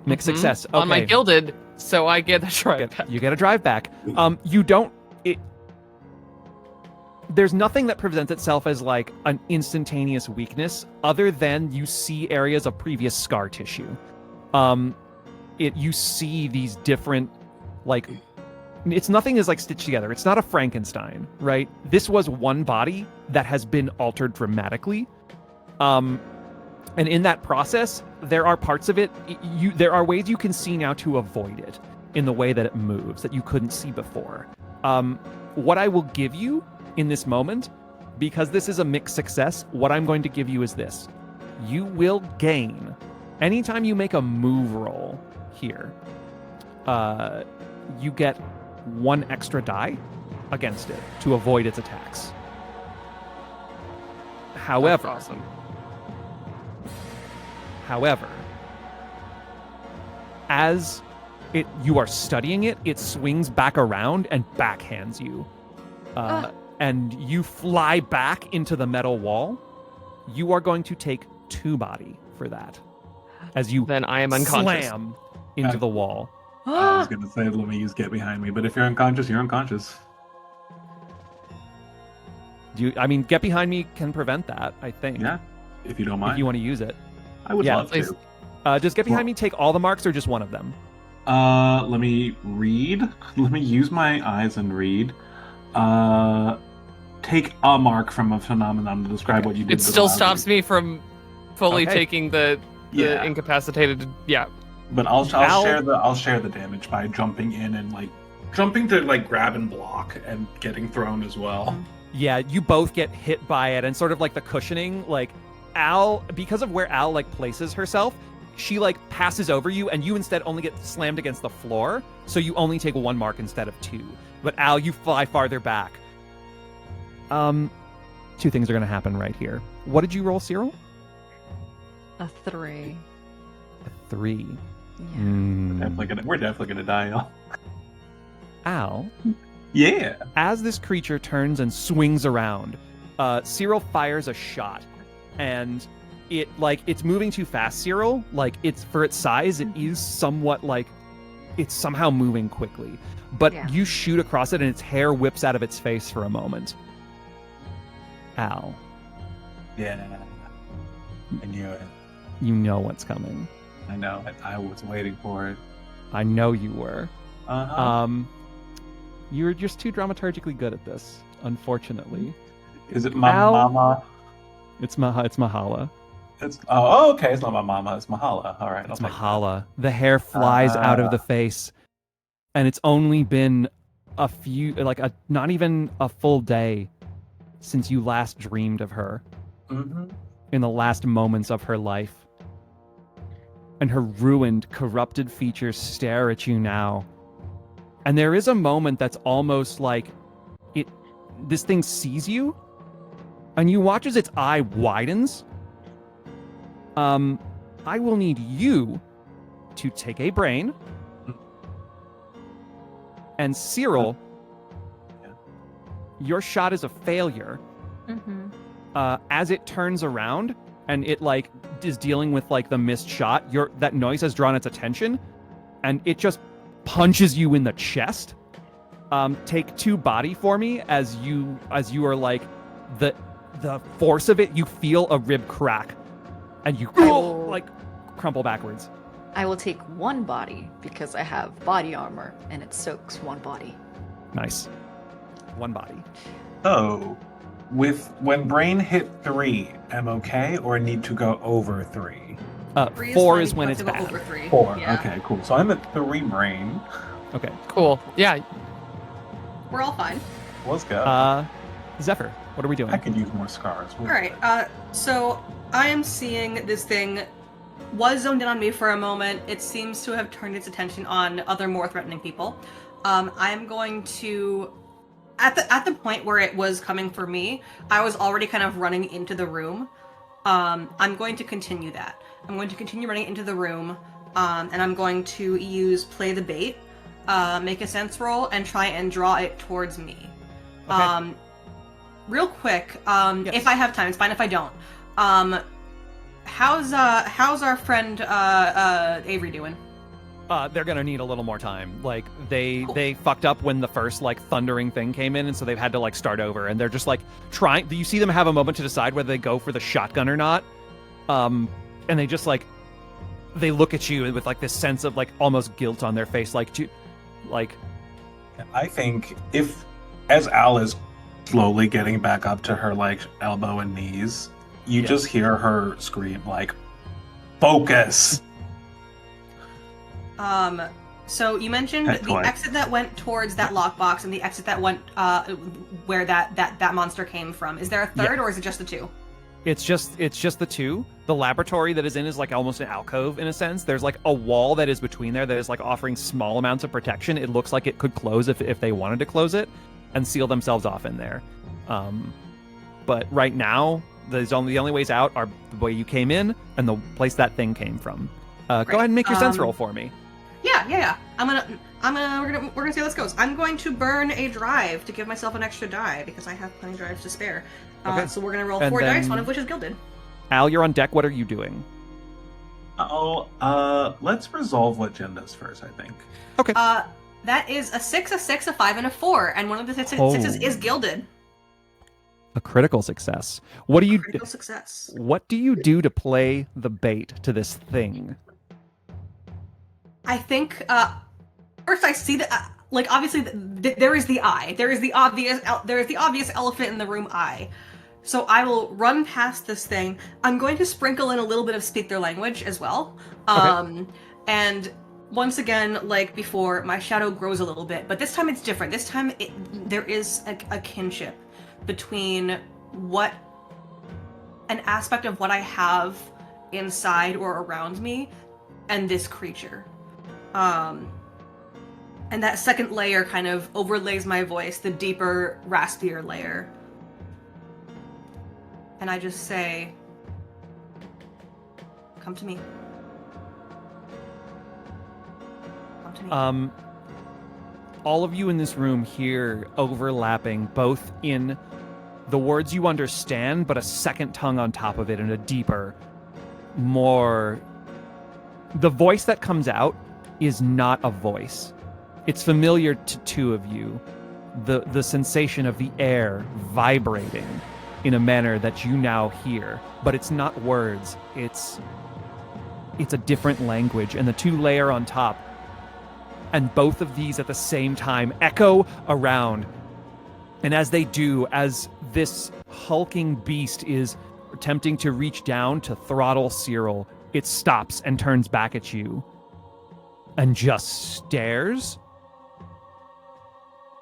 Make success. Okay. On my gilded, so I get a drive back. You get a drive back. You don't. There's nothing that presents itself as like an instantaneous weakness, other than you see areas of previous scar tissue. You see these different, like, it's nothing is like stitched together. It's not a Frankenstein, right? This was one body that has been altered dramatically. And in that process, there are parts of it, there are ways you can see now to avoid it in the way that it moves that you couldn't see before. What I will give you in this moment, because this is a mixed success, what I'm going to give you is this. You will gain, anytime you make a move roll here, you get 1 extra die against it to avoid its attacks. However, That's awesome. However, as you are studying it, it swings back around and backhands you. And you fly back into the metal wall. You are going to take 2 body for that. As you Then I am unconscious. slam into the wall. I was gonna say, let me use get behind me, but if you're unconscious, you're unconscious. Get behind me can prevent that, I think. Yeah, if you don't mind. If you want to use it. I would Yeah, love please. to. Just get behind me, take all the marks or just one of them? Let me read. Let me use my eyes and read. Take a mark from a phenomenon to describe what you did. It still stops me from fully Okay. taking the Yeah. incapacitated. Yeah. But I'll share the damage by jumping in and jumping to grab and block and getting thrown as well. Yeah, you both get hit by it, and sort of like the cushioning, Al, because of where Al places herself, she passes over you, and you instead only get slammed against the floor, so you only take 1 mark instead of 2. But Al, you fly farther back. 2 things are going to happen right here. What did you roll, Cyril? A 3. A 3. Yeah. We're definitely gonna die, y'all. Al, Yeah. as this creature turns and swings around, Cyril fires a shot, and it's moving too fast, Cyril. It's for its size, it is somewhat it's somehow moving quickly. But Yeah. you shoot across it, and its hair whips out of its face for a moment. Al, Yeah. I knew it. you know what's coming. I know it. I was waiting for it. I know you were. Uh-huh. You're just too dramaturgically good at this, unfortunately. Is it my Al? mama? It's Mahala. Okay. It's not my mama. It's Mahala. All right. It's I'll take Mahala. The hair flies out of the face, and it's only been a few, not even a full day since you last dreamed of her, that. in the last moments of her life. And her ruined, corrupted features stare at you now. And there is a moment that's almost like this thing sees you, and you watch as its eye widens. I will need you to take a brain. And Cyril, your shot is a failure. Mm-hmm. As it turns around and it is dealing with the missed shot, that noise has drawn its attention, and it just punches you in the chest. Take 2 body for me as you are the force of it, you feel a rib crack, and you like crumple backwards. I will take one body because I have body armor, and it soaks one body. Nice. One body. So, when brain hit 3, I'm okay, or need to go over 3? 4 fine, is you when have it's to go bad. over 3. 4. Yeah. Okay, cool. So I'm at 3 brain. Okay. Cool. Yeah. We're all fine. Let's go. Zephyr, what are we doing? I could use more scars. All right. So I am seeing this thing was zoned in on me for a moment. It seems to have turned its attention on other more threatening people. I'm going to, at the point where it was coming for me, I was already kind of running into the room. I'm going to continue that. I'm going to continue running into the room, and I'm going to use play the bait, make a sense roll, and try and draw it towards me. Okay. Real quick, Yes. if I have time, it's fine if I don't. How's our friend Avery doing? They're gonna need a little more time. Like Cool. they fucked up when the first like thundering thing came in, and so they've had to like start over. And they're just like trying. You see them have a moment to decide whether they go for the shotgun or not. And they just like they look at you with like this sense of like almost guilt on their face, like I think as Al is slowly getting back up to her like elbow and knees, you Yeah. just hear her scream like, "Focus!" So you mentioned That's the why. exit that went towards that lockbox and the exit that went where that monster came from. Is there a third, or is it just the 2? It's just the two. The laboratory that is in is like almost an alcove in a sense. There's like a wall that is between there that is like offering small amounts of protection. It looks like it could close if they wanted to close it and seal themselves off in there. But right now, the only ways out are the way you came in and the place that thing came from. Go Great. ahead and make your sense roll for me. Yeah. We're gonna see how this goes. I'm going to burn a drive to give myself an extra die because I have plenty of drives to spare. Okay. So we're gonna roll And 4 dice, then- one of which is gilded. Al, you're on deck. What are you doing? Let's resolve what Jen does first, I think. That is a 6, a 6, a 5, and a 4, and one of the sixes Oh. is gilded. A critical success. What do you Critical success. What do you do to play the bait to this thing? I think first I see that like obviously there is the eye. There is the obvious elephant in the room eye. So I will run past this thing. I'm going to sprinkle in a little bit of speak their language as well. And once again, like before, my shadow grows a little bit, but this time it's different. This time there is a kinship between an aspect of what I have inside or around me and this creature. And that second layer kind of overlays my voice, the deeper, raspier layer. And I just say, come to me. Come to me. All of you in this room here overlapping both in the words you understand, but a second tongue on top of it and a deeper, more... The voice that comes out is not a voice. It's familiar to two of you. The sensation of the air vibrating in a manner that you now hear, but it's not words. It's a different language, and the two layer on top. And both of these at the same time echo around. And as they do, as this hulking beast is attempting to reach down to throttle Cyril, it stops and turns back at you and just stares.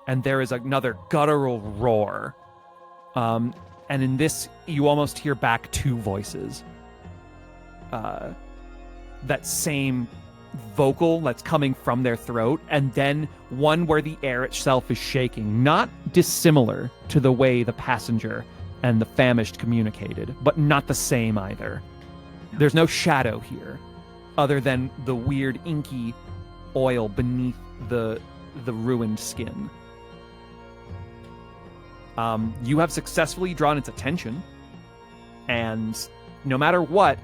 And there is another guttural roar. And in this, you almost hear back two voices. That same vocal that's coming from their throat, and then one where the air itself is shaking, not dissimilar to the way the passenger and the famished communicated, but not the same either. There's no shadow here, other than the weird inky oil beneath the ruined skin. You have successfully drawn its attention, and no matter what,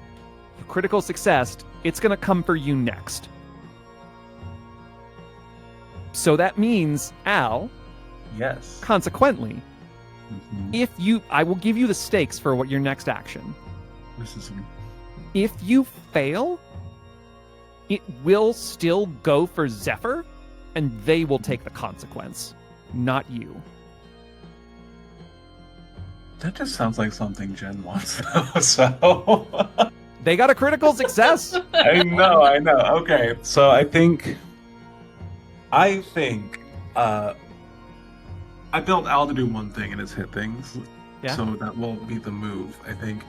critical success, it's going to come for you next. So that means, Al, Yes. consequently, I will give you the stakes for what your next action. This is If you fail, it will still go for Zephyr, and they will take the consequence, not you. that just sounds like something Jen wants, though. So They got a critical success. I know. Okay, so I think I built Al to do one thing and it's hit things. Yeah. So that will be the move. I think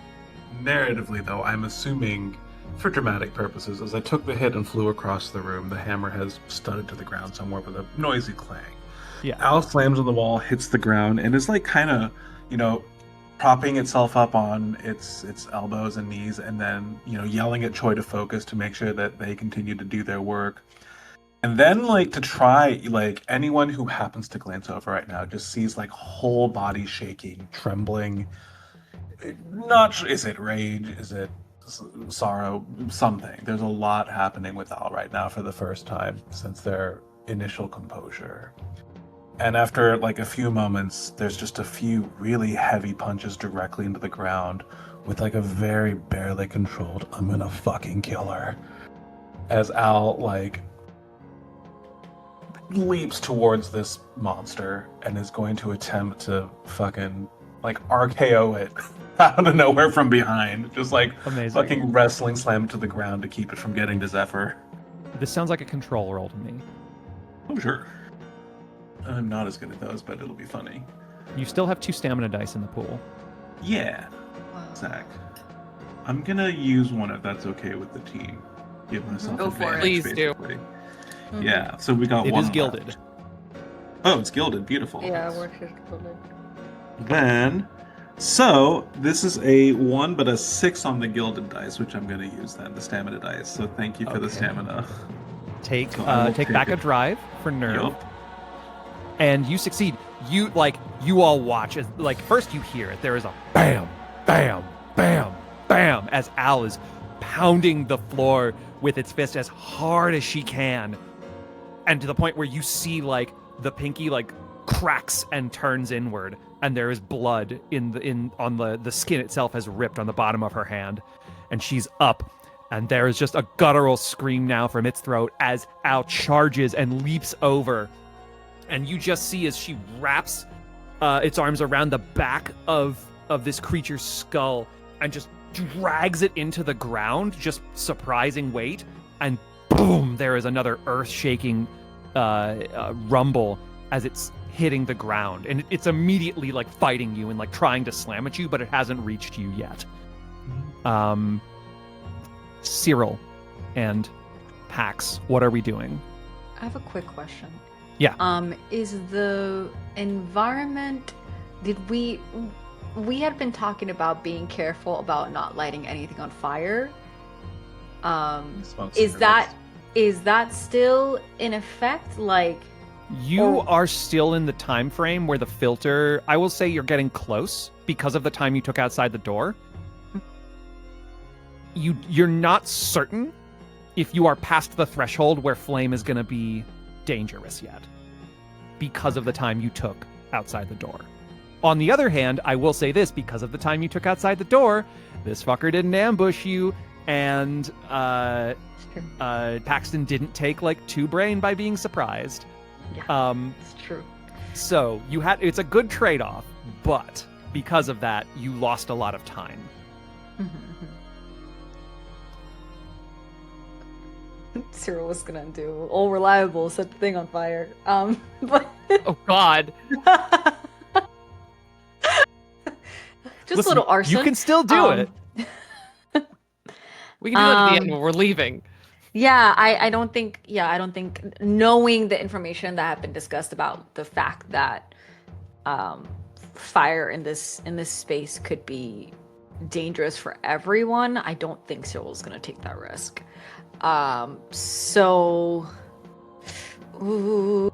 narratively, though, I'm assuming for dramatic purposes, as I took the hit and flew across the room, the hammer has studded to the ground somewhere with a noisy clang. Yeah. Al slams on the wall, hits the ground, and is like kind of, propping itself up on its elbows and knees, and then, yelling at Choi to focus to make sure that they continue to do their work. And then, to try, anyone who happens to glance over right now just sees, whole body shaking, trembling. Not sure, is it rage? Is it sorrow? Something. There's a lot happening with Al right now for the first time since their initial composure. And after, a few moments, there's just a few really heavy punches directly into the ground with, a very barely controlled, I'm gonna fucking kill her. As Al, leaps towards this monster and is going to attempt to fucking RKO it out of nowhere from behind. Just Amazing. fucking wrestling slam it to the ground to keep it from getting to Zephyr. This sounds like a control roll to me. Oh, sure. I'm not as good at those, but it'll be funny. You still have 2 stamina dice in the pool. Yeah, Zach. I'm gonna use one if that's okay with the team. Give myself Go for it. advantage, Please do. basically. Yeah, so we got It one is left. gilded. Oh, it's gilded. Beautiful. Yeah, we're just gilded. Then, so this is a 1 but a 6 on the gilded dice, which I'm going to use then, the stamina dice. So thank you for the Okay. stamina. Take So I will take take back a it. drive for nerve. Yup. And you succeed. You all watch as first you hear it. There is a bam, bam, bam, bam as Al is pounding the floor with its fist as hard as she can, and to the point where you see the pinky cracks and turns inward, and there is blood on the skin itself has ripped on the bottom of her hand, and she's up. And there is just a guttural scream now from its throat as Al charges and leaps over. And you just see as she wraps its arms around the back of this creature's skull and just drags it into the ground, just surprising weight. And boom, there is another earth-shaking rumble as it's hitting the ground. And it's immediately fighting you and trying to slam at you, but it hasn't reached you yet. Cyril and Pax, what are we doing? I have a quick question. Yeah. Is the environment, we had been talking about being careful about not lighting anything on fire. Smoke Is cigarettes. that still in effect? You are still in the time frame where the filter, I will say you're getting close because of the time you took outside the door. You're not certain if you are past the threshold where flame is going to be dangerous yet because of the time you took outside the door. On the other hand, I will say this, because of the time you took outside the door, this fucker didn't ambush you, and Paxton didn't take 2 brain by being surprised. Yeah, it's true. So it's a good trade-off, but because of that, you lost a lot of time. Cyril was gonna do all reliable, set the thing on fire. But Oh God. just Listen, a little arson. You can still do it. We can do it at the end when we're leaving. Yeah, I don't think knowing the information that have been discussed about the fact that fire in this space could be dangerous for everyone, I don't think Cyril's gonna take that risk. So ooh.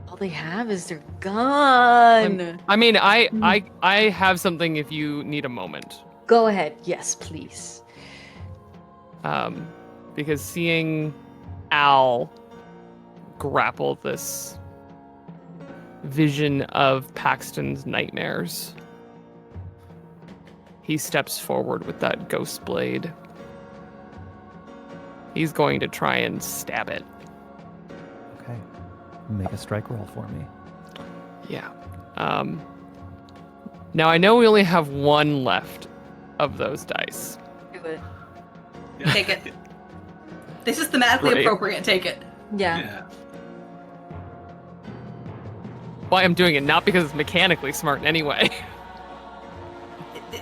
All they have is their gun. I mean, I have something if you need a moment. Go ahead. Yes, please. Because seeing Al grapple this vision of Paxton's nightmares. He steps forward with that ghost blade. He's going to try and stab it. Okay. Make a strike roll for me. Yeah. Now I know we only have one left of those dice. Do it. Take it. This is thematically Great. appropriate. Take it. Yeah. Why I'm doing it, not because it's mechanically smart in any way.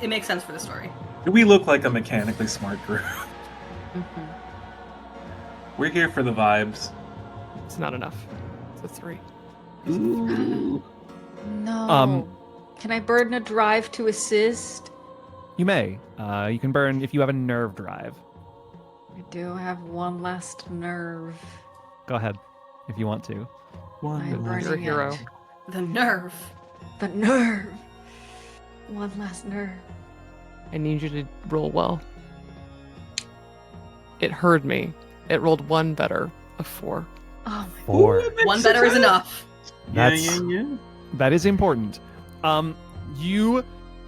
It makes sense for the story. We look like a mechanically smart group. Mhm. We're here for the vibes. It's not enough. It's a 3. Ooh. No. Can I burn a drive to assist? You may. You can burn if you have a nerve drive. I do have one last nerve. Go ahead, if you want to. I'm last- You're a burning hero. it. The nerve. The nerve. One last nerve. I need you to roll well. It heard me. It rolled 1 better, a 4. Oh my 4. One better is enough. That's- Yeah. That is important. You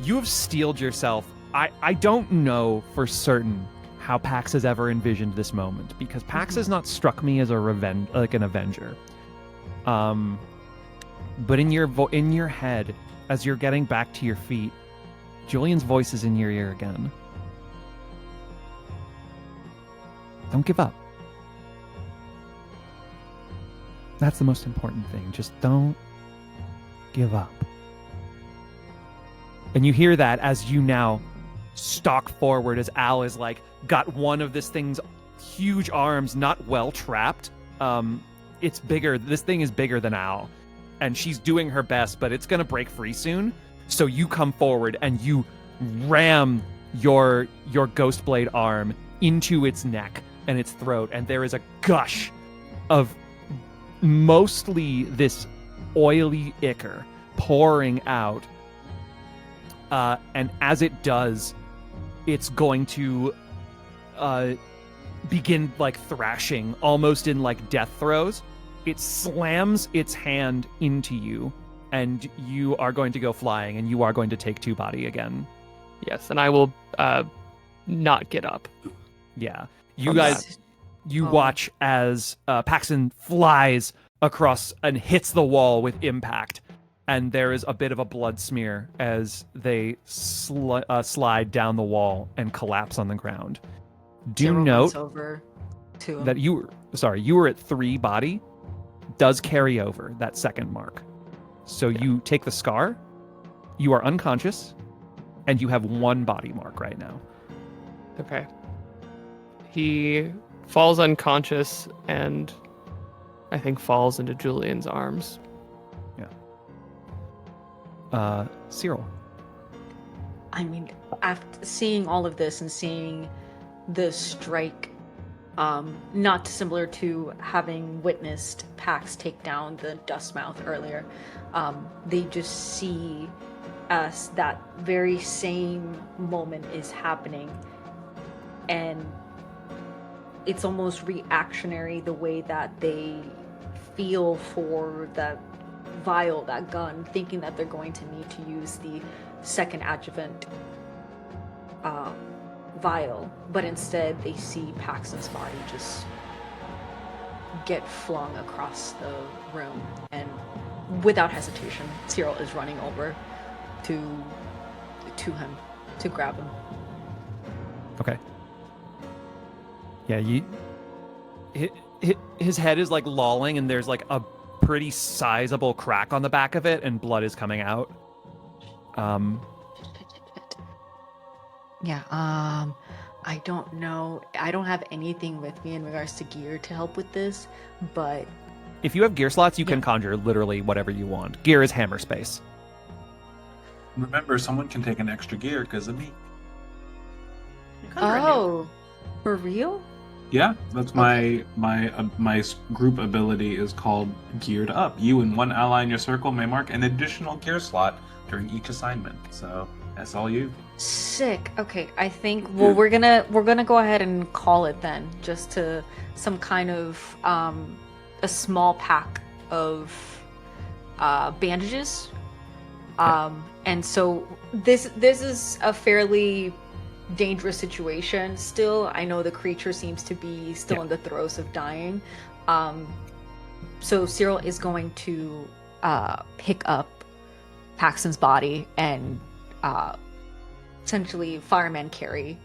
have steeled yourself. I don't know for certain how Pax has ever envisioned this moment because Pax has not struck me as an avenger. But in your head, as you're getting back to your feet, Julian's voice is in your ear again. Don't give up. That's the most important thing. Just don't give up. And you hear that as you now stalk forward as Al is like got one of this thing's huge arms not well trapped. It's bigger. This thing is bigger than Al. And she's doing her best, but it's gonna break free soon. So you come forward and you ram your ghost blade arm into its neck and its throat, and there is a gush of mostly this oily ichor pouring out. And as it does, it's going to begin like thrashing, almost in like death throes. It slams its hand into you, and you are going to go flying, and you are going to take 2 body again. Yes, and I will not get up. Yeah. You From guys, that. you Oh. watch as Paxton flies across and hits the wall with impact. And there is a bit of a blood smear as they slide down the wall and collapse on the ground. Do Zero note runs over to him. that you were at 3 body, does carry over that second mark. So you take the scar, you are unconscious, and you have 1 body mark right now. Okay. He falls unconscious and I think falls into Julian's arms. Cyril. I mean, after seeing all of this and seeing the strike, not similar to having witnessed Pax take down the Dustmouth earlier, they just see as that very same moment is happening, and it's almost reactionary the way that they feel for that vial, that gun, thinking that they're going to need to use the second adjuvant vial, but instead they see Paxton's body just get flung across the room, and without hesitation, Cyril is running over to him to grab him. Okay. Yeah, his head is like lolling, and there's like a pretty sizable crack on the back of it, and blood is coming out. Yeah, I don't know. I don't have anything with me in regards to gear to help with this, but If you have gear slots, you can Yeah. conjure literally whatever you want. Gear is hammer space. Remember, someone can take an extra gear because of me. oh, for real? Yeah, that's my group ability is called Geared Up. You and 1 ally in your circle may mark an additional gear slot during each assignment. So that's all you. Sick. Okay, I think we're gonna go ahead and call it then, just to some kind of a small pack of bandages. And so this is a fairly dangerous situation still. I know the creature seems to be still in the throes of dying. So Cyril is going to pick up Paxton's body and essentially fireman carry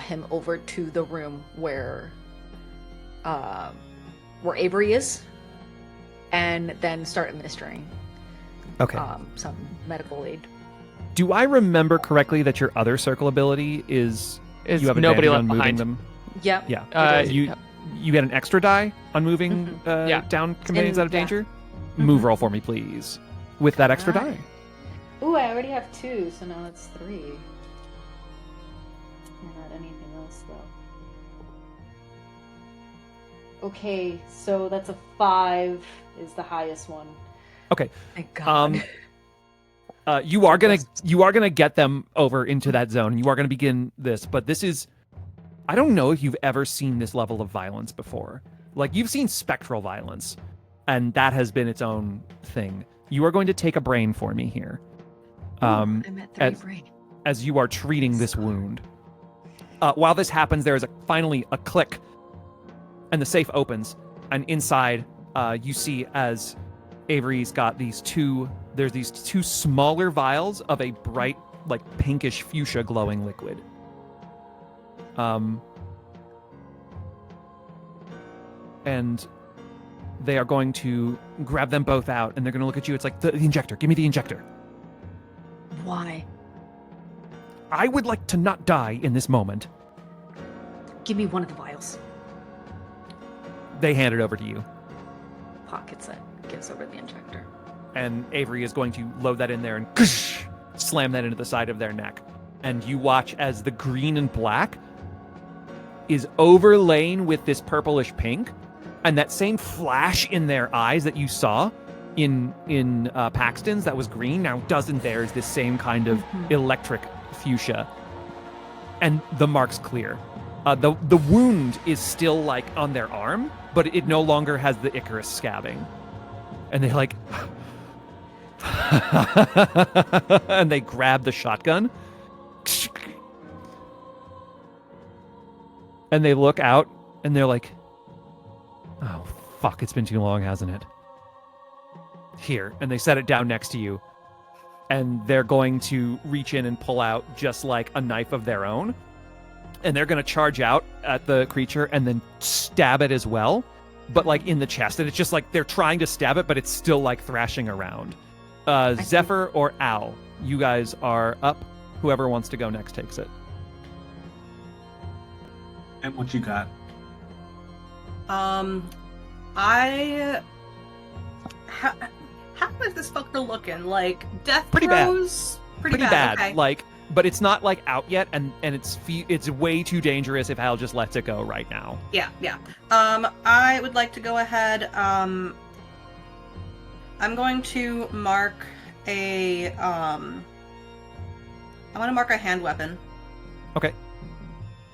him over to the room where Avery is, and then start administering some medical aid. Do I remember correctly that your other circle ability is you have nobody advantage left on moving behind. them? Yep. Yeah. You get an extra die on moving down companions out of danger? Move roll for me, please. With that extra die. Ooh, I already have 2, so now it's 3. Not anything else, though. Okay, so that's a 5 is the highest one. Okay. Thank God. You are gonna get them over into that zone. You are gonna begin this, but this is, I don't know if you've ever seen this level of violence before. Like, you've seen spectral violence, and that has been its own thing. You are going to take a brain for me here. I'm at 3 brain. As you are treating this wound. While this happens, there is finally a click, and the safe opens, and inside you see as Avery's got these two smaller vials of a bright, like, pinkish fuchsia glowing liquid. And they are going to grab them both out, and they're going to look at you. It's like, the injector. Give me the injector. Why? I would like to not die in this moment. Give me one of the vials. They hand it over to you. Pockets it. Gives over the injector. And Avery is going to load that in there and slam that into the side of their neck. And you watch as the green and black is overlain with this purplish pink, and that same flash in their eyes that you saw in Paxton's that was green now does in theirs, this same kind of electric fuchsia. And the mark's clear. The wound is still, like, on their arm, but it no longer has the Icarus scabbing. And they, like, and they grab the shotgun. And they look out, and they're like, oh, fuck, it's been too long, hasn't it? Here. And they set it down next to you. And they're going to reach in and pull out just like a knife of their own. And they're going to charge out at the creature and then stab it as well. But, like, in the chest. And it's just like they're trying to stab it, but it's still, like, thrashing around. Zephyr or Al, you guys are up. Whoever wants to go next takes it. And what you got? How is this fucker looking? Like, death Pretty throes? Pretty bad. Okay. Like, but it's not, like, out yet, and it's way too dangerous if Al just lets it go right now. Yeah. I would like to go ahead. I'm going to mark a hand weapon. Okay.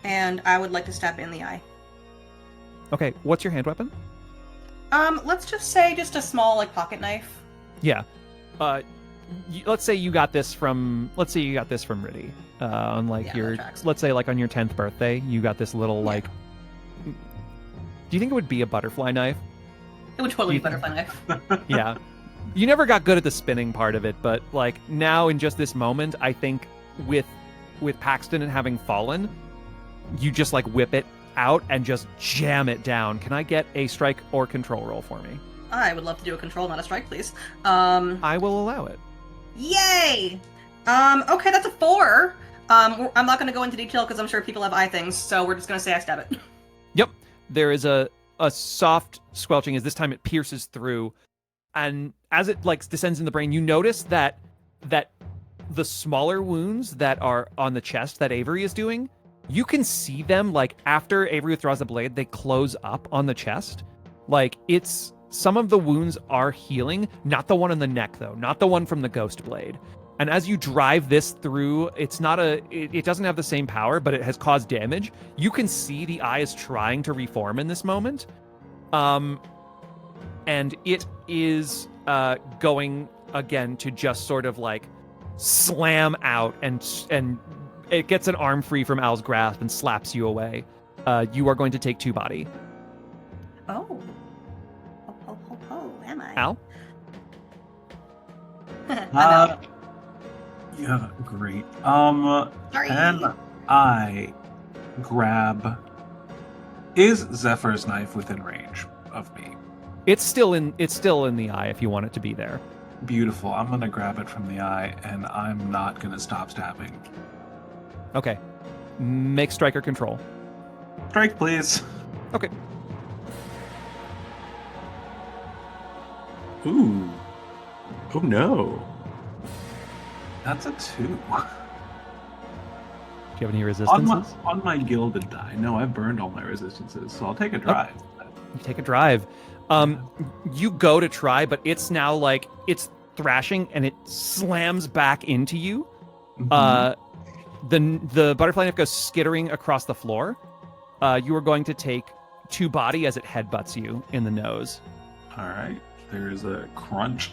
And I would like to stab it in the eye. Okay, what's your hand weapon? Let's just say just a small, like, pocket knife. Yeah. Let's say you got this from Riddy. On, like, let's say, like, on your 10th birthday, you got this little, like, do you think it would be a butterfly knife? It would totally be a butterfly knife. Yeah. You never got good at the spinning part of it, but, like, now in just this moment, I think with Paxton and having fallen, you just, like, whip it out and just jam it down. Can I get a strike or control roll for me? I would love to do a control, not a strike, please. I will allow it. Yay! Okay, that's a 4. I'm not going to go into detail because I'm sure people have eye things, so we're just going to say I stab it. Yep. There is a soft squelching as this time it pierces through, and as it, like, descends in the brain, you notice that the smaller wounds that are on the chest that Avery is doing, you can see them, like, after Avery withdraws the blade, they close up on the chest. Like, it's, some of the wounds are healing, not the one in the neck, though, not the one from the ghost blade. And as you drive this through, it's not it doesn't have the same power, but it has caused damage. You can see the eye is trying to reform in this moment. and it is going again to just sort of like slam out, and it gets an arm free from Al's grasp and slaps you away. You are going to take 2 body. Oh. Am I? Al? I'm out. Yeah, great. Sorry. Can I grab... Is Zephyr's knife within range of me? It's still in the eye if you want it to be there. Beautiful. I'm gonna grab it from the eye, and I'm not gonna stop stabbing. Okay. Make striker control. Strike, please. Okay. Ooh. Oh no. That's a 2. Do you have any resistances? On my gilded die. No, I've burned all my resistances, so I'll take a drive. You take a drive. You go to try, but it's now like it's thrashing and it slams back into you. The butterfly knife goes skittering across the floor. You are going to take 2 body as it headbutts you in the nose. All right. There's a crunch.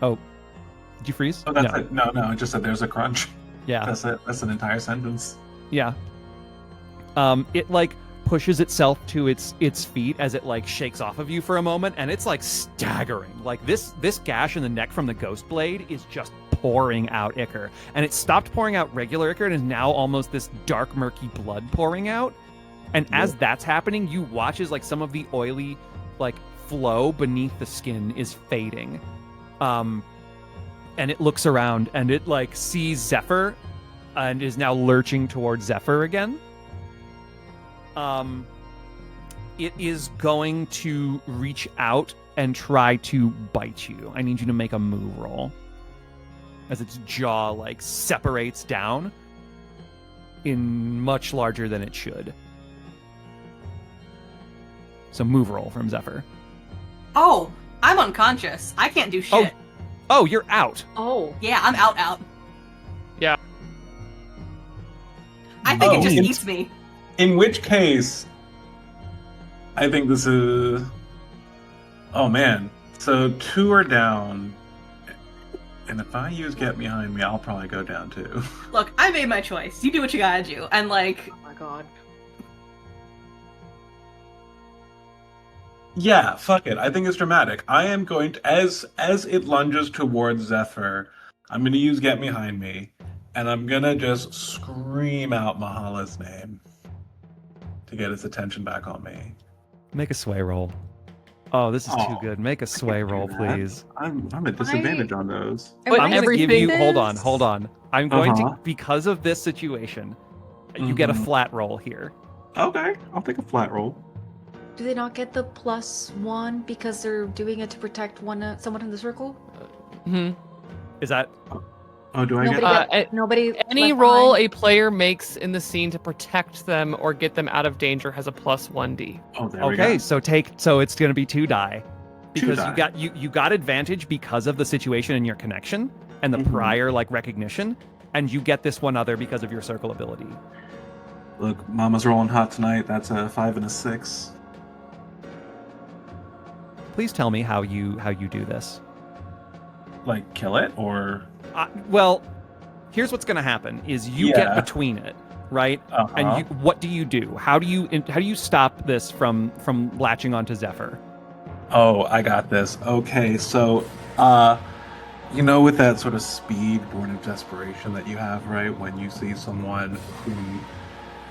Oh, did you freeze? Oh, that's it. No, I just said there's a crunch. Yeah. That's it. That's an entire sentence. Yeah. It like pushes itself to its feet as it like shakes off of you for a moment, and it's like staggering. Like this gash in the neck from the ghost blade is just pouring out ichor, and it stopped pouring out regular ichor and is now almost this dark murky blood pouring out. And as that's happening, you watch as like some of the oily like flow beneath the skin is fading. And it looks around and it like sees Zephyr and is now lurching towards Zephyr again. It is going to reach out and try to bite you. I need you to make a move roll. As its jaw like separates down in much larger than it should. So move roll from Zephyr. Oh, I'm unconscious. I can't do shit. Oh, you're out. Oh. Yeah, I'm out. Yeah. I think it just it's- eats me. In which case, I think this is... Oh, man. So 2 are down. And if I use Get Behind Me, I'll probably go down too. Look, I made my choice. You do what you gotta do. And like, Oh my god. Yeah, fuck it. I think it's dramatic. I am going to, as it lunges towards Zephyr, I'm going to use Get Behind Me, and I'm going to just scream out Mahala's name to get its attention back on me. Make a sway roll. Oh, this is too Oh, good. Make a sway roll, please. I'm at disadvantage on those. But I'm going to give you... everything Hold on. I'm going Uh-huh. to... Because of this situation, you get a flat roll here. Okay, I'll take a flat roll. Do they not get the +1 because they're doing it to protect someone in the circle? Mhm. Is that... Oh, do I Nobody get... get- nobody. Any left roll behind? a player makes in the scene to protect them or get them out of danger has a +1d. Oh, there we Okay, go. so it's going to be 2 die. Because die. you got advantage because of the situation and your connection and the Mhm. prior like recognition, and you get this one other because of your circle ability. Look, Mama's rolling hot tonight. That's a 5 and a 6. Please tell me how you do this. Like, kill it, or... Well, here's what's going to happen: is you Yeah. get between it, right? Uh-huh. And what do you do? How do you stop this from latching onto Zephyr? Oh, I got this. Okay, so, you know, with that sort of speed born of desperation that you have, right? When you see someone whom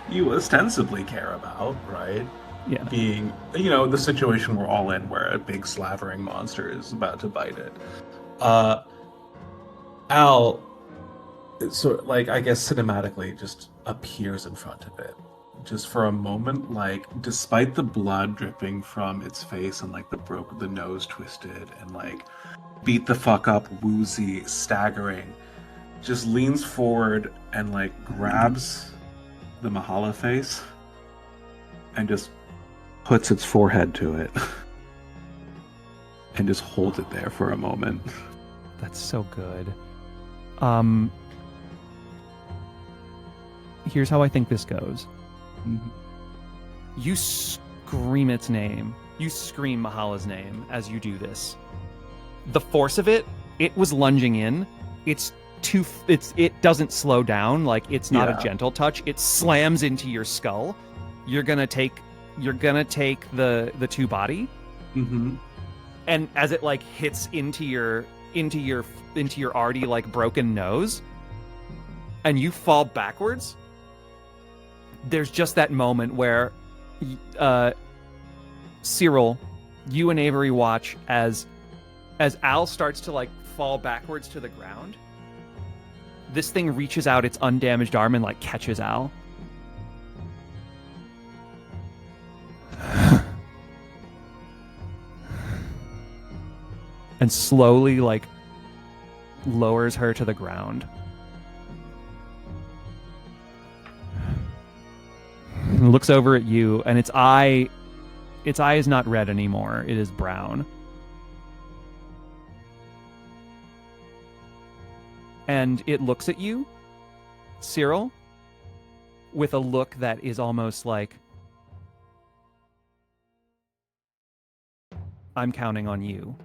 you ostensibly care about, right? Yeah. Being, you know, the situation we're all in where a big slavering monster is about to bite it. Al, sort of, like, I guess cinematically just appears in front of it. Just for a moment, like, despite the blood dripping from its face and, like, the nose twisted and, like, beat the fuck up, woozy, staggering, just leans forward and, like, grabs the Mahala face and just puts its forehead to it and just holds it there for a moment. That's so good. Here's how I think this goes. You scream its name. You scream Mahala's name as you do this. The force of it was lunging in. It doesn't slow down. Like, it's not a gentle touch. It slams into your skull. You're gonna take the 2 body. Mm-hmm. And as it like hits into your already like broken nose, and you fall backwards, there's just that moment where Cyril, you and Avery watch as Al starts to like fall backwards to the ground. This thing reaches out its undamaged arm and like catches Al. And slowly like lowers her to the ground. Looks over at you, and its eye is not red anymore. It is brown. And it looks at you, Cyril, with a look that is almost like, I'm counting on you.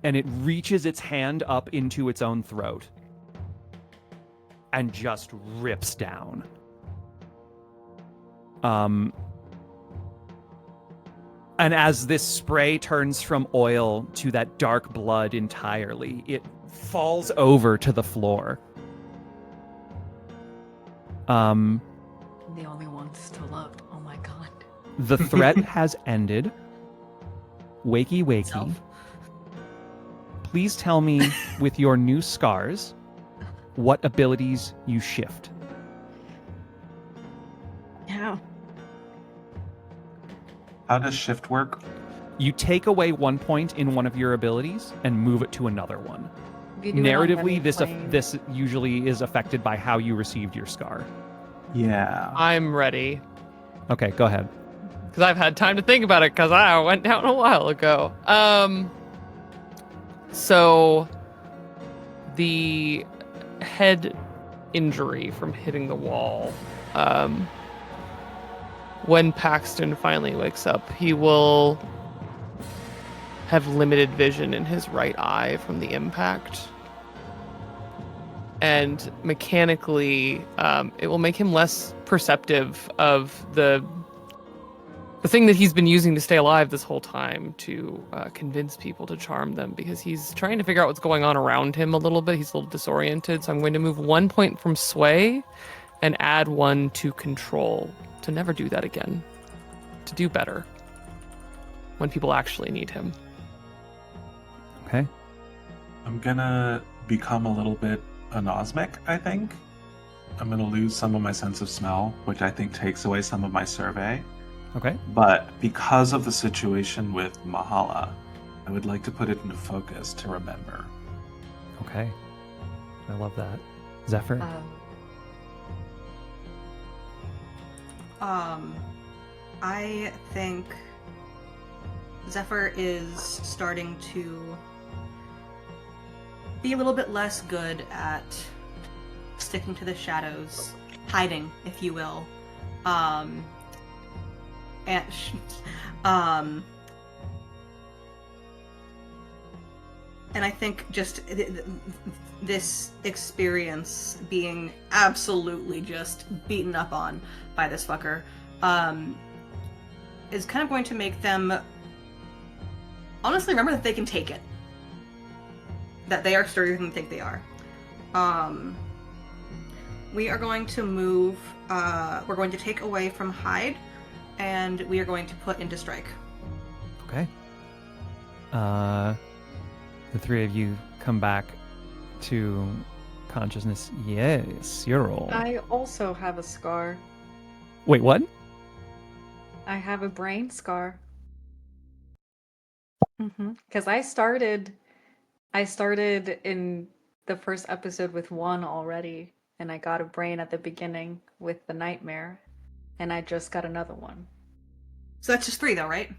And it reaches its hand up into its own throat and just rips down. And as this spray turns from oil to that dark blood entirely, it falls over to the floor. The only one still up. Oh my god. The threat has ended. Wakey, wakey. Self. Please tell me, with your new scars, what abilities you shift. Yeah. How does shift work? You take away 1 point in one of your abilities and move it to another one. If you do it on Narratively, any plane- this usually is affected by how you received your scar. Yeah. I'm ready. Okay, go ahead. Because I've had time to think about it because I went down a while ago. So the head injury from hitting the wall, when Paxton finally wakes up, he will have limited vision in his right eye from the impact. And mechanically, it will make him less perceptive of the thing that he's been using to stay alive this whole time to convince people to charm them, because he's trying to figure out what's going on around him a little bit. He's a little disoriented. So I'm going to move 1 point from sway and add 1 to control to never do that again, to do better when people actually need him. Okay. I'm gonna become a little bit anosmic, I think. I'm gonna lose some of my sense of smell, which I think takes away some of my survey. Okay. But because of the situation with Mahala, I would like to put it into focus to remember. Okay. I love that. Zephyr? I think Zephyr is starting to be a little bit less good at sticking to the shadows, hiding, if you will. And I think just this experience being absolutely just beaten up on by this fucker is kind of going to make them honestly remember that they can take it. That they are sturdier than they think they are. We are going to move, we're going to take away from hide, and we are going to put into strike. Okay. The 3 of you come back to consciousness. Yes, you're all. I also have a scar. Wait, what? I have a brain scar. Because I started in the first episode with 1 already, and I got a brain at the beginning with the nightmare, and I just got another one. So that's just 3 though, right?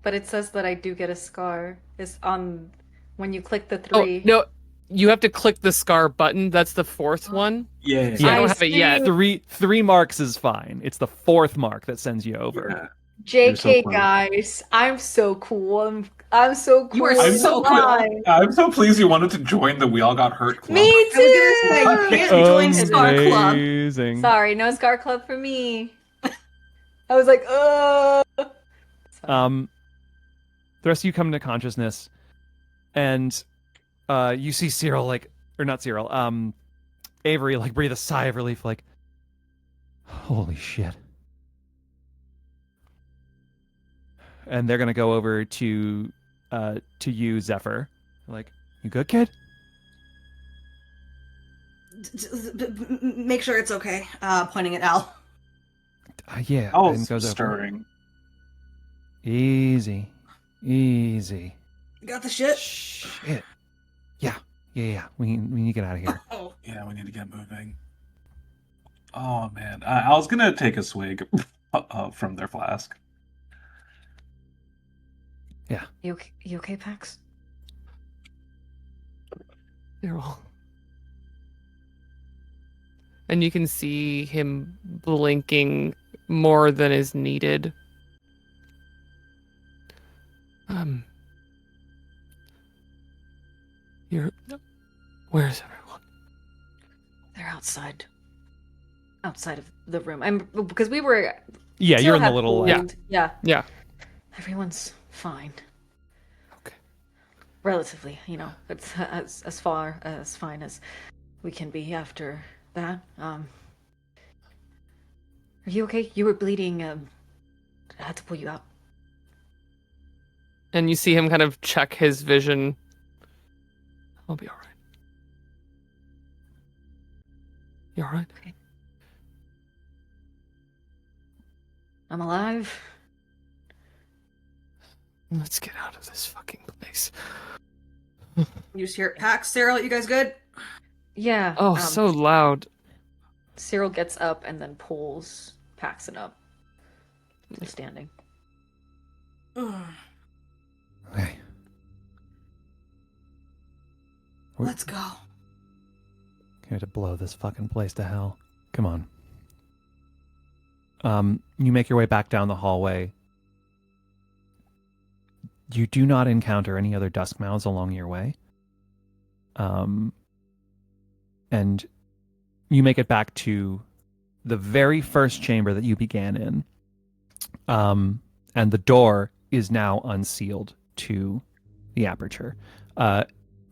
But it says that I do get a scar. It's on when you click the 3. Oh, no. You have to click the scar button. That's the 4th one. Yeah. So I I don't have it yet. see. Three marks is fine. It's the 4th mark that sends you over. Yeah. JK, so close. guys, I'm so cool. I'm so cool. You are I'm so Fine. I'm so pleased you wanted to join the We All Got Hurt club. Me I was too. gonna say, you can't join Scar Club. Amazing. Sorry, no Scar Club for me. I was like, Sorry. The rest of you come into consciousness, and you see Cyril, or not Cyril, Avery, breathe a sigh of relief, holy shit. And they're gonna go over to you, Zephyr. You good, kid? Make sure it's okay. Pointing at Al. Yeah. Oh, and goes over. stirring. Easy. You got the shit? Shit. Yeah. We need to get out of here. Oh. Yeah, we need to get moving. Oh man, I was gonna take a swig from their flask. You okay, Pax? Cyril. And you can see him blinking more than is needed. Where's everyone? They're outside of the room. Because we were. Yeah, still you're in the have little. food. Yeah. Yeah. Everyone's fine. Okay. Relatively, it's as far as fine as we can be after that. Are you okay? You were bleeding. I had to pull you out. And you see him kind of check his vision. I'll be all right. You all right? Okay. I'm alive. Let's get out of this fucking place. You just hear Pax, Cyril, you guys good? Yeah. Oh, so loud. Cyril gets up and then pulls Paxton up. To standing. Okay. Let's go. Here to blow this fucking place to hell. Come on. You make your way back down the hallway. You do not encounter any other dusk mouths along your way. And you make it back to the very first chamber that you began in. And the door is now unsealed to the aperture.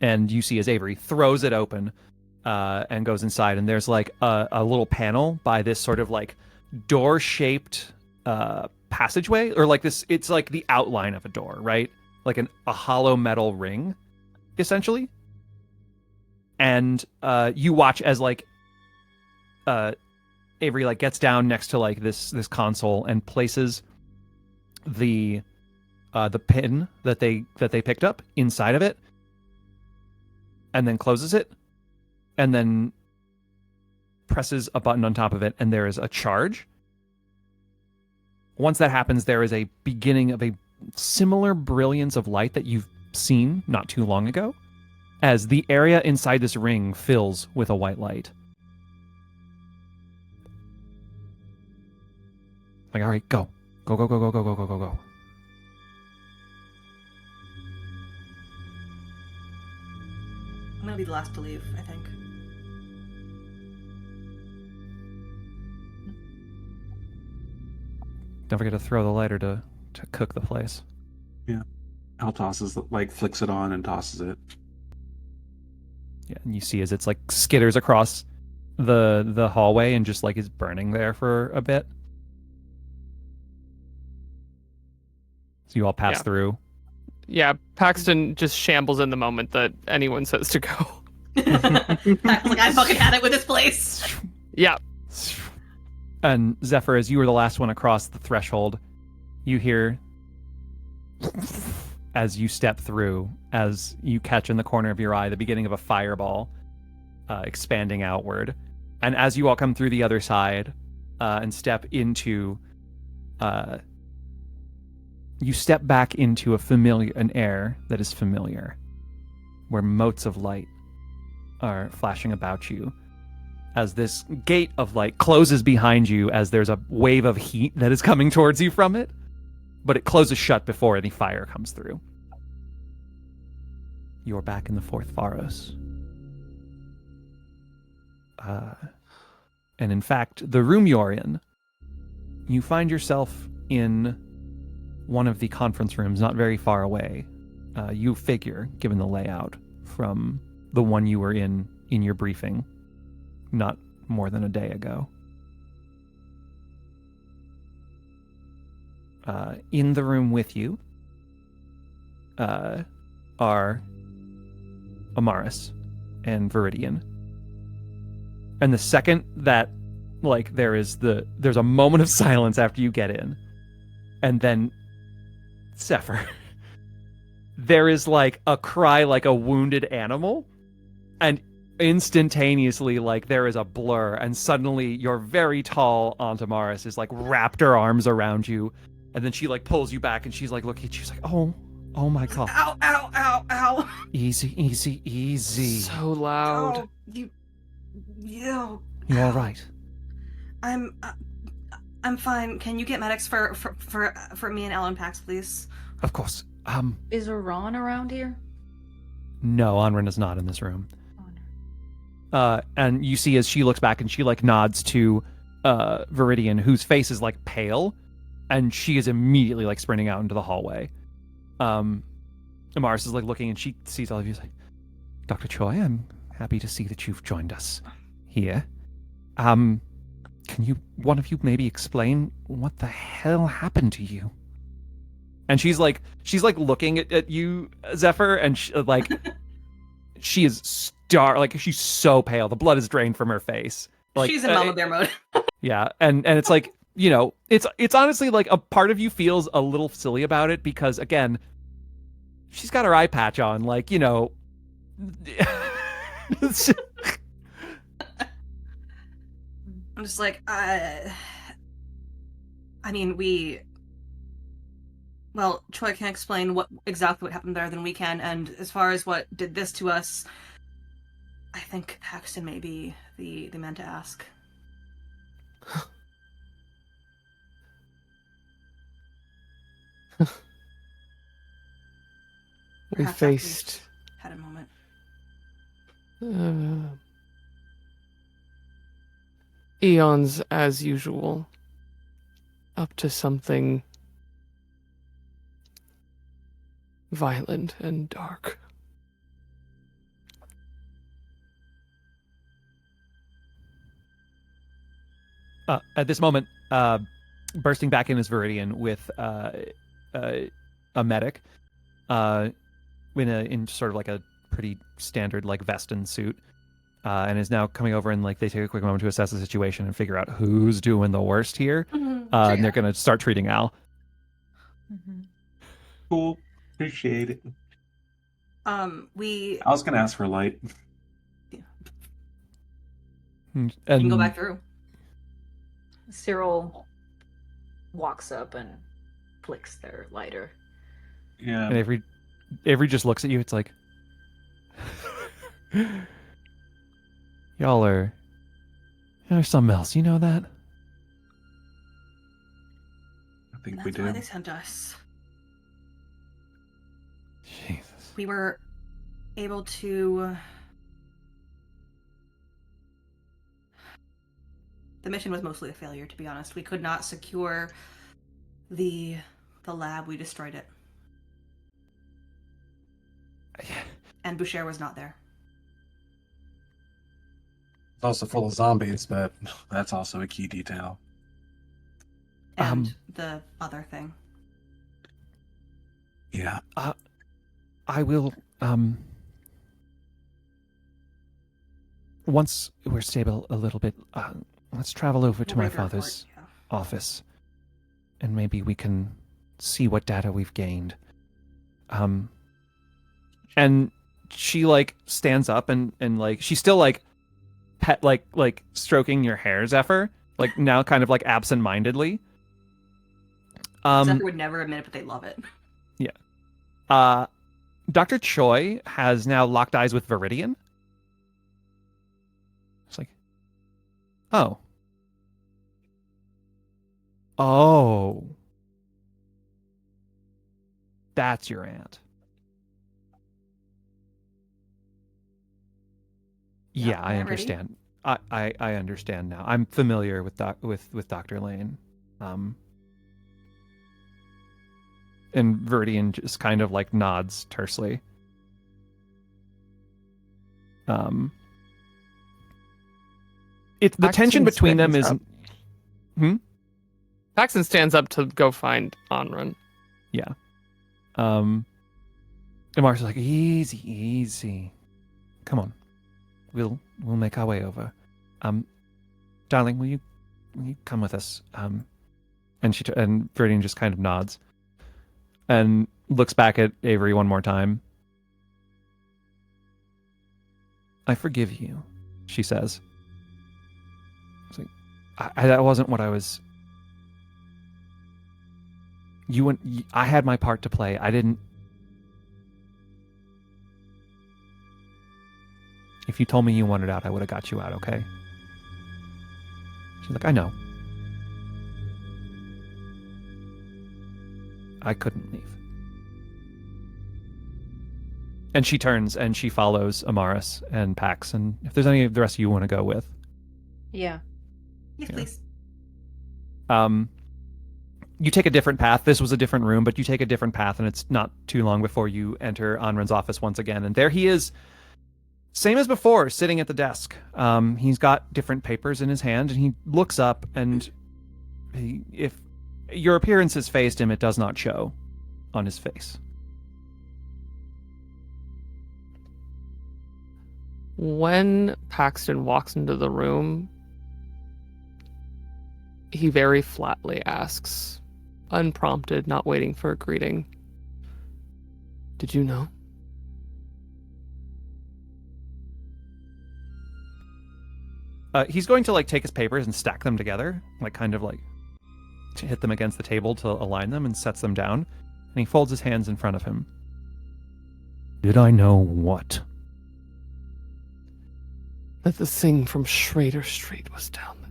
And you see as Avery throws it open and goes inside, and there's a little panel by this sort of door-shaped passageway, or it's like the outline of a door, right? Like a hollow metal ring, essentially. And you watch as Avery gets down next to this console and places the pin that they picked up inside of it, and then closes it, and then presses a button on top of it, and there is a charge. Once that happens, there is a beginning of a similar brilliance of light that you've seen not too long ago, as the area inside this ring fills with a white light. All right, go. Go. I'm gonna be the last to leave, I think. Don't forget to throw the lighter to cook the place. Yeah. Al tosses, flicks it on and tosses it. Yeah, and you see as it's skitters across the hallway and just is burning there for a bit. So you all pass through. Yeah, Paxton just shambles in the moment that anyone says to go. I fucking had it with this place. Yeah. And Zephyr, as you were the last one across the threshold, you hear as you step through, as you catch in the corner of your eye the beginning of a fireball expanding outward. And as you all come through the other side and step into... you step back into an air that is familiar, where motes of light are flashing about you as this gate of light closes behind you as there's a wave of heat that is coming towards you from it, but it closes shut before any fire comes through. You're back in the Fourth Pharos. And in fact, the room you're in, you find yourself in one of the conference rooms not very far away. You figure, given the layout, from the one you were in your briefing not more than a day ago. In the room with you are Amaris and Viridian. And the second that there's a moment of silence after you get in, and then Zephyr, there is a cry like a wounded animal, and instantaneously there is a blur, and suddenly your very tall Aunt Amaris is wrapped her arms around you, and then she pulls you back, and she's looking at you, she's oh my god. Ow, ow, ow, ow. Easy, easy, easy. So loud. Oh, you You all right? I'm fine. Can you get medics for me and Ellen Pax, please? Of course. Is Iran around here? No, Anrin is not in this room. And you see as she looks back and she nods to Viridian, whose face is pale, and she is immediately sprinting out into the hallway. Amaris is looking, and she sees all of you. She's Dr. Choi, I'm happy to see that you've joined us here. Can one of you maybe explain what the hell happened to you? And she's looking at you, Zephyr, and she is she's so pale. The blood is drained from her face. She's in Mama Bear mode. Yeah, and it's it's honestly a part of you feels a little silly about it because again, she's got her eye patch on, I'm just I mean, well, Troy can explain exactly what happened better than we can, and as far as what did this to us, I think Paxton may be the man to ask. We Perhaps faced had a moment. eons as usual, up to something violent and dark. At this moment, bursting back in is Viridian with a medic in sort of a pretty standard vest and suit, and is now coming over, and they take a quick moment to assess the situation and figure out who's doing the worst here. And they're going to start treating Al. Mm-hmm. Cool. Appreciate it. I We was gonna ask for light. And can go back through. Cyril walks up and flicks their lighter. Yeah. And Avery just looks at you. It's y'all are something else. You know that? I think That's we do. why they sent us. Jesus. We were able to. The mission was mostly a failure, to be honest. We could not secure the lab. We destroyed it. And Boucher was not there. It's also full of zombies, but that's also a key detail. And the other thing. Yeah. I will. Once we're stable a little bit, let's travel over to We'll my write the report, father's yeah. office, and maybe we can see what data we've gained. And she stands up and she's still pet stroking your hair, Zephyr, now kind of absent-mindedly. Zephyr would never admit it, but they love it. Dr. Choi has now locked eyes with Viridian. Oh. Oh. That's your aunt. Yeah, I ready? understand. I understand now. I'm familiar with with Dr. Lane. And Verdian just kind of like nods tersely. It's the tension between them is. Paxton stands up to go find Anran. Yeah. And Mark's like, easy. Come on. We'll make our way over. Darling, will you come with us? And and Verdian just kind of nods and looks back at Avery one more time. I forgive you, she says. It's like, that wasn't what I was. I had my part to play. I didn't. If you told me you wanted out, I would have got you out, okay? She's like, I know. I couldn't leave. And she turns and she follows Amaris and Pax. And if there's any of the rest of you want to go with. Yeah. Yes, Yeah. please. You take a different path. This was a different room, but you take a different path, and it's not too long before you enter Anran's office once again. And there he is, same as before, sitting at the desk. He's got different papers in his hand, and he looks up, and if your appearance has phased him, it does not show on his face. When Paxton walks into the room, he very flatly asks, unprompted, not waiting for a greeting, "Did you know?" He's going to take his papers and stack them together, kind of to hit them against the table to align them, and sets them down. And he folds his hands in front of him. Did I know what? That the thing from Schrader Street was down there.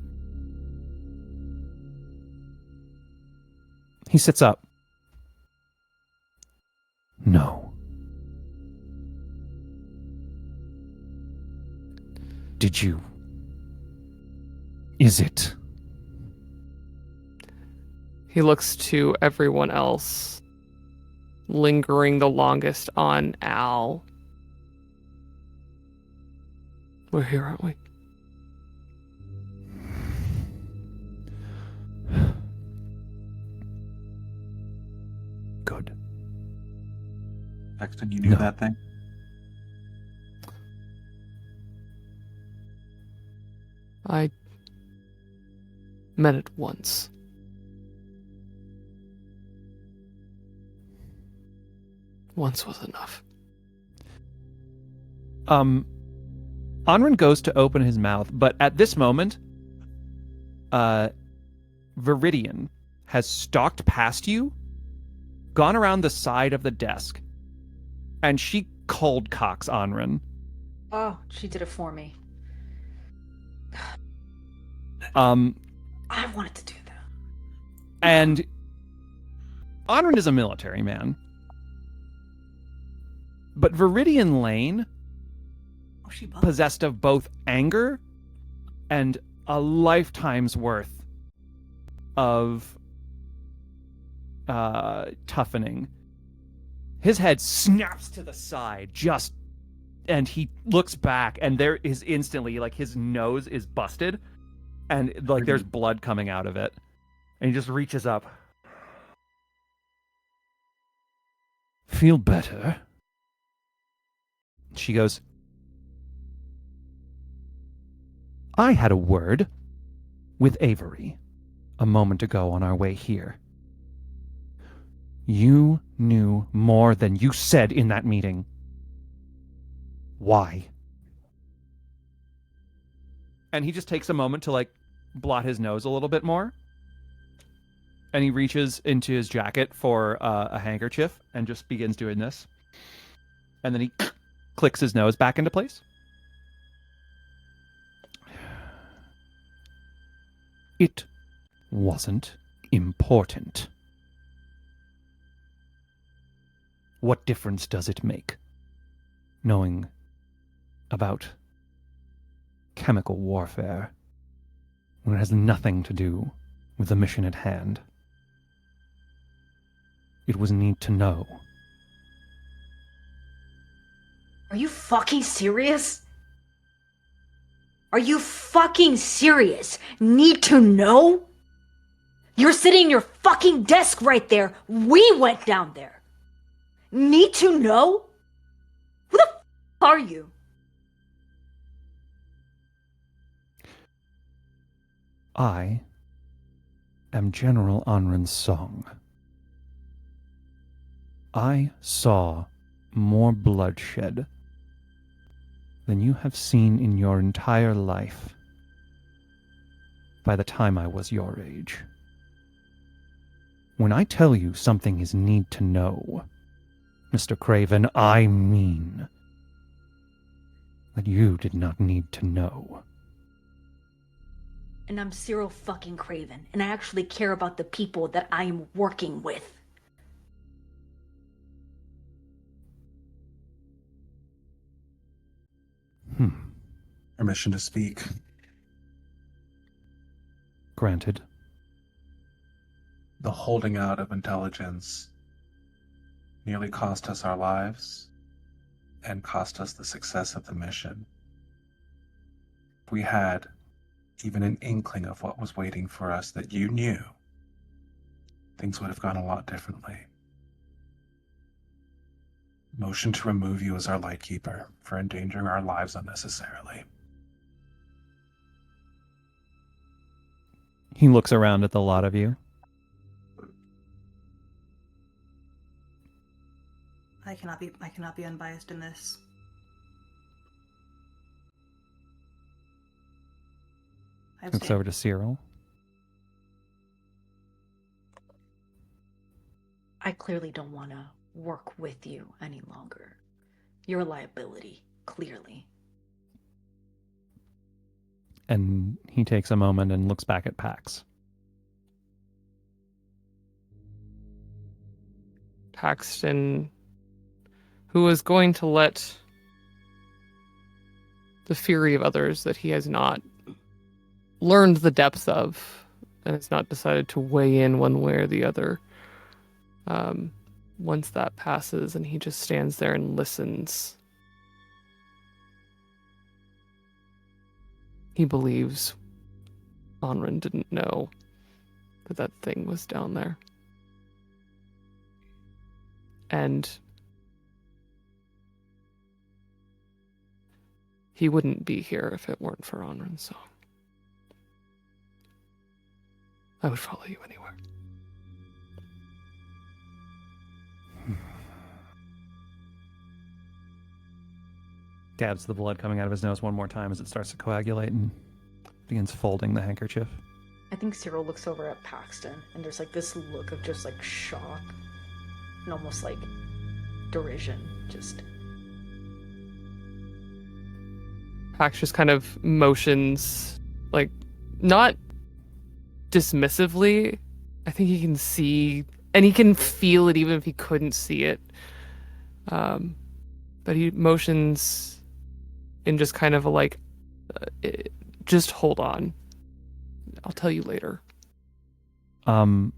He sits up. No. Did you? Is it? He looks to everyone else, lingering the longest on Al. We're here, aren't we? Good. Paxton, you knew No. that thing? I met it once. Once was enough. Anran goes to open his mouth, but at this moment, Viridian has stalked past you, gone around the side of the desk, and she cold cocks Anran. Oh, she did it for me. I wanted to do that. And Anran is a military man. But Viridian Lane, Oh, she bugged. possessed of both anger and a lifetime's worth of toughening. His head snaps to the side, and he looks back, and there is instantly, his nose is busted, and there's blood coming out of it. And he just reaches up. Feel better? She goes, I had a word with Avery a moment ago on our way here. You knew more than you said in that meeting. Why? And he just takes a moment to blot his nose a little bit more. And he reaches into his jacket for a handkerchief and just begins doing this. And then he clicks his nose back into place. It wasn't important. What difference does it make, knowing about chemical warfare, when it has nothing to do with the mission at hand? It was need to know. Are you fucking serious? Are you fucking serious? Need to know? You're sitting in your fucking desk right there. We went down there. Need to know? Who the f are you? I am General Anren's song. I saw more bloodshed than you have seen in your entire life by the time I was your age. When I tell you something is need to know, Mr. Craven, I mean that you did not need to know. And I'm Cyril fucking Craven, and I actually care about the people that I am working with. Permission to speak. Granted. The holding out of intelligence nearly cost us our lives and cost us the success of the mission. If we had even an inkling of what was waiting for us that you knew, things would have gone a lot differently. Motion to remove you as our lightkeeper for endangering our lives unnecessarily. He looks around at the lot of you. I cannot be unbiased in this. Looks over to Cyril. I clearly don't want to work with you any longer. You're a liability, clearly. And he takes a moment and looks back at Pax. Paxton, who is going to let the fury of others that he has not learned the depth of and has not decided to weigh in one way or the other. Once that passes and he just stands there and listens, he believes Anren didn't know that that thing was down there. And he wouldn't be here if it weren't for Anren's song. I would follow you anywhere. Dabs the blood coming out of his nose one more time as it starts to coagulate and begins folding the handkerchief. I think Cyril looks over at Paxton and there's like this look of just like shock and almost like derision. Just Pax just kind of motions, like, not dismissively. I think he can see and he can feel it even if he couldn't see it. But he motions in just kind of a like, just hold on. I'll tell you later. Anren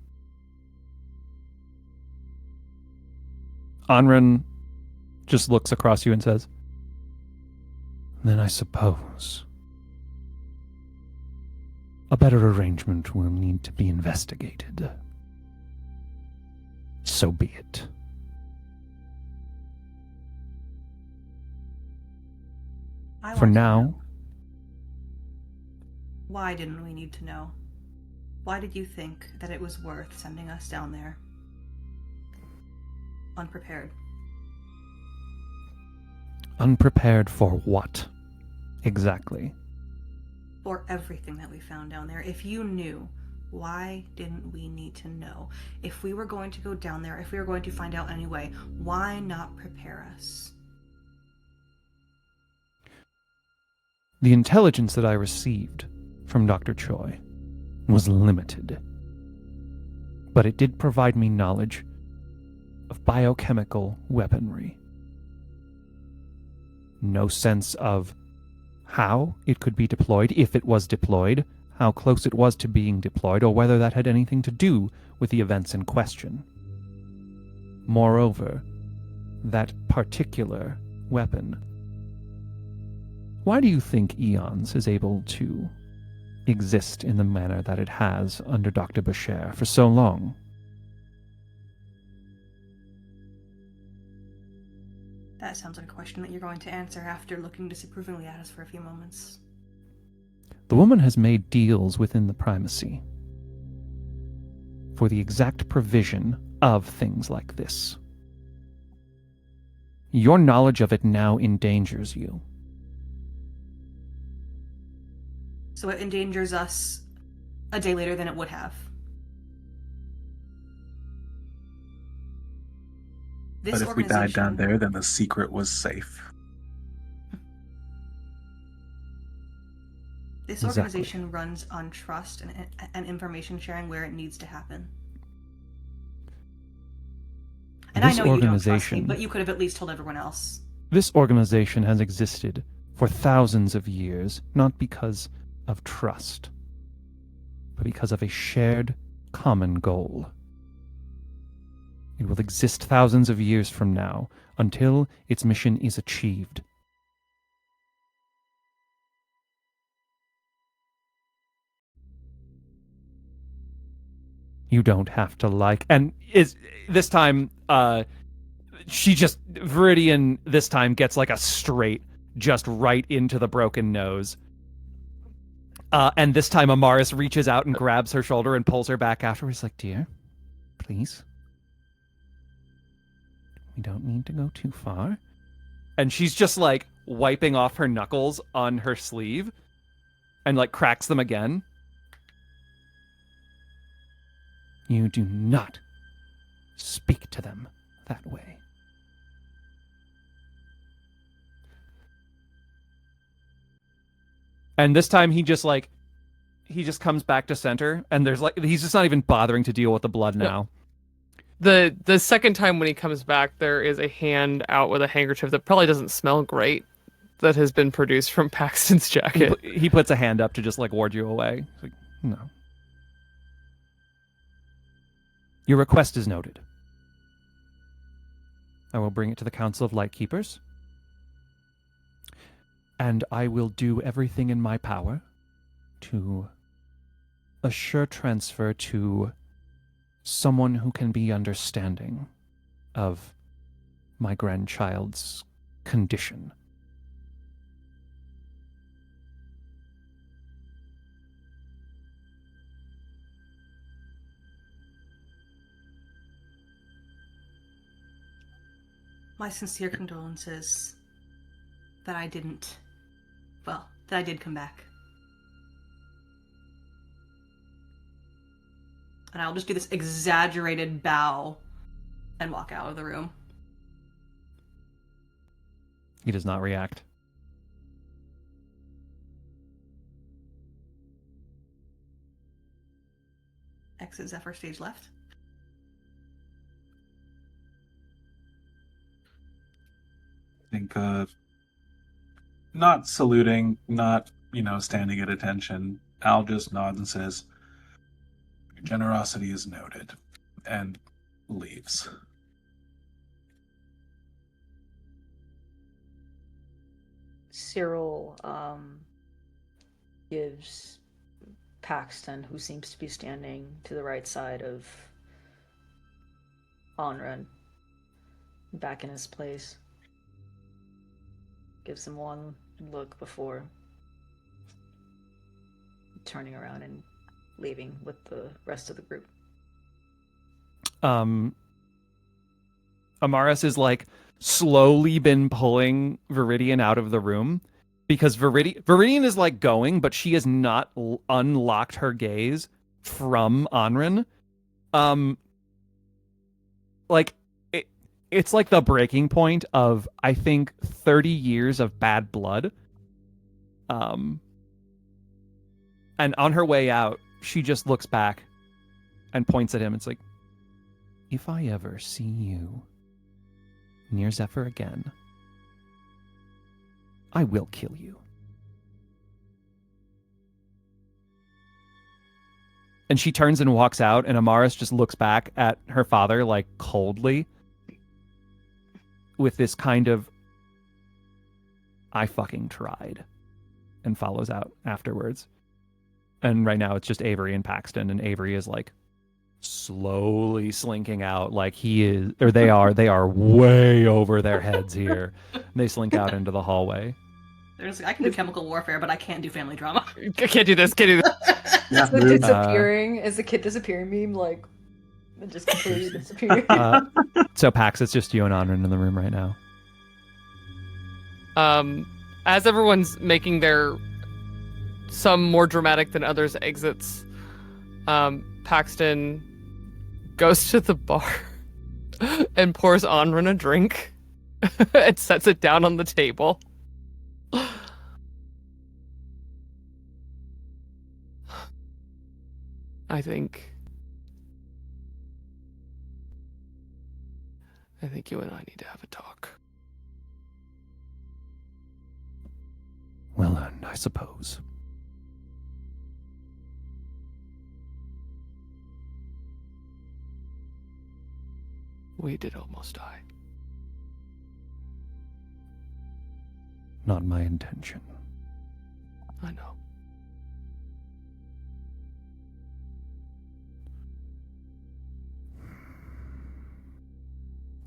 just looks across you and says, "Then I suppose a better arrangement will need to be investigated. So be it." For now, why didn't we need to know? Why did you think that it was worth sending us down there? Unprepared. unprepared for what exactly? For everything that we found down there. If you knew, why didn't we need to know? If we were going to go down there, if we were going to find out anyway, why not prepare us? The intelligence that I received from Dr. Choi was limited. But it did provide me knowledge of biochemical weaponry. No sense of how it could be deployed, if it was deployed, how close it was to being deployed, or whether that had anything to do with the events in question. Moreover, that particular weapon. Why do you think Eons is able to exist in the manner that it has under Dr. Boucher for so long? That sounds like a question that you're going to answer after looking disapprovingly at us for a few moments. The woman has made deals within the primacy for the exact provision of things like this. Your knowledge of it now endangers you. So it endangers us a day later than it would have. But if we died down there, then the secret was safe. This organization runs on trust and information sharing where it needs to happen. And I know you don't trust me, but you could have at least told everyone else. This organization has existed for thousands of years, not because of trust, but because of a shared common goal. It will exist thousands of years from now, until its mission is achieved. You don't have to like, and is this time, Viridian this time gets like a straight, just right into the broken nose. And this time Amaris reaches out and grabs her shoulder and pulls her back afterwards, like, dear, please. We don't need to go too far. And she's just like wiping off her knuckles on her sleeve and like cracks them again. You do not speak to them that way. And this time he just comes back to center, and there's like, he's just not even bothering to deal with the blood now. The second time when he comes back, there is a hand out with a handkerchief that probably doesn't smell great that has been produced from Paxton's jacket. He puts a hand up to just like ward you away. He's like, no. Your request is noted. I will bring it to the Council of Lightkeepers. And I will do everything in my power to assure transfer to someone who can be understanding of my grandchild's condition. My sincere condolences that I did come back. And I'll just do this exaggerated bow and walk out of the room. He does not react. Exit Zephyr stage left. I think, not saluting, not, standing at attention, Al just nods and says, "Your generosity is noted," and leaves. Cyril gives Paxton, who seems to be standing to the right side of Onran, back in his place. Gives him one look before turning around and leaving with the rest of the group. Amaris is like slowly been pulling Viridian out of the room because Viridian is like going, but she has not unlocked her gaze from Onran. It's like the breaking point of, I think, 30 years of bad blood. And on her way out, she just looks back and points at him. It's like, if I ever see you near Zephyr again, I will kill you. And she turns and walks out, and Amaris just looks back at her father, like, coldly, with this kind of, I fucking tried, and follows out afterwards. And right now it's just Avery and Paxton, and Avery is, like, slowly slinking out, like they are way over their heads here. They slink out into the hallway. I can do chemical warfare, but I can't do family drama. I can't do this. Yeah, It's the rude. disappearing. Is the kid disappearing meme like just completely disappearing? So Pax, it's just you and Anran in the room right now. As everyone's making their some more dramatic than others exits, Paxton goes to the bar and pours Anran a drink and sets it down on the table. I think you and I need to have a talk. Well earned, I suppose. We did almost die. Not my intention. I know.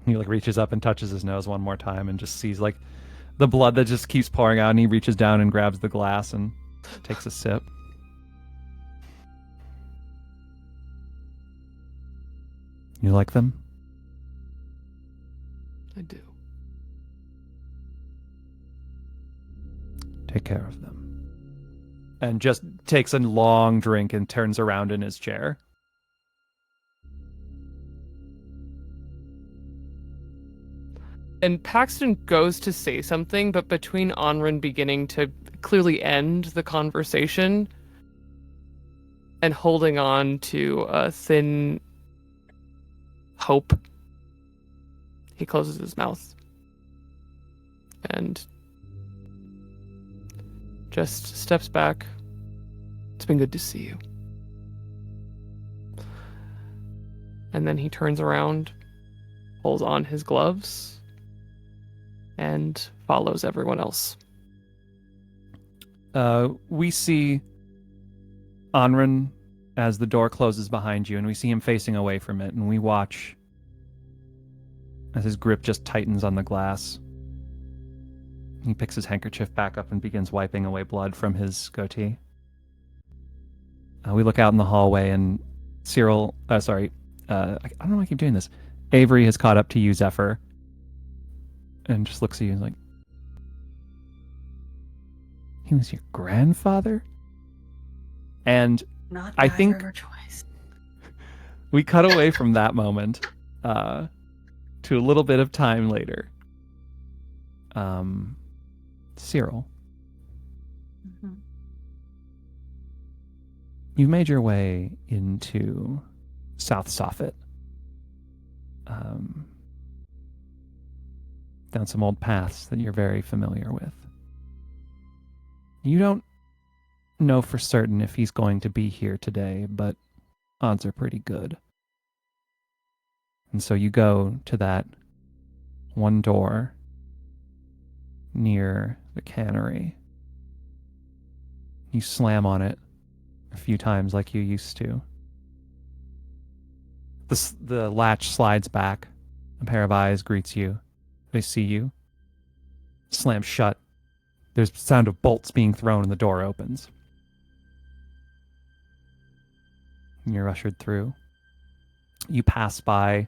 He like reaches up and touches his nose one more time and just sees like the blood that just keeps pouring out, and he reaches down and grabs the glass and takes a sip. You like them? I do. Take care of them. And just takes a long drink and turns around in his chair. And Paxton goes to say something, but between Anran beginning to clearly end the conversation and holding on to a thin hope, he closes his mouth and just steps back. It's been good to see you. And then he turns around, pulls on his gloves, and follows everyone else. We see Anran as the door closes behind you, and we see him facing away from it, and we watch as his grip just tightens on the glass. He picks his handkerchief back up and begins wiping away blood from his goatee. We look out in the hallway, and I don't know why I keep doing this. Avery has caught up to you, Zephyr, and just looks at you and is like, he was your grandfather? And Not I neither think of her choice. we cut away from that moment to a little bit of time later. Cyril, Mhm. you've made your way into South Soffit. Down some old paths that you're very familiar with. You don't know for certain if he's going to be here today, but odds are pretty good. And so you go to that one door near the cannery. You slam on it a few times like you used to. The latch slides back. A pair of eyes greets you. They see you. Slams shut. There's the sound of bolts being thrown and the door opens. And you're ushered through. You pass by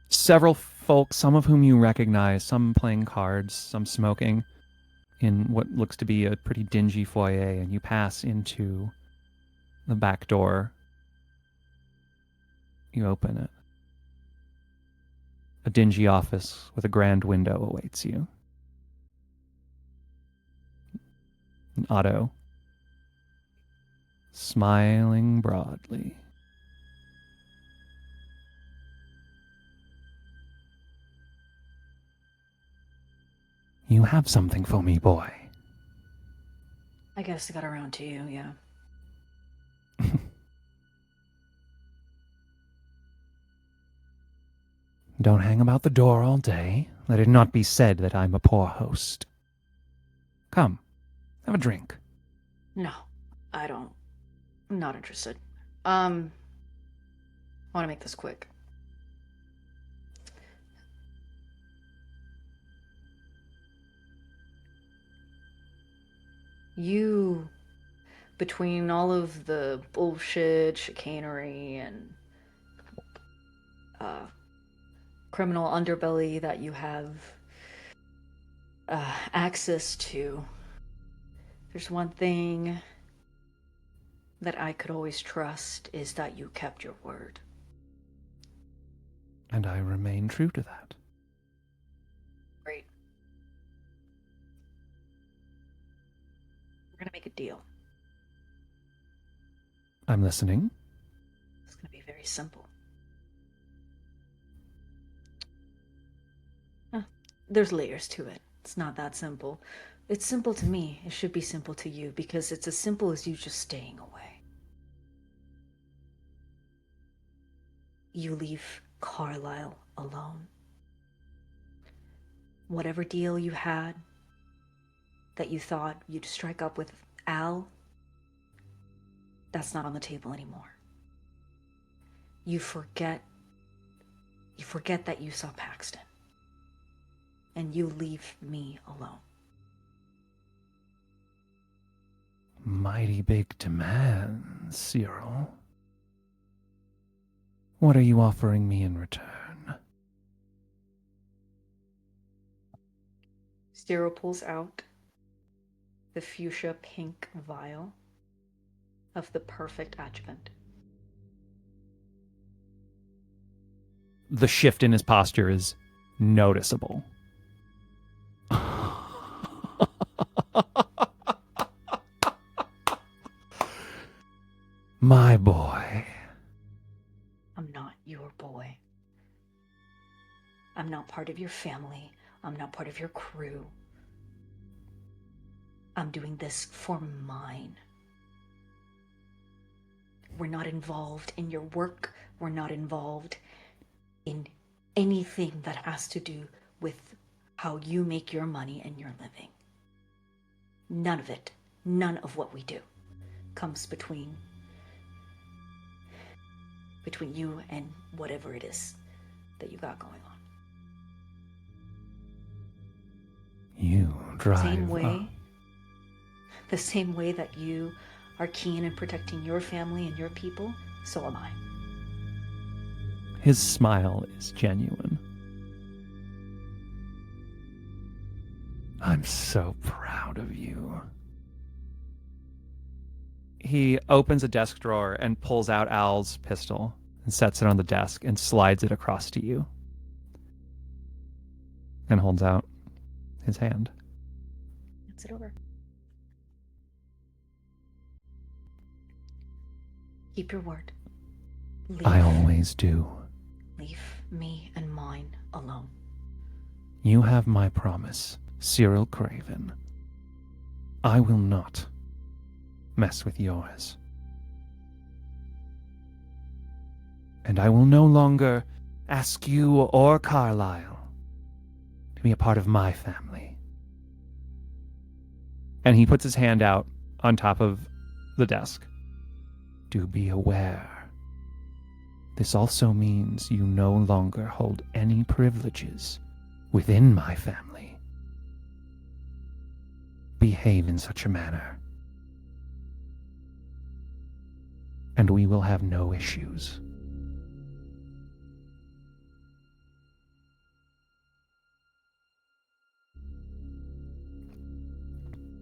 several folks, some of whom you recognize, some playing cards, some smoking, in what looks to be a pretty dingy foyer, and you pass into the back door. You open it. A dingy office with a grand window awaits you. Otto smiling broadly. You have something for me, boy. I guess I got around to you, yeah. Don't hang about the door all day. Let it not be said that I'm a poor host. Come, have a drink. No, I don't. I'm not interested. I want to make this quick. You, between all of the bullshit, chicanery, and criminal underbelly that you have access to, there's one thing that I could always trust, is that you kept your word. And I remain true to that. Great. We're gonna make a deal. I'm listening. It's gonna be very simple. There's layers to it. It's not that simple. It's simple to me. It should be simple to you, because it's as simple as you just staying away. You leave Carlisle alone. Whatever deal you had that you thought you'd strike up with Al, that's not on the table anymore. You forget that you saw Paxton. And you leave me alone. Mighty big demands, Cyril. What are you offering me in return? Cyril pulls out the fuchsia pink vial of the perfect adjuvant. The shift in his posture is noticeable. My boy. I'm not your boy. I'm not part of your family. I'm not part of your crew. I'm doing this for mine. We're not involved in your work. We're not involved in anything that has to do with how you make your money and your living. None of it, none of what we do comes between you and whatever it is that you got going on. You drive. The same way that you are keen in protecting your family and your people, so am I. His smile is genuine. I'm so proud of you. He opens a desk drawer and pulls out Al's pistol and sets it on the desk and slides it across to you. And holds out his hand. Hands it over. Keep your word. I always do. Leave me and mine alone. You have my promise, Cyril Craven. I will not mess with yours. And I will no longer ask you or Carlisle to be a part of my family. And he puts his hand out on top of the desk. Do be aware. This also means you no longer hold any privileges within my family. Behave in such a manner, and we will have no issues.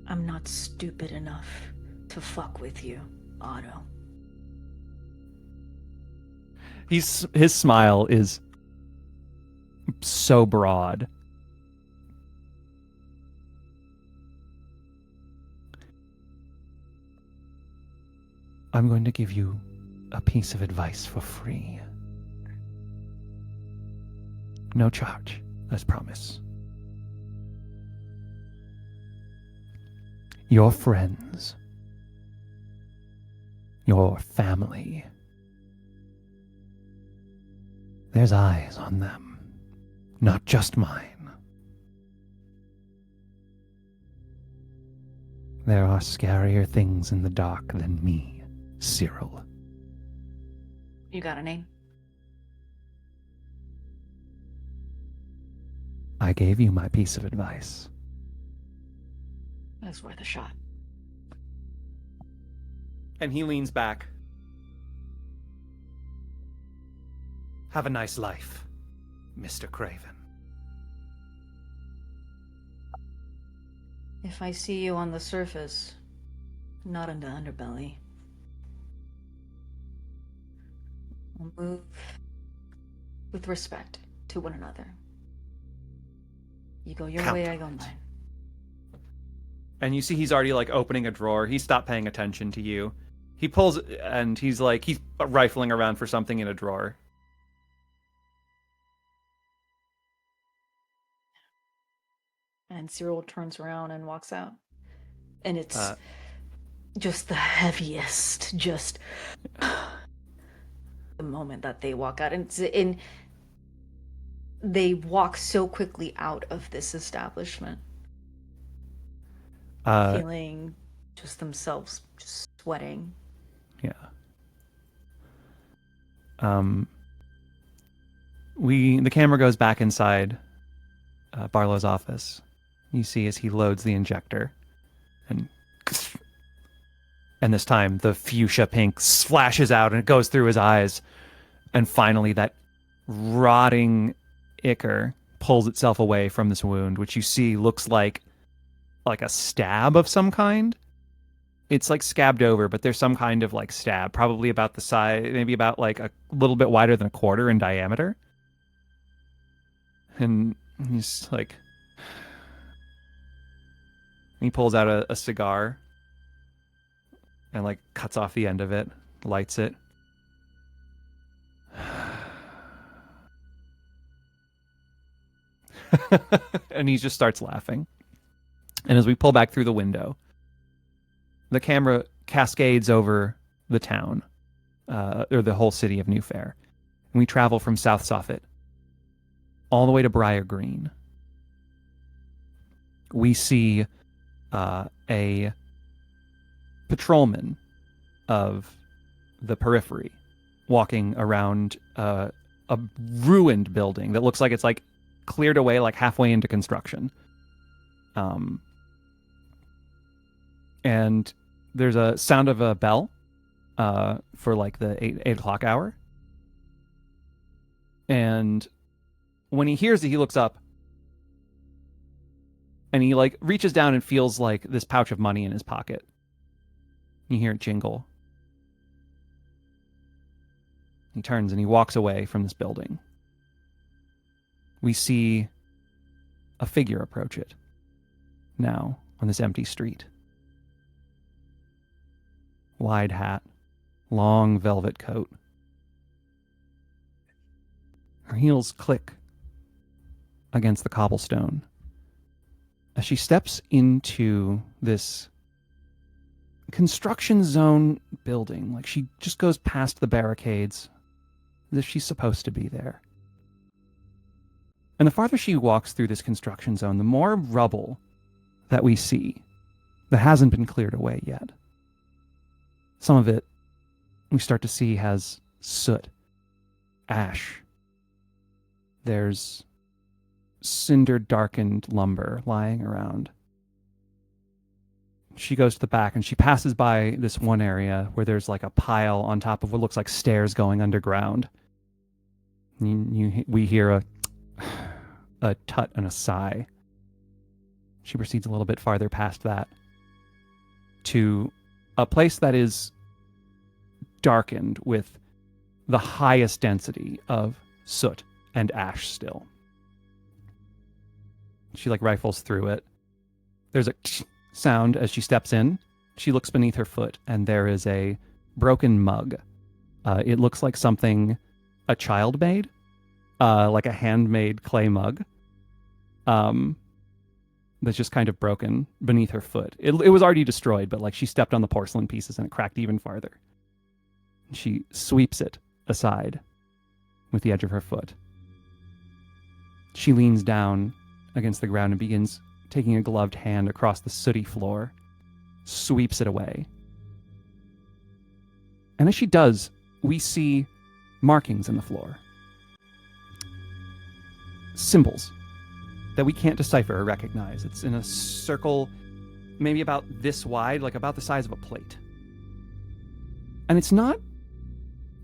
I'm not stupid enough to fuck with you, Otto. His smile is so broad. I'm going to give you a piece of advice for free. No charge, as promised. Your friends, your family, there's eyes on them, not just mine. There are scarier things in the dark than me, Cyril. You got a name? I gave you my piece of advice. That's worth a shot. And he leans back. Have a nice life, Mr. Craven. If I see you on the surface, not in the underbelly, we'll move with respect to one another. You go your way, I go mine. And you see he's already like opening a drawer. He stopped paying attention to you. He pulls and he's rifling around for something in a drawer. And Cyril turns around and walks out. And it's just the heaviest, just the moment that they walk out. And they walk so quickly out of this establishment. Feeling just themselves just sweating. Yeah. The camera goes back inside Barlow's office. You see as he loads the injector, and this time the fuchsia pink flashes out and it goes through his eyes, and finally that rotting ichor pulls itself away from this wound, which you see looks like a stab of some kind. It's like scabbed over, but there's some kind of like stab, probably about the size, maybe about like a little bit wider than a quarter in diameter. And he's like, he pulls out a cigar and like cuts off the end of it, lights it. And he just starts laughing. And as we pull back through the window, the camera cascades over the town, or the whole city of New Fair. And we travel from South Soffit all the way to Briar Green. We see a patrolman of the periphery walking around a ruined building that looks like it's like cleared away like halfway into construction. And there's a sound of a bell for like the 8 o'clock hour. And when he hears it, he looks up and he like reaches down and feels like this pouch of money in his pocket. You hear it jingle. He turns and he walks away from this building. We see a figure approach it now on this empty street. Wide hat, long velvet coat. Her heels click against the cobblestone as she steps into this construction zone building. Like she just goes past the barricades as if she's supposed to be there. And the farther she walks through this construction zone, the more rubble that we see that hasn't been cleared away yet. Some of it we start to see has soot, ash. There's cinder-darkened lumber lying around. She goes to the back and she passes by this one area where there's like a pile on top of what looks like stairs going underground. We hear a tut and a sigh. She proceeds a little bit farther past that to a place that is darkened with the highest density of soot and ash still. She like rifles through it. There's a sound as she steps in. She looks beneath her foot and there is a broken mug. It looks like something a child made, like a handmade clay mug. That's just kind of broken beneath her foot. It was already destroyed, but like she stepped on the porcelain pieces and it cracked even farther. She sweeps it aside with the edge of her foot. She leans down against the ground and begins taking a gloved hand across the sooty floor, sweeps it away. And as she does, we see markings in the floor. Symbols that we can't decipher or recognize. It's in a circle maybe about this wide, like about the size of a plate. And it's not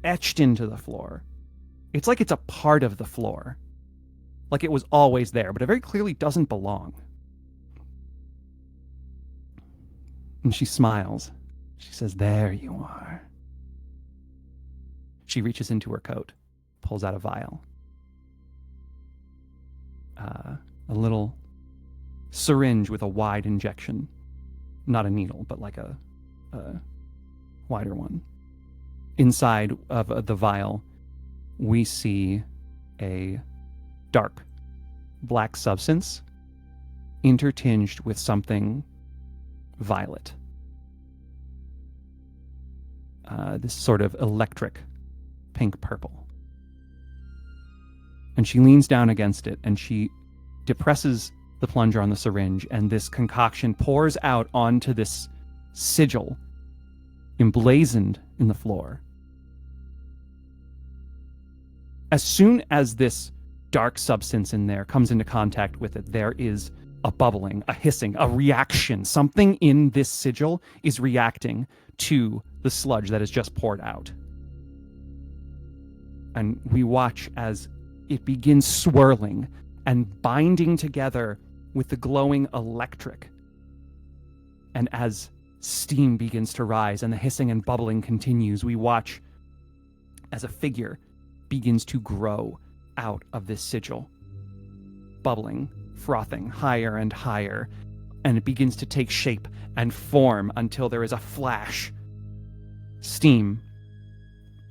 etched into the floor. It's like it's a part of the floor. Like it was always there, but it very clearly doesn't belong. And she smiles. She says, "There you are." She reaches into her coat, pulls out a vial. A little syringe with a wide injection. Not a needle, but like a wider one. Inside of the vial, we see a dark black substance intertinged with something violet. This sort of electric pink purple. And she leans down against it and she depresses the plunger on the syringe, and this concoction pours out onto this sigil emblazoned in the floor. As soon as this dark substance in there comes into contact with it, there is a bubbling, a hissing, a reaction. Something in this sigil is reacting to the sludge that is just poured out. And we watch as it begins swirling and binding together with the glowing electric. And as steam begins to rise and the hissing and bubbling continues, we watch as a figure begins to grow out of this sigil, bubbling, frothing higher and higher, and it begins to take shape and form until there is a flash. Steam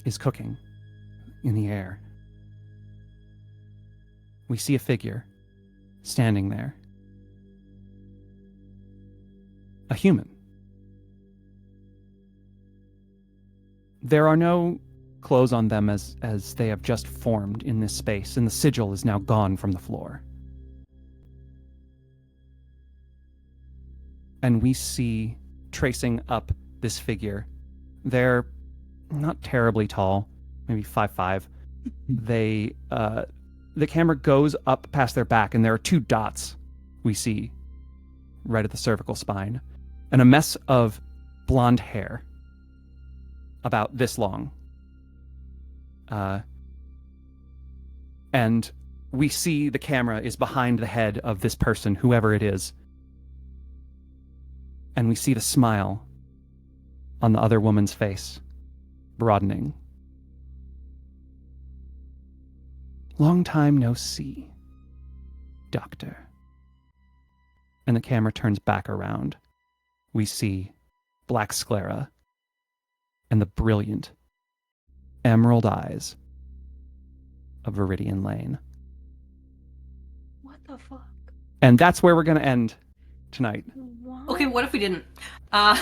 is cooking in the air. We see a figure standing there. A human. There are no clothes on them as they have just formed in this space, and the sigil is now gone from the floor. And we see, tracing up this figure, they're not terribly tall, maybe 5'5". The camera goes up past their back, and there are two dots we see right at the cervical spine, and a mess of blonde hair about this long. And we see the camera is behind the head of this person, whoever it is. And we see the smile on the other woman's face, broadening. "Long time no see, Doctor." And the camera turns back around. We see black sclera and the brilliant emerald eyes of Viridian Lane. What the fuck? And that's where we're going to end tonight. What? Okay, what if we didn't? Yo.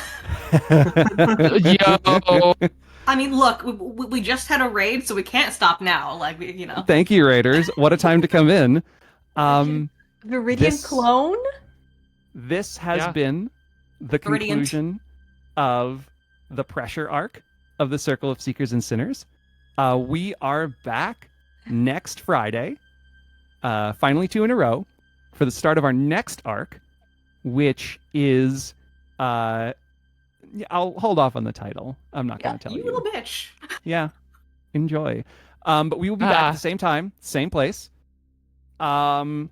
I mean, look, we just had a raid, so we can't stop now. Like, you know. Thank you, Raiders. What a time to come in. Viridian this- clone? This has Yeah. been the Viridiant. conclusion of the pressure arc of the Circle of Seekers and Sinners. We are back next Friday, finally 2 in a row, for the start of our next arc, which is... I'll hold off on the title. I'm not going to tell You you. little bitch. Yeah, enjoy. But we will be back at the same time, same place. And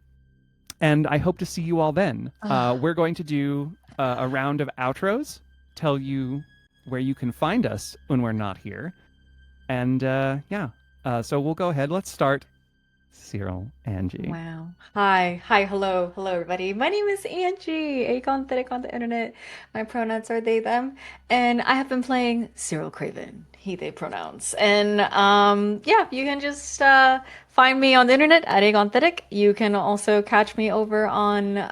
I hope to see you all then. We're going to do a round of outros, tell you where you can find us when we're not here. And so we'll go ahead. Let's start Cyril, Angie. Wow. Hi, hello, everybody. My name is Angie, aconthetic on the internet. My pronouns are they, them, and I have been playing Cyril Craven, he, they pronouns. And yeah, you can just find me on the internet at aconthetic. You can also catch me over on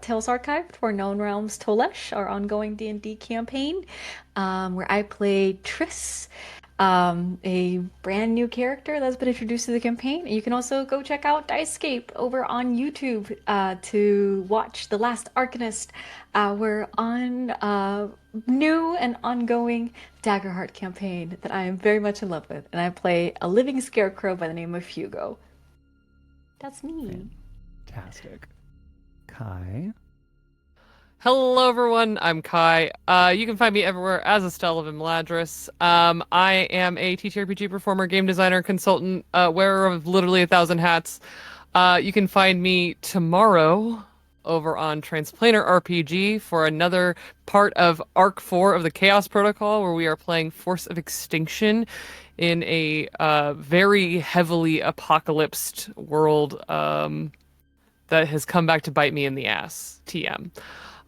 Tales Archived for Known Realms Tolesh, our ongoing D&D campaign, where I play Triss, a brand new character that's been introduced to the campaign. You can also go check out Dicescape over on YouTube to watch The Last Arcanist. We're on new and ongoing Daggerheart campaign that I am very much in love with, and I play a living scarecrow by the name of Hugo. That's me. Fantastic. Kai. Hello, everyone. I'm Kai. You can find me everywhere as Estelle of Imladris. I am a TTRPG performer, game designer, consultant, wearer of literally 1,000 hats. You can find me tomorrow over on Transplanar RPG for another part of Arc 4 of the Chaos Protocol, where we are playing Force of Extinction in a very heavily apocalypsed world that has come back to bite me in the ass. TM.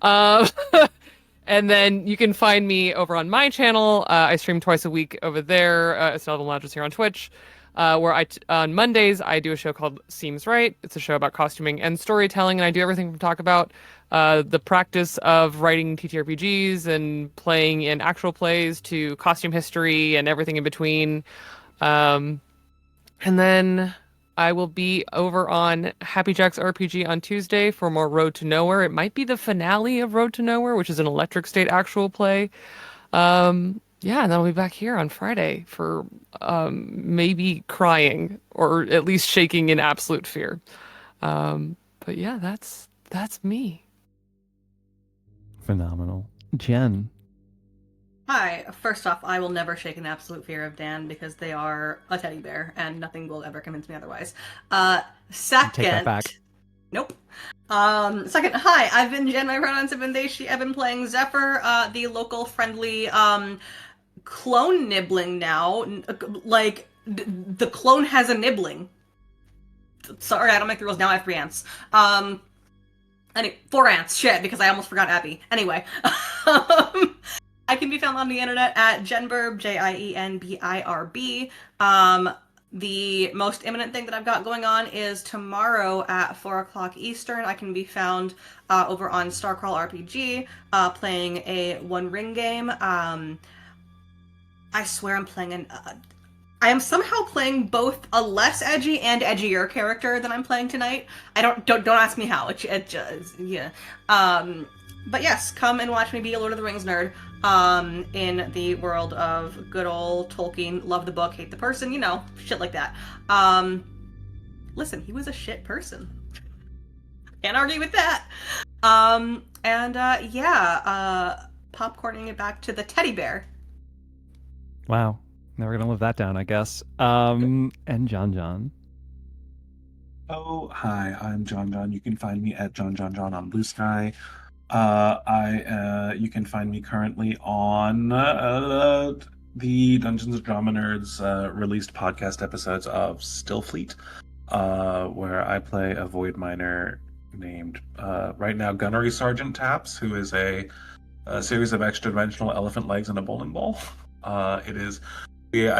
And then you can find me over on my channel. I stream twice a week over there. Estelle Ladras here on Twitch, where on Mondays I do a show called Seems Right. It's a show about costuming and storytelling, and I do everything from talk about the practice of writing TTRPGs and playing in actual plays to costume history and everything in between. And then I will be over on Happy Jack's RPG on Tuesday for more Road to Nowhere. It might be the finale of Road to Nowhere, which is an Electric State actual play. Yeah, and then I'll be back here on Friday for maybe crying or at least shaking in absolute fear. But yeah, that's me. Phenomenal. Jen. Hi. First off, I will never shake an absolute fear of Dan because they are a teddy bear, and nothing will ever convince me otherwise. Second, Take that back. Nope. Second, hi. I've been Jen. My pronouns have been they, she. I've been playing Zephyr, the local friendly clone nibbling now. Like the clone has a nibbling. Sorry, I don't make the rules now. I have 3 ants. 4 ants. Shit, because I almost forgot Abby. Anyway. I can be found on the internet at Jenbirb, Jenbirb. The most imminent thing that I've got going on is tomorrow at 4 o'clock Eastern. I can be found over on Starcrawl RPG, playing a One Ring game. I swear I'm playing I am somehow playing both a less edgy and edgier character than I'm playing tonight. Don't ask me how. It just, yeah. But yes, come and watch me be a Lord of the Rings nerd. In the world of good old Tolkien, love the book, hate the person, you know, shit like that. Listen, he was a shit person. Can't argue with that. Popcorning it back to the teddy bear. Wow. Never gonna live that down, I guess. And John. Oh, hi, I'm John. You can find me at John on Blue Sky. You can find me currently on the Dungeons and Drama Nerds released podcast episodes of Stillfleet, where I play a Void Miner named right now Gunnery Sergeant Taps, who is a series of extra-dimensional elephant legs and a bowling ball. I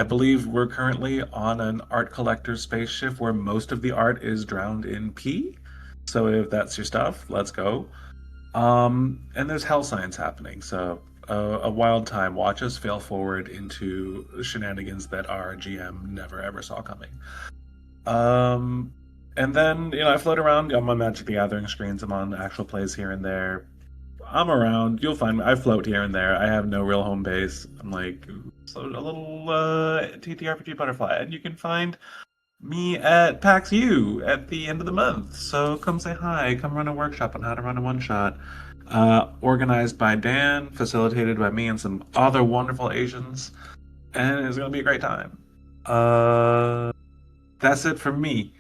believe we're currently on an art collector spaceship where most of the art is drowned in pee. So if that's your stuff, let's go. And there's hell signs happening, so a wild time. Watch us fail forward into shenanigans that our GM never ever saw coming. And then, I float around. I'm on Magic the Gathering screens. I'm on actual plays here and there. I'm around. You'll find me. I float here and there. I have no real home base. I'm like a little TTRPG butterfly. And you can find me at PAX U at the end of the month. So come say hi. Come run a workshop on how to run a one-shot. Organized by Dan, facilitated by me and some other wonderful Asians. And it's going to be a great time. That's it for me.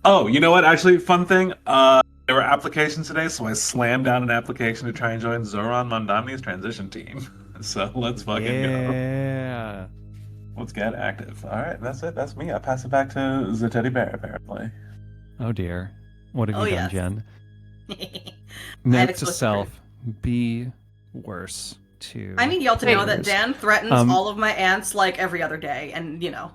Oh, you know what? Actually, fun thing. There were applications today, so I slammed down an application to try and join Zoran Mondamni's transition team. So let's fucking go. Yeah. Let's get active. All right, that's it. That's me. I pass it back to the teddy bear, apparently. Oh dear. What have Oh, you done, yes. Jen? I Note have to explicit self, be worse to I need y'all to know that others. Dan threatens Um, all of my aunts like every other day, and you know.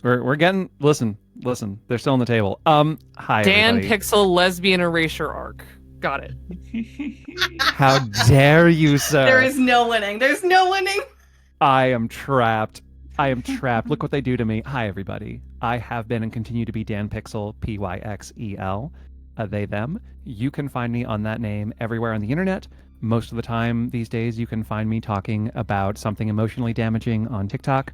We're getting listen. They're still on the table. Hi Dan everybody. Pixel lesbian erasure arc. Got it. How dare you, sir? There is no winning. There's no winning. I am trapped. I am trapped. Look what they do to me. Hi, everybody. I have been and continue to be Dan Pixel, Pyxel, they, them. You can find me on that name everywhere on the internet. Most of the time these days, you can find me talking about something emotionally damaging on TikTok.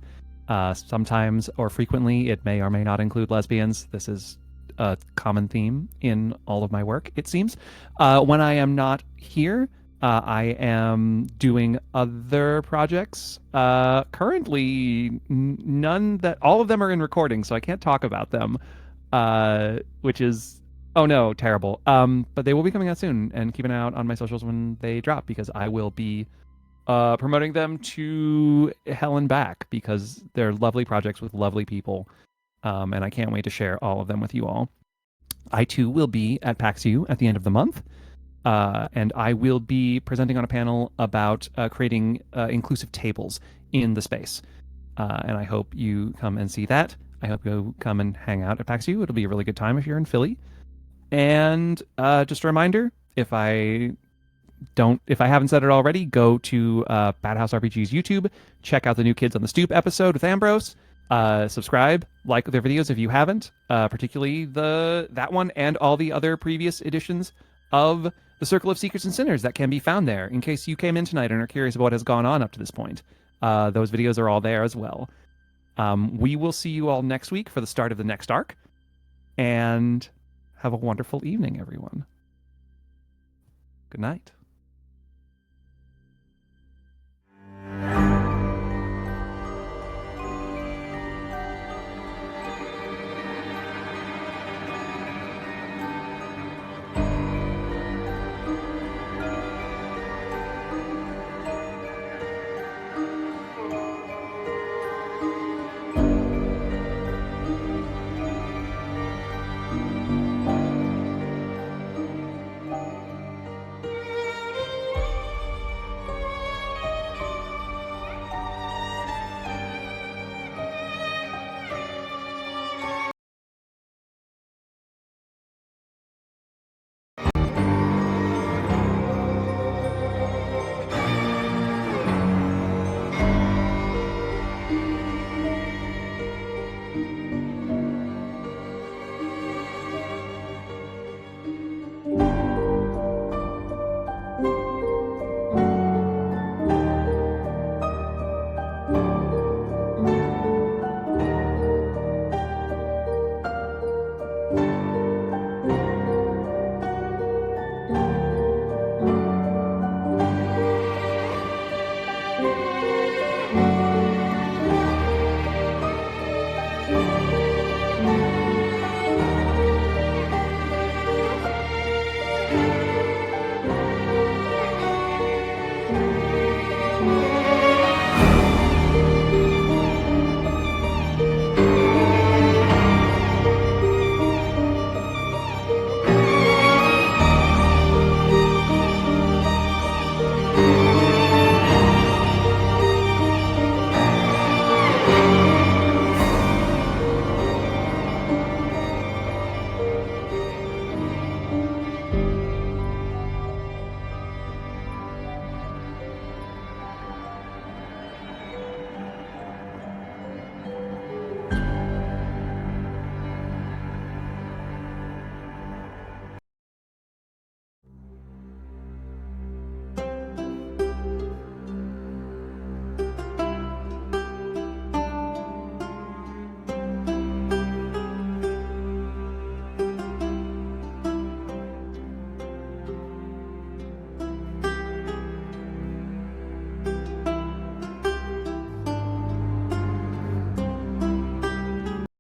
Sometimes or frequently, it may or may not include lesbians. This is a common theme in all of my work, it seems. When I am not here, I am doing other projects. Currently, none that all of them are in recording, so I can't talk about them. Which is, oh no, terrible. But they will be coming out soon, and keep an eye out on my socials when they drop because I will be promoting them to hell and back because they're lovely projects with lovely people, and I can't wait to share all of them with you all. I too will be at PAX U at the end of the month. And I will be presenting on a panel about creating inclusive tables in the space. And I hope you come and see that. I hope you come and hang out at PAX U. It'll be a really good time if you're in Philly. And just a reminder, if I haven't said it already, go to Bad House RPG's YouTube, check out the new Kids on the Stoop episode with Ambrose. Subscribe, like their videos if you haven't, particularly that one and all the other previous editions of the Circle of Secrets and Sinners that can be found there in case you came in tonight and are curious about what has gone on up to this point. Those videos are all there as well. We will see you all next week for the start of the next arc, and have a wonderful evening, everyone. Good night.